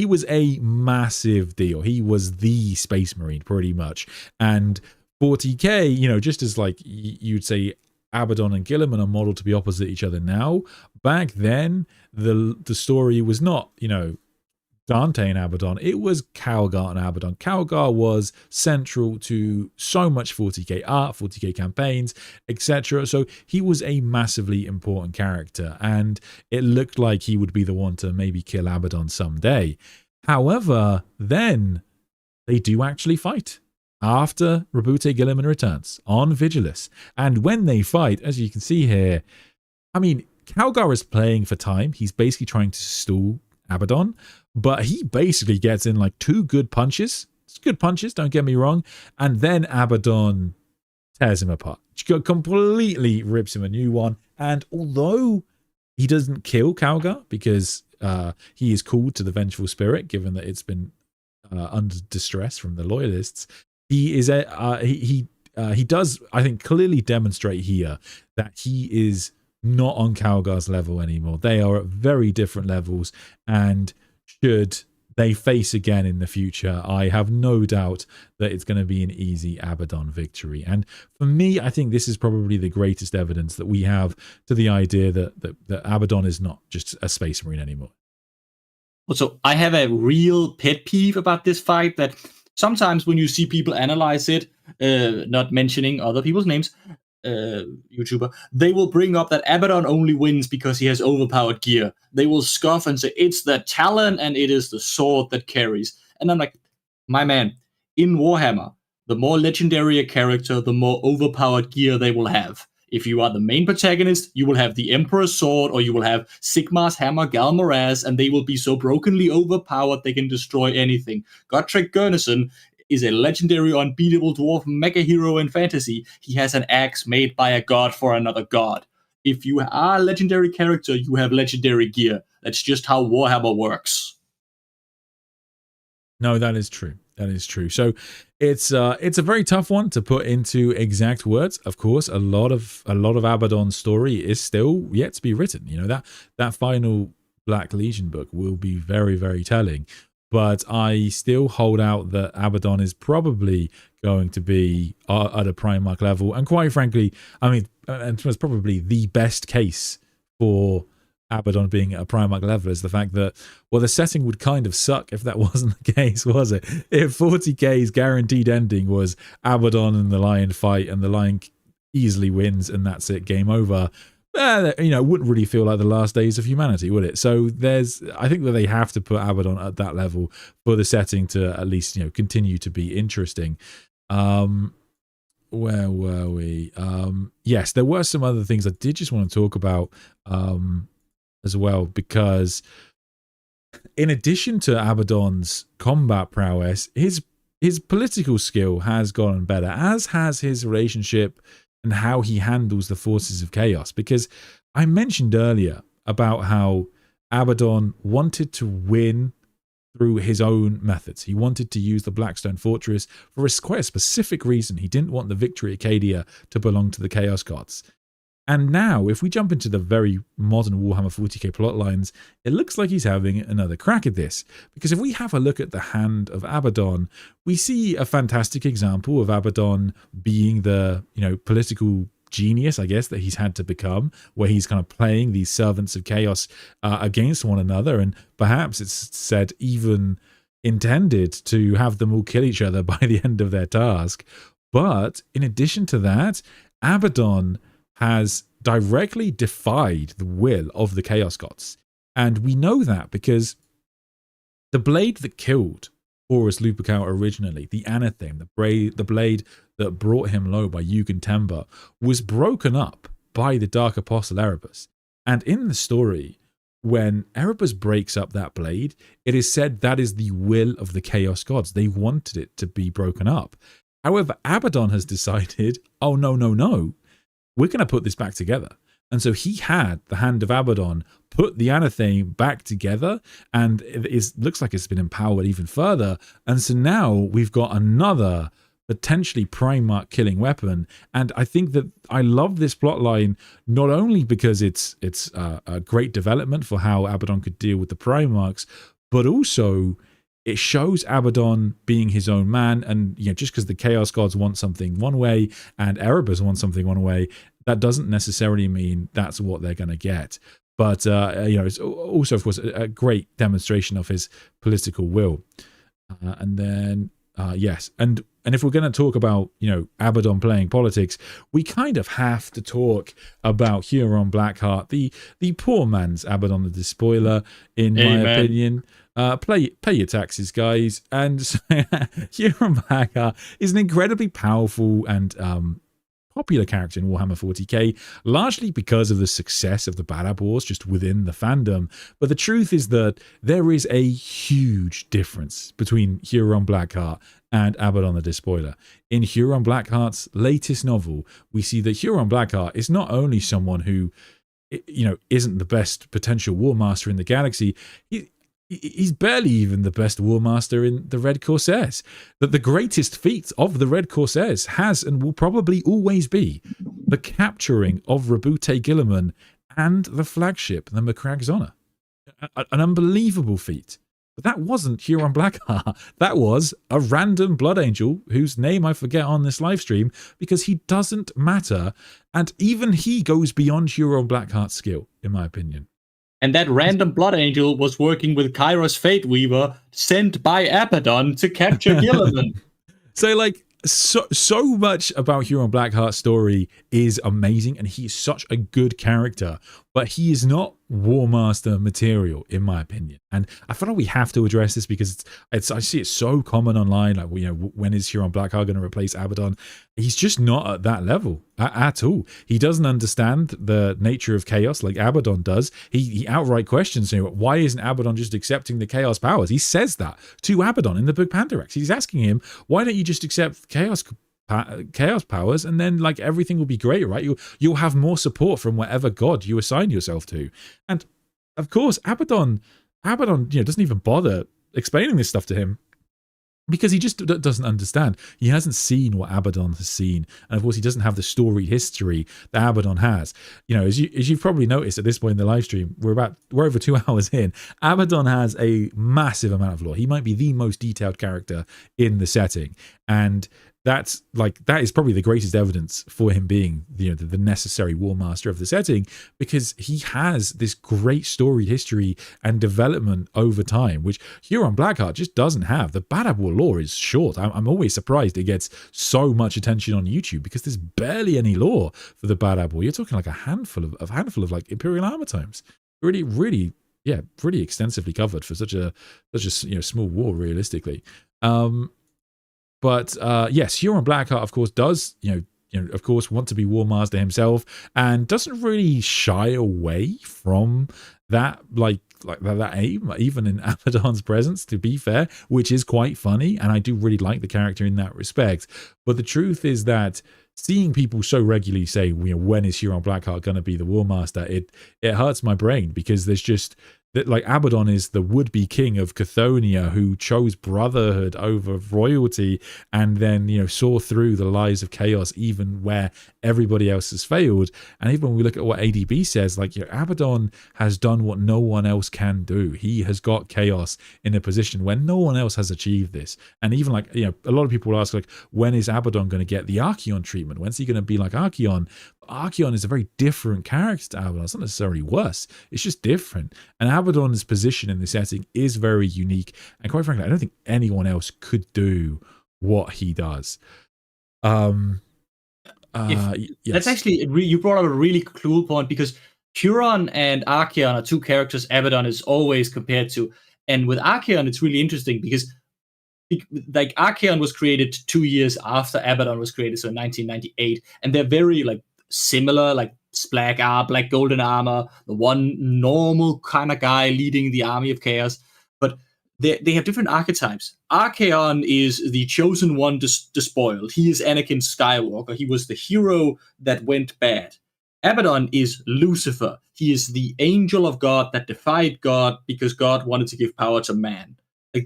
was a massive deal. He was the Space Marine, pretty much. And 40k, just as like you'd say Abaddon and Guilliman are modeled to be opposite each other now, back then the story was not, Dante and Abaddon, it was Calgar and Abaddon. Calgar was central to so much 40k art, 40k campaigns, etc. So he was a massively important character, and it looked like he would be the one to maybe kill Abaddon someday. However, then they do actually fight after Rabute Guilliman returns on Vigilus. And when they fight, as you can see here, I mean, Calgar is playing for time. He's basically trying to stall Abaddon, but he basically gets in like 2 good punches good punches, don't get me wrong. And then Abaddon tears him apart. Completely rips him a new one. And although he doesn't kill Calgar because he is called to the Vengeful Spirit, given that it's been under distress from the Loyalists, he does, I think, clearly demonstrate here that he is not on Calgar's level anymore. They are at very different levels, and should they face again in the future, I have no doubt that it's going to be an easy Abaddon victory. And for me, I think this is probably the greatest evidence that we have to the idea that Abaddon is not just a Space Marine anymore.
Also, I have a real pet peeve about this fight, that sometimes when you see people analyze it, not mentioning other people's names, YouTuber, they will bring up that Abaddon only wins because he has overpowered gear. They will scoff and say it's the talent and it is the sword that carries. And I'm like, my man, in Warhammer, the more legendary a character, the more overpowered gear they will have. If you are the main protagonist, you will have the Emperor's Sword, or you will have Sigmar's Hammer Galmaraz, and they will be so brokenly overpowered they can destroy anything. Gotrek Gurnison is a legendary unbeatable dwarf mega hero in fantasy. He has an axe made by a god for another god. If you are a legendary character, you have legendary gear. That's just how Warhammer works.
No, that is true. That is true. So it's a very tough one to put into exact words. Of course, a lot of Abaddon's story is still yet to be written. You know, that final Black Legion book will be very, very telling. But I still hold out that Abaddon is probably going to be at a Primarch level. And quite frankly, I mean, it was probably the best case for Abaddon being at a Primarch level is the fact that, well, the setting would kind of suck if that wasn't the case, was it? If 40k's guaranteed ending was Abaddon and the Lion fight and the Lion easily wins and that's it, game over, you know, it wouldn't really feel like the last days of humanity, would it? So I think that they have to put Abaddon at that level for the setting to at least, you know, continue to be interesting. Where were we? Yes, there were some other things I did just want to talk about as well, because in addition to Abaddon's combat prowess, his political skill has gotten better, as has his relationship and how he handles the forces of chaos. Because I mentioned earlier about how Abaddon wanted to win through his own methods. He wanted to use the Blackstone Fortress for quite a specific reason. He didn't want the victory Acadia to belong to the Chaos Gods. And now, if we jump into the very modern Warhammer 40k plotlines, it looks like he's having another crack at this. Because if we have a look at the hand of Abaddon, we see a fantastic example of Abaddon being the, you know, political genius, I guess, that he's had to become, where he's kind of playing these servants of chaos against one another, and perhaps it's said even intended to have them all kill each other by the end of their task. But in addition to that, Abaddon has directly defied the will of the Chaos Gods. And we know that because the blade that killed Horus Lupercal originally, the Anatheme, the blade that brought him low by Yugen Temba, was broken up by the Dark Apostle Erebus. And in the story, when Erebus breaks up that blade, it is said that is the will of the Chaos Gods. They wanted it to be broken up. However, Abaddon has decided, oh, no, we're going to put this back together. And so he had the hand of Abaddon put the Anatheme back together, and it looks like it's been empowered even further. And so now we've got another potentially Primarch killing weapon. And I think that I love this plotline, not only because it's a great development for how Abaddon could deal with the Primarchs, but also it shows Abaddon being his own man. And, you know, just because the Chaos Gods want something one way and Erebus wants something one way, that doesn't necessarily mean that's what they're going to get. But, you know, it's also, of course, a great demonstration of his political will. And then, yes. And if we're going to talk about, you know, Abaddon playing politics, we kind of have to talk about Huron Blackheart, the poor man's Abaddon the Despoiler, in my opinion. Pay your taxes, guys. And Huron Blackheart is an incredibly powerful and popular character in Warhammer 40k, largely because of the success of the Badab Wars just within the fandom. But the truth is that there is a huge difference between Huron Blackheart and Abaddon the Despoiler. In Huron Blackheart's latest novel, we see that Huron Blackheart is not only someone who, isn't the best potential Warmaster in the galaxy, he's barely even the best Warmaster in the Red Corsairs. That the greatest feat of the Red Corsairs has and will probably always be the capturing of Rabute Gilliman and the flagship, the Macrag's Honor. An unbelievable feat. But that wasn't Huron Blackheart. That was a random Blood Angel whose name I forget on this live stream because he doesn't matter. And even he goes beyond Huron Blackheart's skill, in my opinion.
And that random Blood Angel was working with Kairos Fate Weaver, sent by Abaddon to capture Gilliman.
So much about Huron Blackheart's story is amazing, and he's such a good character, but he is not Warmaster material, in my opinion. And I feel like we have to address this because I see it so common online. Like, when is Huron Blackheart going to replace Abaddon? He's just not at that level at all. He doesn't understand the nature of chaos like Abaddon does. He outright questions, why isn't Abaddon just accepting the chaos powers? He says that to Abaddon in the book Pandarax. He's asking him, why don't you just accept chaos powers, and then everything will be great, right? You'll have more support from whatever god you assign yourself to. And of course, Abaddon doesn't even bother explaining this stuff to him because he just doesn't understand. He hasn't seen what Abaddon has seen, and of course, he doesn't have the story history that Abaddon has. As you've probably noticed at this point in the live stream, we're over 2 hours in. Abaddon has a massive amount of lore. He might be the most detailed character in the setting, and that is probably the greatest evidence for him being the necessary Warmaster of the setting, because he has this great story history and development over time, which Huron Blackheart just doesn't have. The Badab War lore is short. I'm always surprised it gets so much attention on YouTube because there's barely any lore for the Badab War. You're talking a handful of Imperial armor tomes. Really, pretty extensively covered for such a small war, realistically. But yes, Huron Blackheart, of course, does of course, want to be Warmaster himself, and doesn't really shy away from that that aim, even in Abaddon's presence, to be fair, which is quite funny, and I do really like the character in that respect. But the truth is that seeing people so regularly say, when is Huron Blackheart going to be the Warmaster, it hurts my brain, because there's just that Abaddon is the would-be king of Chthoniya who chose brotherhood over royalty, and then saw through the lies of chaos even where everybody else has failed. And even when we look at what ADB says, Abaddon has done what no one else can do. He has got chaos in a position where no one else has achieved this. And even a lot of people ask, when is Abaddon going to get the Archaon treatment? When's he going to be like Archaon? Archaon is a very different character to Abaddon. It's not necessarily worse. It's just different. And Abaddon's position in the setting is very unique. And quite frankly, I don't think anyone else could do what he does. Yes.
That's actually, you brought up a really cool point, because Huron and Archaon are two characters Abaddon is always compared to. And with Archaon, it's really interesting because Archaon was created 2 years after Abaddon was created, so in 1998. And they're very similar, black golden armor, the one normal kind of guy leading the army of chaos, but they have different archetypes. Archaon is the chosen one, despoiled. He is Anakin Skywalker. He was the hero that went bad. Abaddon is Lucifer. He is the angel of God that defied God because God wanted to give power to man.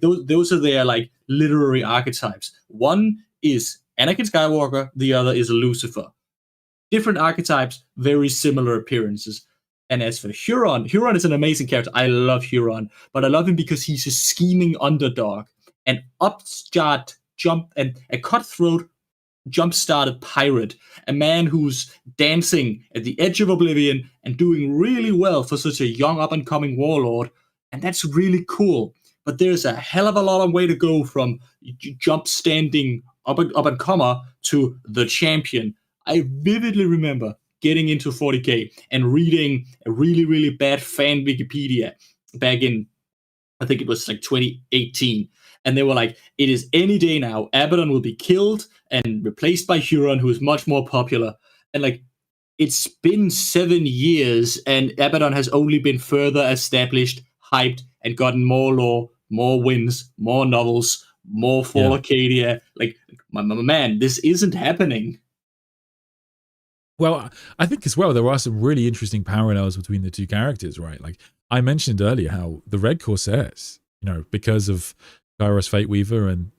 Those are their literary archetypes. One is Anakin Skywalker, the other is Lucifer. Different archetypes, very similar appearances. And as for Huron is an amazing character. I love Huron, but I love him because he's a scheming underdog, an upstart a cutthroat jump-started pirate, a man who's dancing at the edge of oblivion and doing really well for such a young up-and-coming warlord, and that's really cool. But there's a hell of a lot of way to go from jump-standing up-and-comer to the champion. I vividly remember getting into 40k and reading a really, really bad fan Wikipedia back in, I think it was 2018. and they were like, it is any day now. Abaddon will be killed and replaced by Huron, who is much more popular. And like, it's been 7 years, and Abaddon has only been further established, hyped, and gotten more lore, more wins, more novels, more Fall Arcadia. Like, my man, this isn't happening.
Well, I think as well, there are some really interesting parallels between the two characters, right? Like I mentioned earlier how the Red Corsairs, you know, because of Kairos Fate Weaver and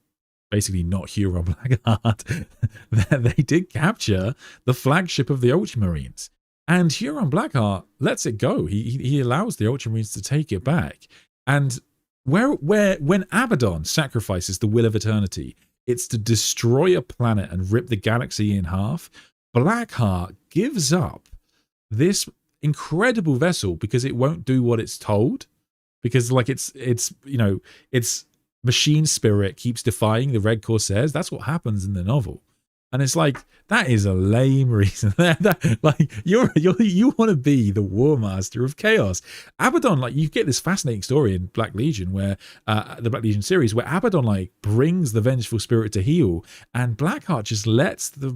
basically not Huron Blackheart, they did capture the flagship of the Ultramarines. And Huron Blackheart lets it go. He allows the Ultramarines to take it back. And when Abaddon sacrifices the Will of Eternity, it's to destroy a planet and rip the galaxy in half. Blackheart gives up this incredible vessel because it won't do what it's told, because like it's you know, its machine spirit keeps defying the Red Corsairs. That's what happens in the novel. And it's like, that is a lame reason. Like you want to be the Warmaster of Chaos. Abaddon, like you get this fascinating story in Black Legion where the Black Legion series where Abaddon like brings the vengeful spirit to heel, and Blackheart just lets the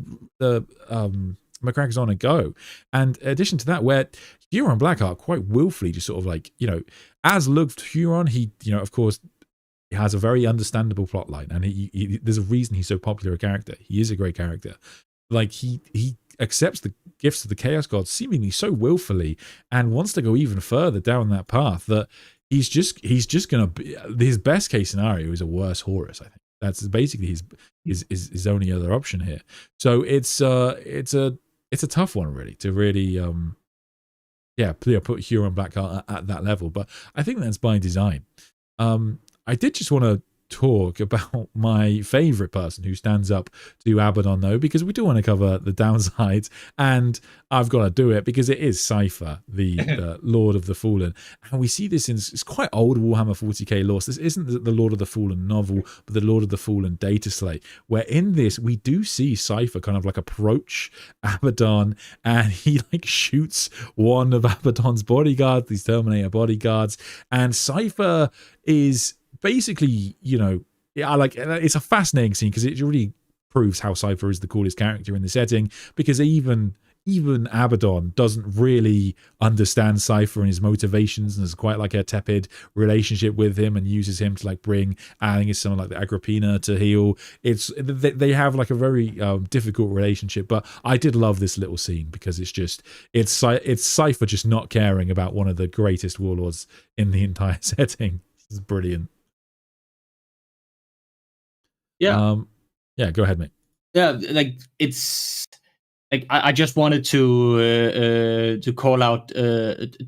McCrackers go. And in addition to that, where Huron Blackheart quite willfully just sort of like, you know, as Lugth Huron, he, you know, of course, he has a very understandable plot line, and he there's a reason he's so popular a character. He is a great character. Like he accepts the gifts of the Chaos Gods seemingly so willfully, and wants to go even further down that path that he's just gonna be, his best case scenario is a worse Horus. I think that's basically his only other option here. So it's a tough one really to really put Huron Blackheart at that level, but I think that's by design. I did just want to talk about my favorite person who stands up to Abaddon, though, because we do want to cover the downsides, and I've got to do it because it is Cypher, the Lord of the Fallen. And we see this in it's quite old Warhammer 40k lore. This isn't the Lord of the Fallen novel, but the Lord of the Fallen data slate, where in this we do see Cypher kind of like approach Abaddon, and he like shoots one of Abaddon's bodyguards, these Terminator bodyguards, and Cypher is basically, you know, it's a fascinating scene because it really proves how Cypher is the coolest character in the setting, because even Abaddon doesn't really understand Cypher and his motivations, and there's quite like a tepid relationship with him, and uses him to like bring, I think it's someone like the Agrippina to heal. They have like a very difficult relationship, but I did love this little scene because it's Cypher just not caring about one of the greatest warlords in the entire setting. It's brilliant.
Yeah.
Go ahead, mate.
Yeah, like it's like I just wanted to call out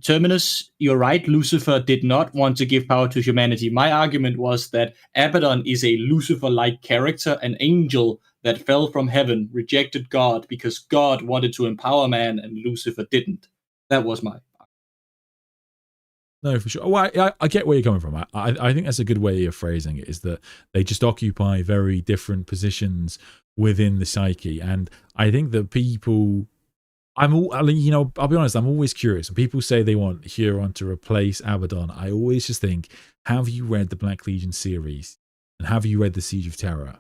Terminus. You're right. Lucifer did not want to give power to humanity. My argument was that Abaddon is a Lucifer-like character, an angel that fell from heaven, rejected God because God wanted to empower man and Lucifer didn't. That was my.
No, for sure. Well, I get where you're coming from. I think that's a good way of phrasing it, is that they just occupy very different positions within the psyche. And I think that people, I'll be honest, I'm always curious. When people say they want Huron to replace Abaddon, I always just think, have you read the Black Legion series? And have you read the Siege of Terror?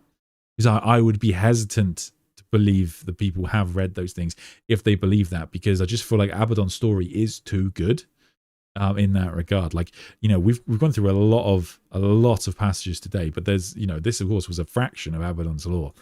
Because I would be hesitant to believe that people have read those things if they believe that, because I just feel like Abaddon's story is too good. In that regard, like, you know, we've gone through a lot of passages today, but there's, you know, this of course was a fraction of Abaddon's lore.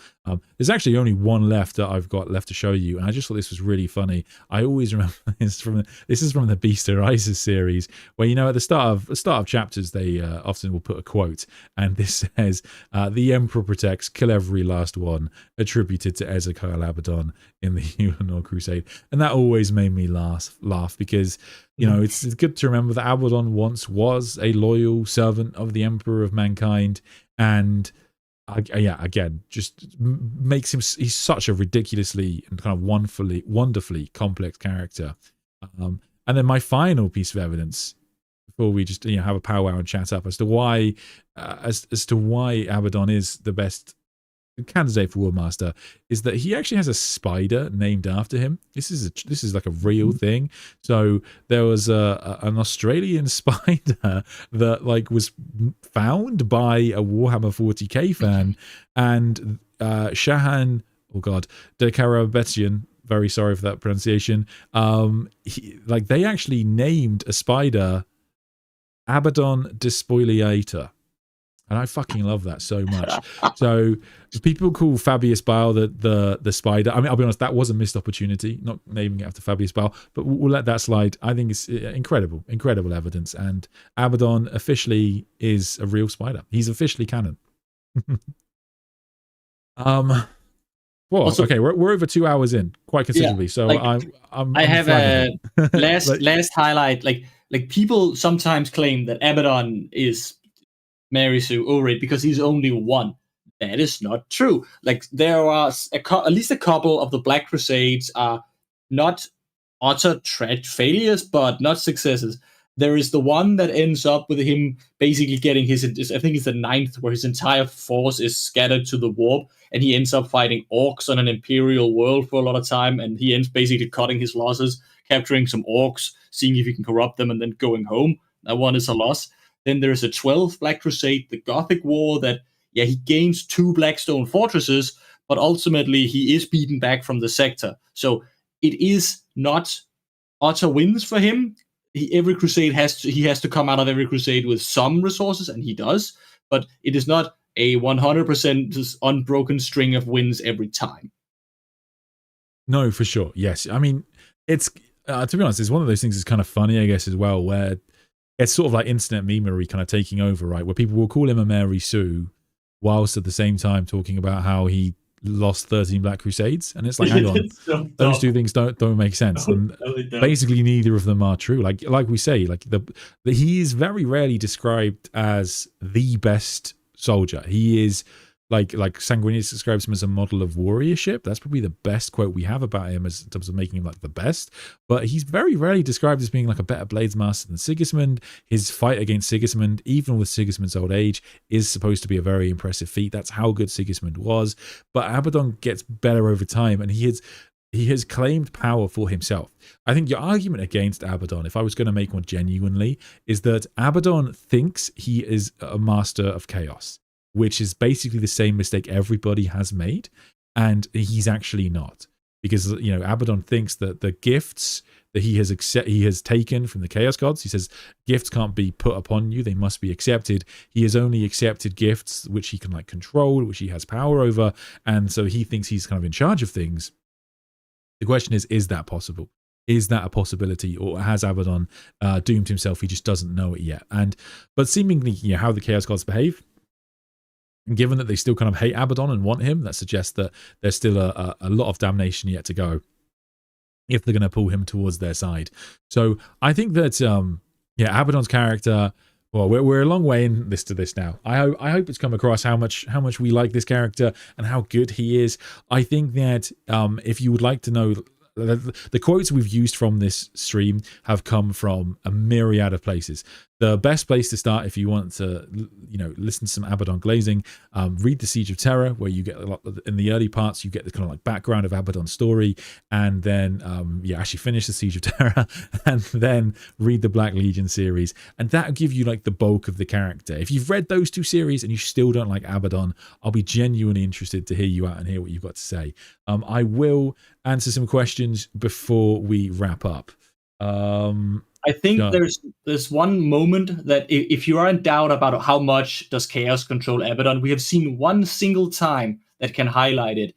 There's actually only one left that I've got left to show you, and I just thought this was really funny. I always remember this is from the Beast Arises series, where, you know, at the start of chapters they often will put a quote, and this says, "The Emperor protects, kill every last one," attributed to Ezekiel Abaddon in the Hulanor Crusade, and that always made me laugh because, you know, it's good to remember that Abaddon once was a loyal servant of the Emperor of Mankind, and again, just makes him, he's such a ridiculously and kind of wonderfully complex character. And then my final piece of evidence, before we just, you know, have a powwow and chat up as to why as to why Abaddon is the best candidate for Warmaster is that he actually has a spider named after him. This is like a real thing. So there was an Australian spider that like was found by a Warhammer 40k fan, and Shahan, oh god, Dekarabetian, very sorry for that pronunciation. They actually named a spider Abaddon the Despoiler. And I fucking love that so much. So people call Fabius Bile the spider. I mean, I'll be honest, that was a missed opportunity, not naming it after Fabius Bile, but we'll let that slide. I think it's incredible evidence. And Abaddon officially is a real spider. He's officially canon. Well, also, okay, we're over 2 hours in, quite considerably. So I'm
have a last highlight. Like people sometimes claim that Abaddon is Mary Sue Ulrich because he's only one. That is not true. Like there are at least a couple of the Black Crusades are not utter failures, but not successes. There is the one that ends up with him basically getting I think it's the 9th, where his entire force is scattered to the warp, and he ends up fighting orcs on an Imperial world for a lot of time, and he ends basically cutting his losses, capturing some orcs, seeing if he can corrupt them, and then going home. That one is a loss. Then there's a 12th Black Crusade, the Gothic War, that, he gains 2 Blackstone fortresses, but ultimately he is beaten back from the sector. So it is not utter wins for him. Every crusade he has to come out of every crusade with some resources, and he does, but it is not a 100% unbroken string of wins every time.
No, for sure. Yes. I mean, it's, to be honest, it's one of those things that's kind of funny, I guess, as well, where it's sort of like internet memery kind of taking over, right? Where people will call him a Mary Sue, whilst at the same time talking about how he lost 13 Black Crusades, and it's like, hang on, those two things don't make sense, and basically neither of them are true. Like we say, like he is very rarely described as the best soldier. He is like Sanguinius describes him as a model of warriorship. That's probably the best quote we have about him as in terms of making him like the best. But he's very rarely described as being like a better bladesmaster than Sigismund. His fight against Sigismund, even with Sigismund's old age, is supposed to be a very impressive feat. That's how good Sigismund was. But Abaddon gets better over time, and he has claimed power for himself. I think your argument against Abaddon, if I was going to make one genuinely, is that Abaddon thinks he is a master of chaos, which is basically the same mistake everybody has made, and he's actually not. Because, Abaddon thinks that the gifts that he has taken from the Chaos Gods, he says gifts can't be put upon you, they must be accepted. He has only accepted gifts which he can control, which he has power over, and so he thinks he's kind of in charge of things. The question is that possible? Is that a possibility, or has Abaddon doomed himself? He just doesn't know it yet. But seemingly, how the Chaos Gods behave, and given that they still kind of hate Abaddon and want him, that suggests that there's still a lot of damnation yet to go if they're going to pull him towards their side. So I think that, Abaddon's character, well, we're a long way in this now. I hope it's come across how much we like this character and how good he is. I think that if you would like to know, the quotes we've used from this stream have come from a myriad of places. The best place to start if you want to, listen to some Abaddon glazing, read The Siege of Terra, where you get a lot in the early parts, you get the kind of background of Abaddon's story, and then actually finish The Siege of Terra, and then read the Black Legion series, and that'll give you the bulk of the character. If you've read those two series and you still don't like Abaddon, I'll be genuinely interested to hear you out and hear what you've got to say. I will answer some questions before we wrap up.
I think there's one moment that if you are in doubt about how much does Chaos control Abaddon, we have seen one single time that can highlight it.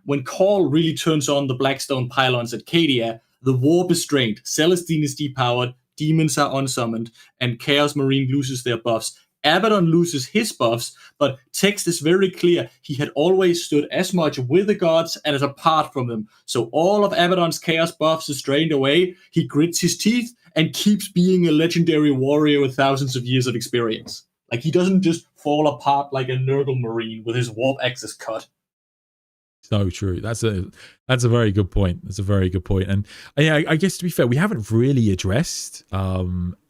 When Khal really turns on the Blackstone pylons at Cadia, the warp is drained, Celestine is depowered, demons are unsummoned, and Chaos Marine loses their buffs. Abaddon loses his buffs, but text is very clear. He had always stood as much with the gods and as apart from them. So all of Abaddon's chaos buffs is drained away. He grits his teeth and keeps being a legendary warrior with thousands of years of experience. He doesn't just fall apart like a Nurgle Marine with his warp axis cut.
So true. That's a very good point. That's a very good point. And I guess to be fair, we haven't really addressed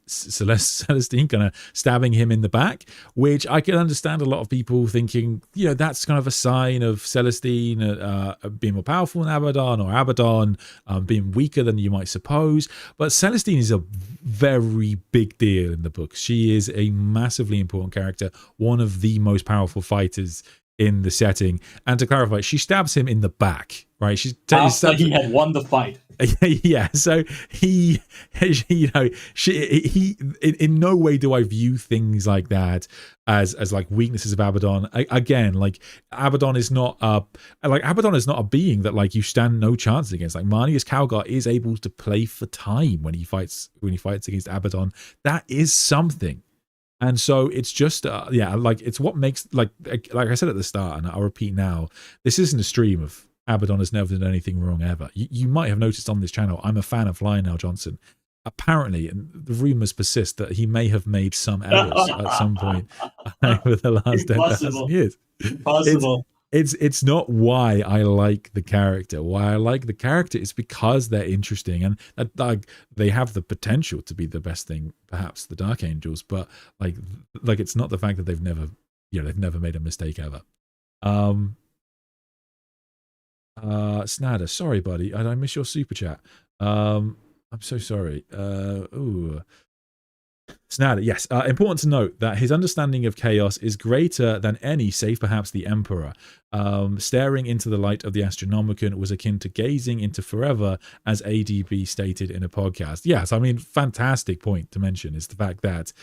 Celestine kind of stabbing him in the back, which I can understand a lot of people thinking, that's kind of a sign of Celestine being more powerful than Abaddon, or Abaddon being weaker than you might suppose. But Celestine is a very big deal in the book. She is a massively important character, one of the most powerful fighters in the setting. And to clarify, she stabs him in the back, right?
After he had won the fight.
Yeah, so he in no way do I view things like that as like weaknesses of Abaddon. Again, like Abaddon is not a being that like you stand no chance against. Like Marneus Calgar is able to play for time when he fights against Abaddon. That is something. And so it's just, like it's what makes, like I said at the start, and I'll repeat now, this isn't a stream of Abaddon has never done anything wrong ever. You might have noticed on this channel, I'm a fan of Lionel Johnson. Apparently, and the rumors persist that he may have made some errors at some point over the last 10,000 years.
Possible.
It's not why I like the character. Why I like the character is because they're interesting, and like they have the potential to be the best thing, perhaps the Dark Angels. But like it's not the fact that they've never made a mistake ever. Snader, sorry, buddy, I miss your super chat. I'm so sorry. Snader, yes. Important to note that his understanding of chaos is greater than any, save perhaps the Emperor. Staring into the light of the Astronomicon was akin to gazing into forever, as ADB stated in a podcast. Yes, I mean, fantastic point to mention is the fact that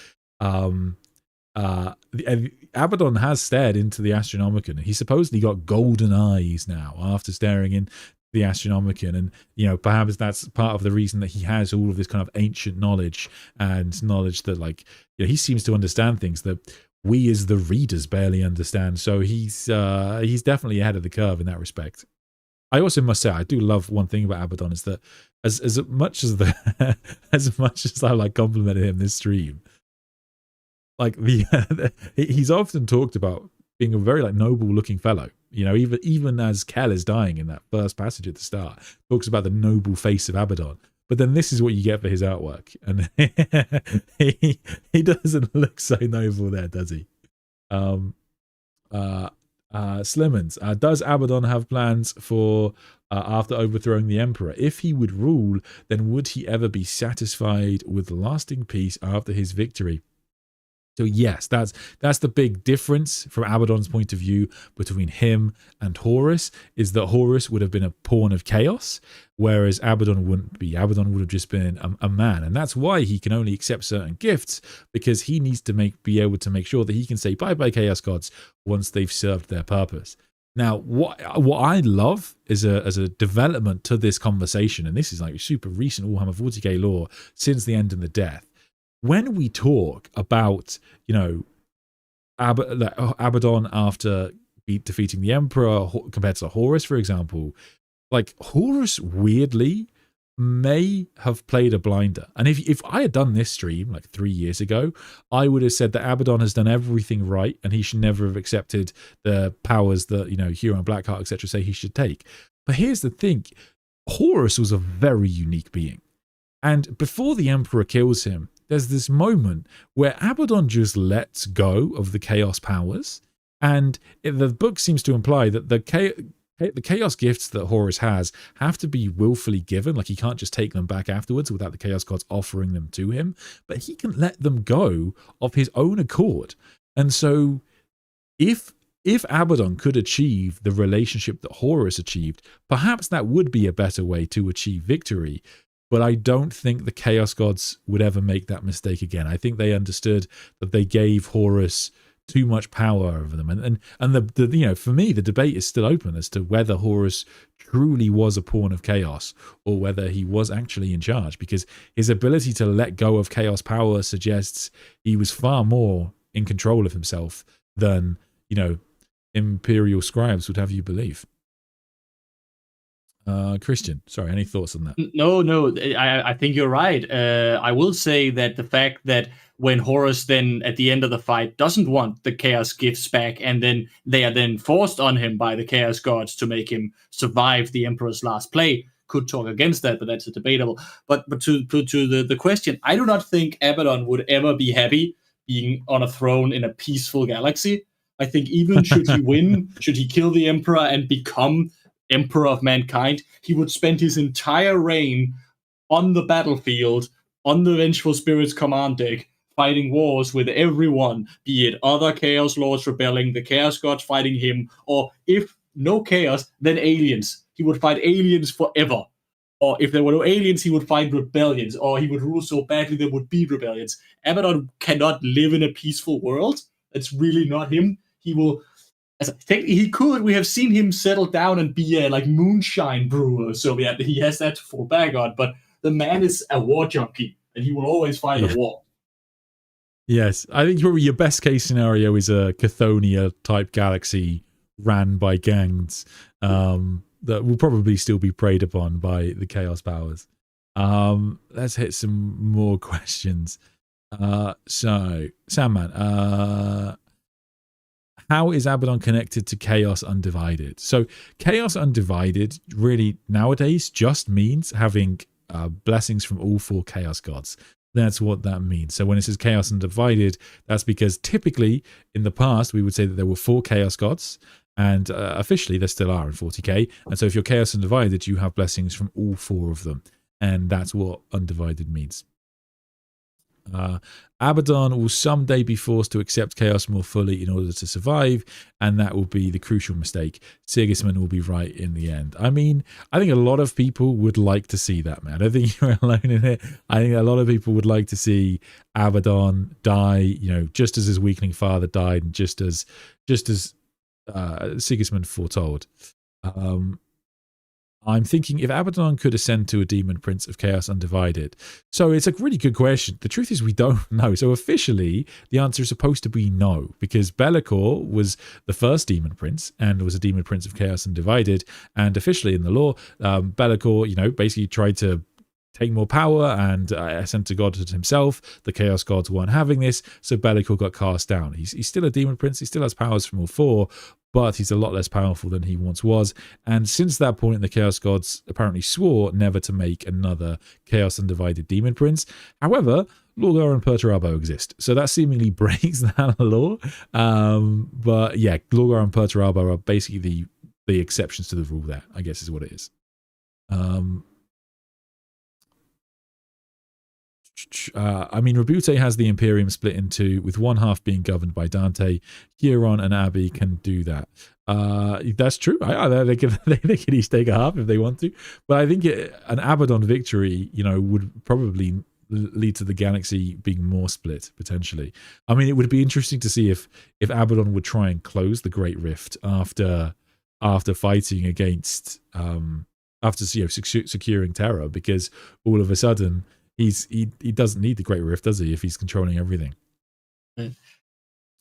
Abaddon has stared into the Astronomicon. He supposedly got golden eyes now after staring in the Astronomicon, and perhaps that's part of the reason that he has all of this kind of ancient knowledge, and knowledge that like he seems to understand things that we as the readers barely understand. So he's definitely ahead of the curve in that respect. I also must say I do love one thing about Abaddon is that as much as as much as I like complimented him this stream, like he's often talked about being a very like noble looking fellow. Even as Kell is dying in that first passage at the start, talks about the noble face of Abaddon. But then this is what you get for his artwork, and he doesn't look so noble there, does he? Slimmons, does Abaddon have plans for after overthrowing the Emperor? If he would rule, then would he ever be satisfied with lasting peace after his victory? So yes, that's the big difference from Abaddon's point of view between him and Horus, is that Horus would have been a pawn of chaos, whereas Abaddon wouldn't be. Abaddon would have just been a man, and that's why he can only accept certain gifts, because he needs to be able to make sure that he can say bye-bye Chaos Gods once they've served their purpose. Now, what I love is as a development to this conversation, and this is like super recent Warhammer 40k lore since the End and the Death. When we talk about, Abaddon after defeating the Emperor compared to Horus, for example, like Horus weirdly may have played a blinder. And if I had done this stream like 3 years ago, I would have said that Abaddon has done everything right and he should never have accepted the powers that, Huron, Blackheart, etc. say he should take. But here's the thing. Horus was a very unique being. And before the Emperor kills him, there's this moment where Abaddon just lets go of the chaos powers, and the book seems to imply that the chaos gifts that Horus has have to be willfully given. Like he can't just take them back afterwards without the Chaos Gods offering them to him, but he can let them go of his own accord. And so if Abaddon could achieve the relationship that Horus achieved, perhaps that would be a better way to achieve victory. But I don't think the Chaos Gods would ever make that mistake again. I think they understood that they gave Horus too much power over them, and the for me the debate is still open as to whether Horus truly was a pawn of chaos or whether he was actually in charge, because his ability to let go of chaos power suggests he was far more in control of himself than Imperial scribes would have you believe. Christian, sorry, any thoughts on that?
No, I think you're right. I will say that the fact that when Horus then at the end of the fight doesn't want the Chaos gifts back, and then they are then forced on him by the Chaos Gods to make him survive the Emperor's last play, could talk against that, but that's debatable. But to the question, I do not think Abaddon would ever be happy being on a throne in a peaceful galaxy. I think even should he win, should he kill the Emperor and become Emperor of mankind, he would spend his entire reign on the battlefield, on the Vengeful Spirits command deck, fighting wars with everyone, be it other Chaos Lords rebelling, the Chaos Gods fighting him, or if no Chaos, then aliens. He would fight aliens forever. Or if there were no aliens, he would fight rebellions, or he would rule so badly there would be rebellions. Abaddon cannot live in a peaceful world. That's really not him. He will... Technically, he could. We have seen him settle down and be a moonshine brewer, so he has that to fall back on. But the man is a war junkie, and he will always fight a war.
Yes, I think probably your best case scenario is a Chthonian type galaxy ran by gangs that will probably still be preyed upon by the Chaos powers. Let's hit some more questions. So, Sandman, how is Abaddon connected to Chaos Undivided? So, Chaos Undivided really nowadays just means having blessings from all 4 Chaos Gods. That's what that means. So when it says Chaos Undivided, that's because typically in the past we would say that there were 4 Chaos Gods, and officially there still are in 40k. And so if you're Chaos Undivided, you have blessings from all 4 of them, and that's what Undivided means. Abaddon will someday be forced to accept chaos more fully in order to survive, and that will be the crucial mistake. Sigismund will be right in the end. I mean, I think a lot of people would like to see that, man. I don't think you're alone in it. I think a lot of people would like to see Abaddon die, just as his weakling father died, and just as Sigismund foretold. I'm thinking if Abaddon could ascend to a demon prince of Chaos Undivided. So it's a really good question. The truth is we don't know. So officially, the answer is supposed to be no, because Be'lakor was the first demon prince and was a demon prince of Chaos Undivided. And officially in the lore, Be'lakor, basically tried to take more power and ascend to godhood himself. The Chaos Gods weren't having this, so Be'lakor got cast down. He's still a demon prince. He still has powers from all 4, but he's a lot less powerful than he once was. And since that point, the Chaos Gods apparently swore never to make another Chaos Undivided demon prince. However, Lorgar and Perturabo exist, so that seemingly breaks that law. But yeah, Lorgar and Perturabo are basically the exceptions to the rule there, I guess is what it is. Rabute has the Imperium split in 2, with one half being governed by Dante. Huron and Abby can do that. That's true. They can each take a half if they want to. But I think an Abaddon victory, would probably lead to the galaxy being more split, potentially. I mean, it would be interesting to see if Abaddon would try and close the Great Rift after fighting against, securing Terra, because all of a sudden, he doesn't need the Great Rift, does he, if he's controlling everything?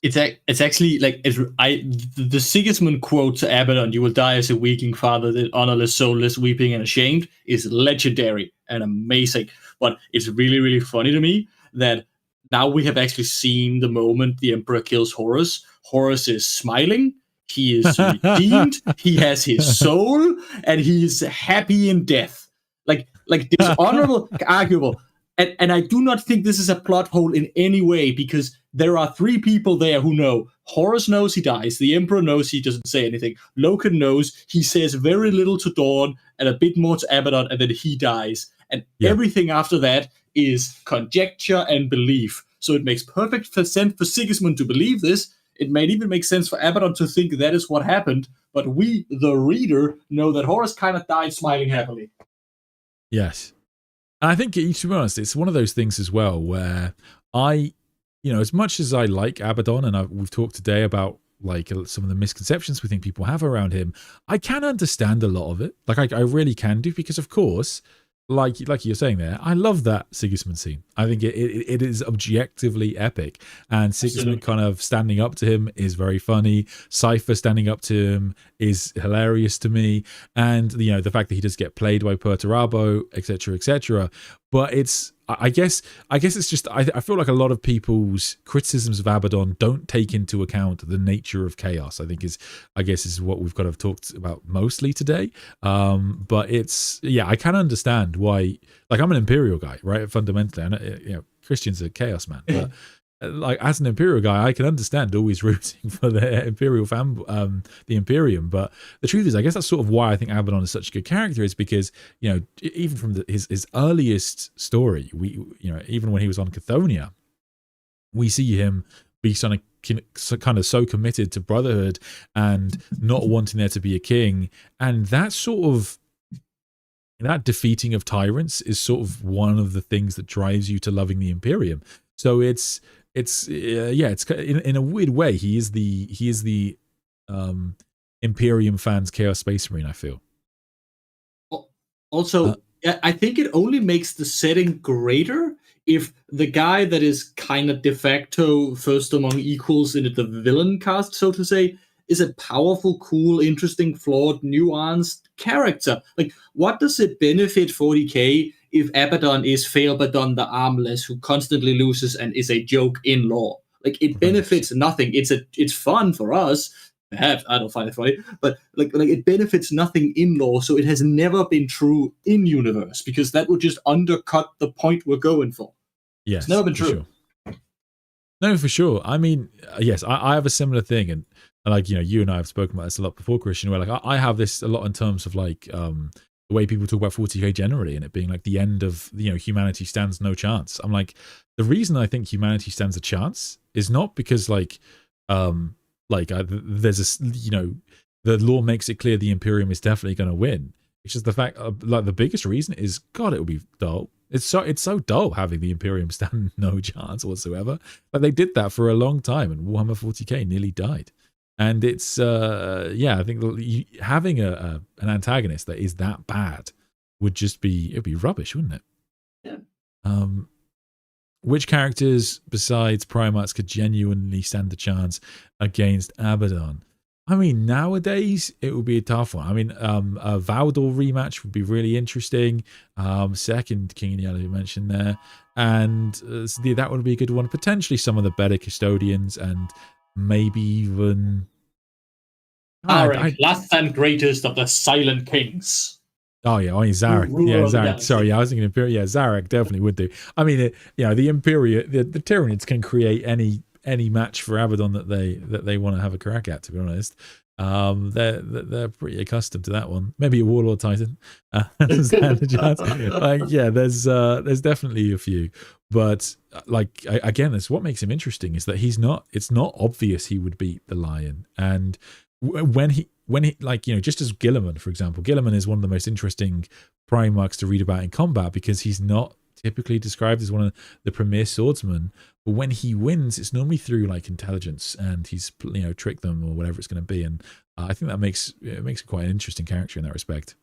It's actually the Sigismund quote to Abaddon, "You will die as a weakling father, honorless, soulless, weeping and ashamed," is legendary and amazing. But it's really, really funny to me that now we have actually seen the moment the Emperor kills Horus. Horus is smiling. He is redeemed. He has his soul, and he is happy in death. Like dishonorable, arguable. And I do not think this is a plot hole in any way, because there are 3 people there who know. Horus knows he dies. The Emperor knows he doesn't say anything. Loken knows he says very little to Dawn and a bit more to Abaddon, and then he dies. And everything after that is conjecture and belief. So it makes perfect sense for Sigismund to believe this. It might even make sense for Abaddon to think that is what happened. But we, the reader, know that Horus kind of died smiling happily.
Yes. And I think, to be honest, it's one of those things as well where as much as I like Abaddon, and we've talked today about some of the misconceptions we think people have around him, I can understand a lot of it. I really can do, because of course, like you're saying there, I love that Sigismund scene. I think it is objectively epic, and Sigismund kind of standing up to him is very funny. Cypher standing up to him is hilarious to me, and the fact that he does get played by Perturabo, etc., etc. But I guess it's just, I feel like a lot of people's criticisms of Abaddon don't take into account the nature of chaos. I guess is what we've kind of talked about mostly today. But I can understand why, like, I'm an Imperial guy, right? Fundamentally, and Christian's a chaos man, but like, as an Imperial guy, I can understand always rooting for the Imperial the Imperium. But the truth is, I guess that's sort of why I think Abaddon is such a good character, is because, even from his earliest story, even when he was on Chthoniya, we see him be kind of so committed to brotherhood and not wanting there to be a king, and that defeating of tyrants is sort of one of the things that drives you to loving the Imperium. So it's in a weird way, he is the Imperium fans Chaos Space Marine, I feel.
Also, I think it only makes the setting greater if the guy that is kind of de facto first among equals in the villain cast, so to say, is a powerful, cool, interesting, flawed, nuanced character. Like, what does it benefit 40k if Abaddon is Abaddon the Armless, who constantly loses and is a joke in lore? Like, it benefits nothing. It's fun for us. Perhaps I don't find it funny, but like it benefits nothing in lore, so it has never been true in universe, because that would just undercut the point we're going for.
Yes,
it's never been true.
Sure. No, for sure. I mean, yes, I have a similar thing, and like, you and I have spoken about this a lot before, Christian, where like I have this a lot in terms of like the way people talk about 40k generally, and it being like the end of, humanity stands no chance. I'm like, the reason I think humanity stands a chance is not because there's a, the lore makes it clear the Imperium is definitely going to win. It's just the fact, like, the biggest reason is, God, it would be dull. It's so dull having the Imperium stand no chance whatsoever. But they did that for a long time, and Warhammer 40k nearly died. And it's I think having an antagonist that is that bad would just it'd be rubbish, wouldn't it?
Yeah.
Which characters besides Primarchs could genuinely stand a chance against Abaddon? I mean, nowadays it would be a tough one. I mean, a Valdor rematch would be really interesting. Second King in Yellow you mentioned there, and that would be a good one. Potentially some of the better custodians, and maybe even
last and greatest of the Silent Kings.
Oh yeah, Zarek. Zarek. Sorry, I was thinking Imperium. Yeah, Zarek definitely would do. I mean, the Imperium, the Tyranids can create any match for Abaddon that they want to have a crack at. To be honest, they're pretty accustomed to that one. Maybe a Warlord Titan. Stand a chance. There's definitely a few, but like, again, that's what makes him interesting, is that it's not obvious he would beat the Lion, and when he just as Guilliman, for example, Guilliman is one of the most interesting Primarchs to read about in combat, because he's not typically described as one of the premier swordsmen, but when he wins, it's normally through like intelligence, and he's tricked them or whatever it's going to be, and I think that makes it quite an interesting character in that respect.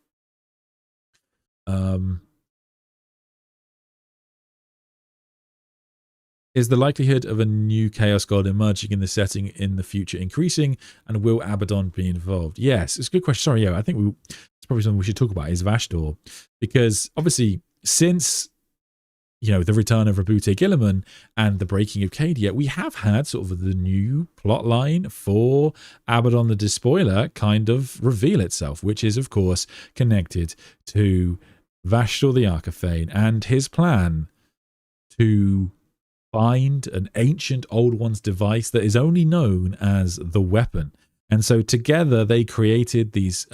Is the likelihood of a new Chaos God emerging in the setting in the future increasing, and will Abaddon be involved? Yes, it's a good question. Sorry, I think it's probably something we should talk about, is Vashdor, because obviously since the return of Rabute Guilliman and the breaking of Cadia, we have had sort of the new plot line for Abaddon the Despoiler kind of reveal itself, which is of course connected to Vashdor the Archithane and his plan to find an ancient Old One's device that is only known as the Weapon. And so together they created these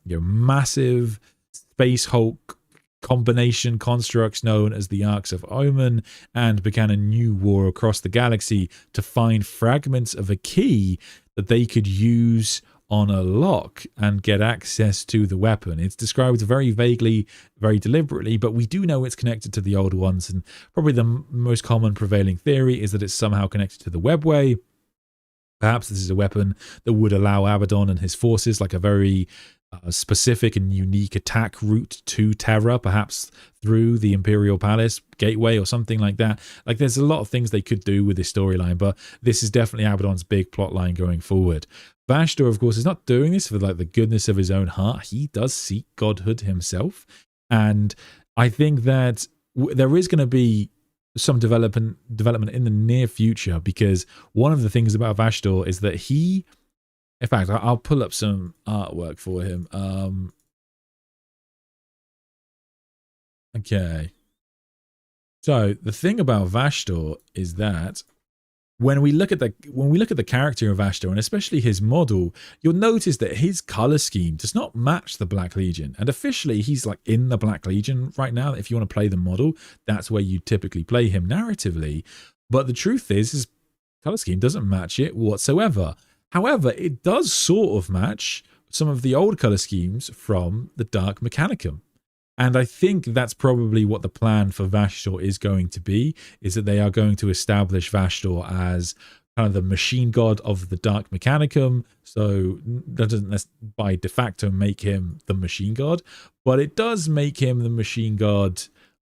massive Space Hulk combination constructs known as the Arcs of Omen, and began a new war across the galaxy to find fragments of a key that they could use on a lock and get access to the weapon. It's described very vaguely, very deliberately, but we do know it's connected to the Old Ones, and probably the most common prevailing theory is that it's somehow connected to the Webway. Perhaps this is a weapon that would allow Abaddon and his forces like a very specific and unique attack route to Terra, perhaps through the Imperial Palace gateway or something like that. Like, there's a lot of things they could do with this storyline, but this is definitely Abaddon's big plot line going forward. Vashdor, of course, is not doing this for like the goodness of his own heart. He does seek godhood himself, and I think that there is going to be some development in the near future, because one of the things about Vashdor is that he, in fact, I'll pull up some artwork for him. Okay. So the thing about Vashdor is that when we look at the character of Vashdor, and especially his model, you'll notice that his color scheme does not match the Black Legion. And officially, he's like in the Black Legion right now. If you want to play the model, that's where you typically play him narratively. But the truth is, his color scheme doesn't match it whatsoever. However, it does sort of match some of the old color schemes from the Dark Mechanicum. And I think that's probably what the plan for Vashdor is going to be, is that they are going to establish Vashdor as kind of the machine god of the Dark Mechanicum. So that doesn't by de facto make him the machine god, but it does make him the machine god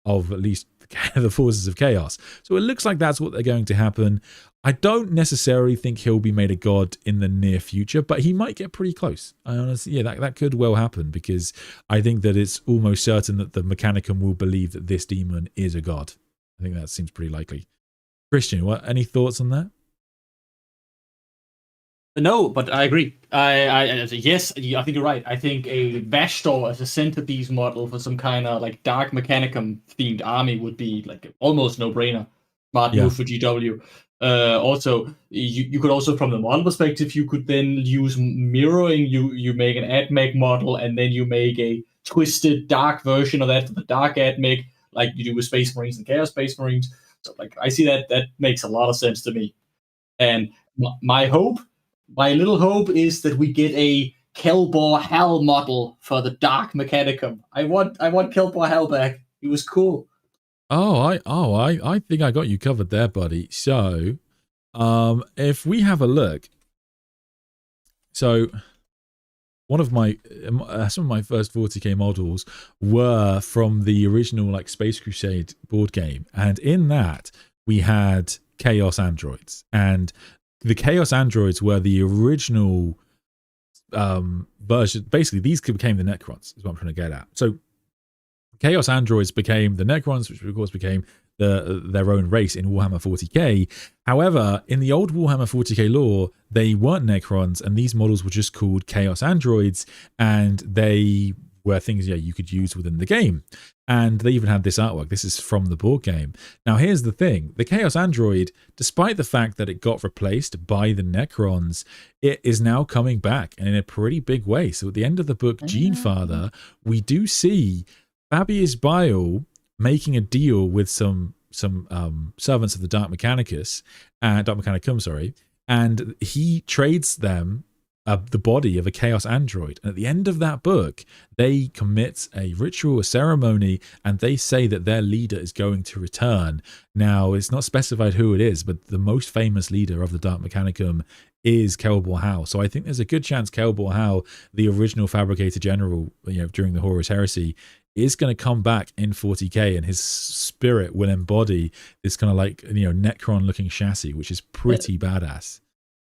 of at least the forces of chaos. So it looks like that's what they're going to happen. I don't necessarily think he'll be made a god in the near future, but he might get pretty close. I honestly, yeah, that could well happen, because I think that it's almost certain that the Mechanicum will believe that this demon is a god. I think that seems pretty likely. Christian, any thoughts on that?
No, but I agree. Yes, I think you're right. I think a Vashdor as a centerpiece model for some kind of like Dark Mechanicum themed army would be like almost no-brainer. Smart move for GW. Also, you could also, from the model perspective, you could then use mirroring. You make an AdMech model, and then you make a twisted dark version of that for the dark AdMech, like you do with Space Marines and Chaos Space Marines. So, like, I see that makes a lot of sense to me. And my little hope is that we get a Kelbor Hal model for the Dark Mechanicum. I want Kelbor Hal back. He was cool.
I think I got you covered there, buddy. So, if we have a look, so some of my first 40k models were from the original like Space Crusade board game, and in that we had Chaos Androids, and the Chaos Androids were the original version. Basically, these became the Necrons, is what I'm trying to get at. So Chaos Androids became the Necrons, which of course became their own race in Warhammer 40k. However, in the old Warhammer 40k lore, they weren't Necrons, and these models were just called Chaos Androids, and they were things you could use within the game. And they even had this artwork. This is from the board game. Now, here's the thing. The Chaos Android, despite the fact that it got replaced by the Necrons, it is now coming back, and in a pretty big way. So at the end of the book, Genefather, we do see Fabius Bile making a deal with some servants of the Dark Mechanicum, and he trades them the body of a Chaos Android. And at the end of that book, they commit a ritual, a ceremony, and they say that their leader is going to return. Now, it's not specified who it is, but the most famous leader of the Dark Mechanicum is Kelbor Hal. So I think there's a good chance Kelbor Hal, the original Fabricator General, during the Horus Heresy, is going to come back in 40k, and his spirit will embody this kind of like Necron looking chassis, which is pretty badass.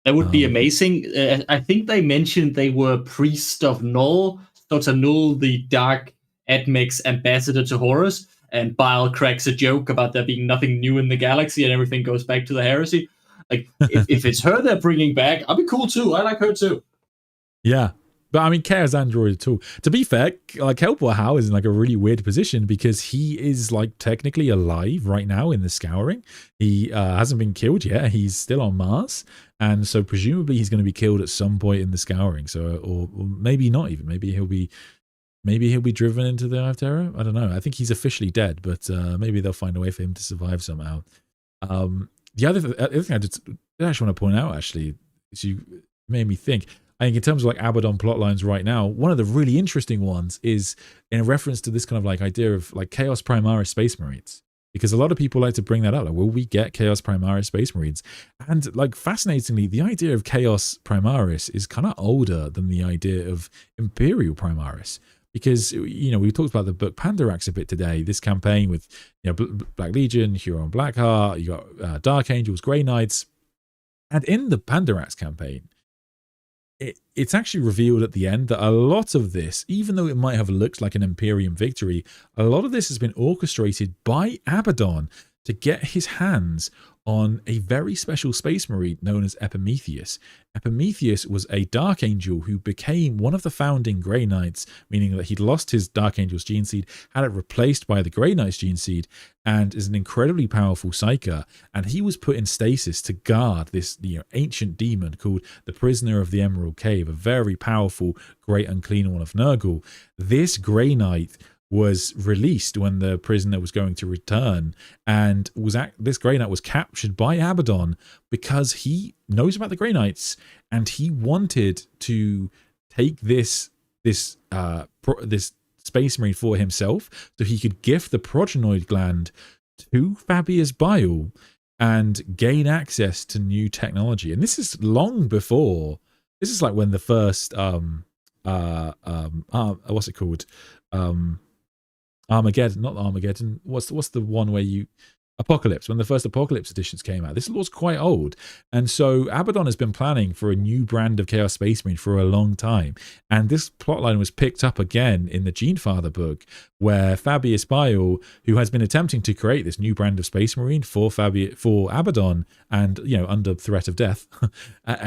That would be amazing. I think they mentioned they were priest of Null, so to Null, the Dark AdMech's ambassador to Horus, and Bile cracks a joke about there being nothing new in the galaxy and everything goes back to the heresy. Like, if it's her they're bringing back, I'll be cool too. I like her too. Yeah.
But I mean, Chaos Android at all. To be fair, like Kelbor Hal is in like a really weird position, because he is like technically alive right now in the Scouring. He hasn't been killed yet. He's still on Mars, and so presumably he's going to be killed at some point in the Scouring. So, or maybe not even. Maybe he'll be driven into the Eye of Terror. I don't know. I think he's officially dead, but maybe they'll find a way for him to survive somehow. The other thing I just actually want to point out, actually, is you made me think. I think in terms of like Abaddon plot lines right now, one of the really interesting ones is in reference to this kind of like idea of like Chaos Primaris Space Marines, because a lot of people like to bring that up. Like, will we get Chaos Primaris Space Marines? And like, fascinatingly, the idea of Chaos Primaris is kind of older than the idea of Imperial Primaris, because we talked about the book Pandarax a bit today. This campaign with Black Legion, Huron Blackheart, you got Dark Angels, Grey Knights, and in the Pandarax campaign, it's actually revealed at the end that a lot of this, even though it might have looked like an Imperium victory, a lot of this has been orchestrated by Abaddon to get his hands on a very special space marine known as Epimetheus. Epimetheus was a Dark Angel who became one of the founding Grey Knights, meaning that he'd lost his Dark Angel's gene seed, had it replaced by the Grey Knight's gene seed, and is an incredibly powerful Psyker. And he was put in stasis to guard this ancient demon called the Prisoner of the Emerald Cave, a very powerful Great Unclean One of Nurgle. This Grey Knight was released when the prisoner was going to return, and this Grey Knight was captured by Abaddon because he knows about the Grey Knights, and he wanted to take this space marine for himself so he could gift the progenoid gland to Fabius Bile and gain access to new technology. And this is long before, this is like when the first what's it called, Armageddon, not Armageddon. What's the one where Apocalypse, when the first Apocalypse editions came out. This was quite old. And so Abaddon has been planning for a new brand of Chaos Space Marine for a long time. And this plotline was picked up again in the Genefather book, where Fabius Bile, who has been attempting to create this new brand of Space Marine for Abaddon, and under threat of death,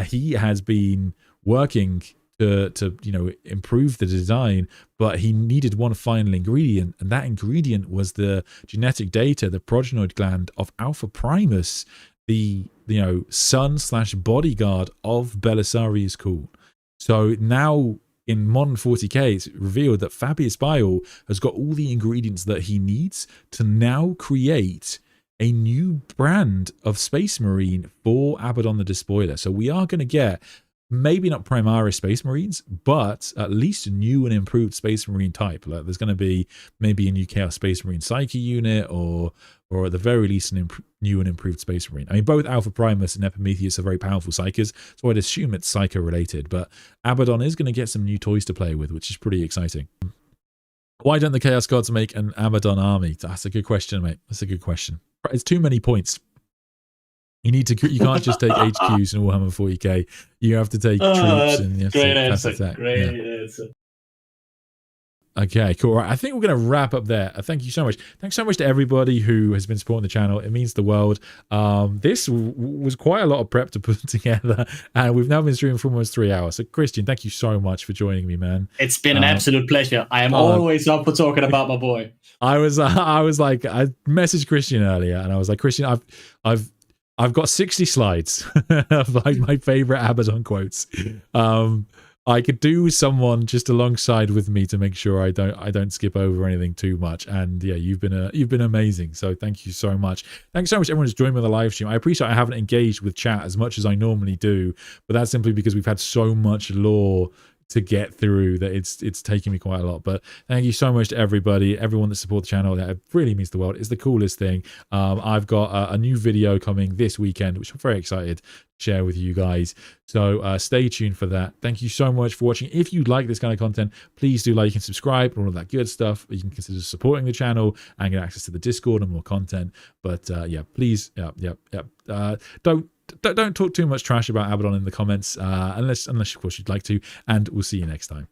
he has been working to improve the design, but he needed one final ingredient, and that ingredient was the genetic data, the progenoid gland of Alpha Primus, the son/bodyguard of Belisarius Cawl. So now in modern 40k, it's revealed that Fabius Bile has got all the ingredients that he needs to now create a new brand of Space Marine for Abaddon the Despoiler. So we are going to get maybe not Primaris Space Marines, but at least a new and improved Space Marine type. Like there's going to be maybe a new Chaos Space Marine Psyche unit, or at the very least new and improved Space Marine. I mean, both Alpha Primus and Epimetheus are very powerful Psychers, so I'd assume it's Psycho related, but Abaddon is going to get some new toys to play with, which is pretty exciting. Why don't the Chaos Gods make an Abaddon army? That's a good question, mate. That's a good question. It's too many points. You can't just take HQs in Warhammer 40k. You have to take troops and you have
great
to
answer.
attack.
Great answer.
Okay, cool. All right, I think we're going to wrap up there. Thank you so much. Thanks so much to everybody who has been supporting the channel. It means the world. This was quite a lot of prep to put together, and we've now been streaming for almost 3 hours. So, Christian, thank you so much for joining me, man.
It's been an absolute pleasure. I am always up for talking about my boy.
I was like, I messaged Christian earlier, and I was like, Christian, I've got 60 slides of like my favorite Abaddon quotes. I could do someone just alongside with me to make sure I don't skip over anything too much. And yeah, you've been amazing. So thank you so much. Thanks so much everyone who's joined me on the live stream. I appreciate I haven't engaged with chat as much as I normally do, but that's simply because we've had so much lore to get through that it's taking me quite a lot. But thank you so much to everyone that supports the channel. That really means the world. It's the coolest thing. I've got a new video coming this weekend, which I'm very excited to share with you guys. So stay tuned for that. Thank you so much for watching. If you like this kind of content, please do like and subscribe and all of that good stuff. You can consider supporting the channel and get access to the Discord and more content. But yeah, please, don't talk too much trash about Abaddon in the comments, unless of course you'd like to, and we'll see you next time.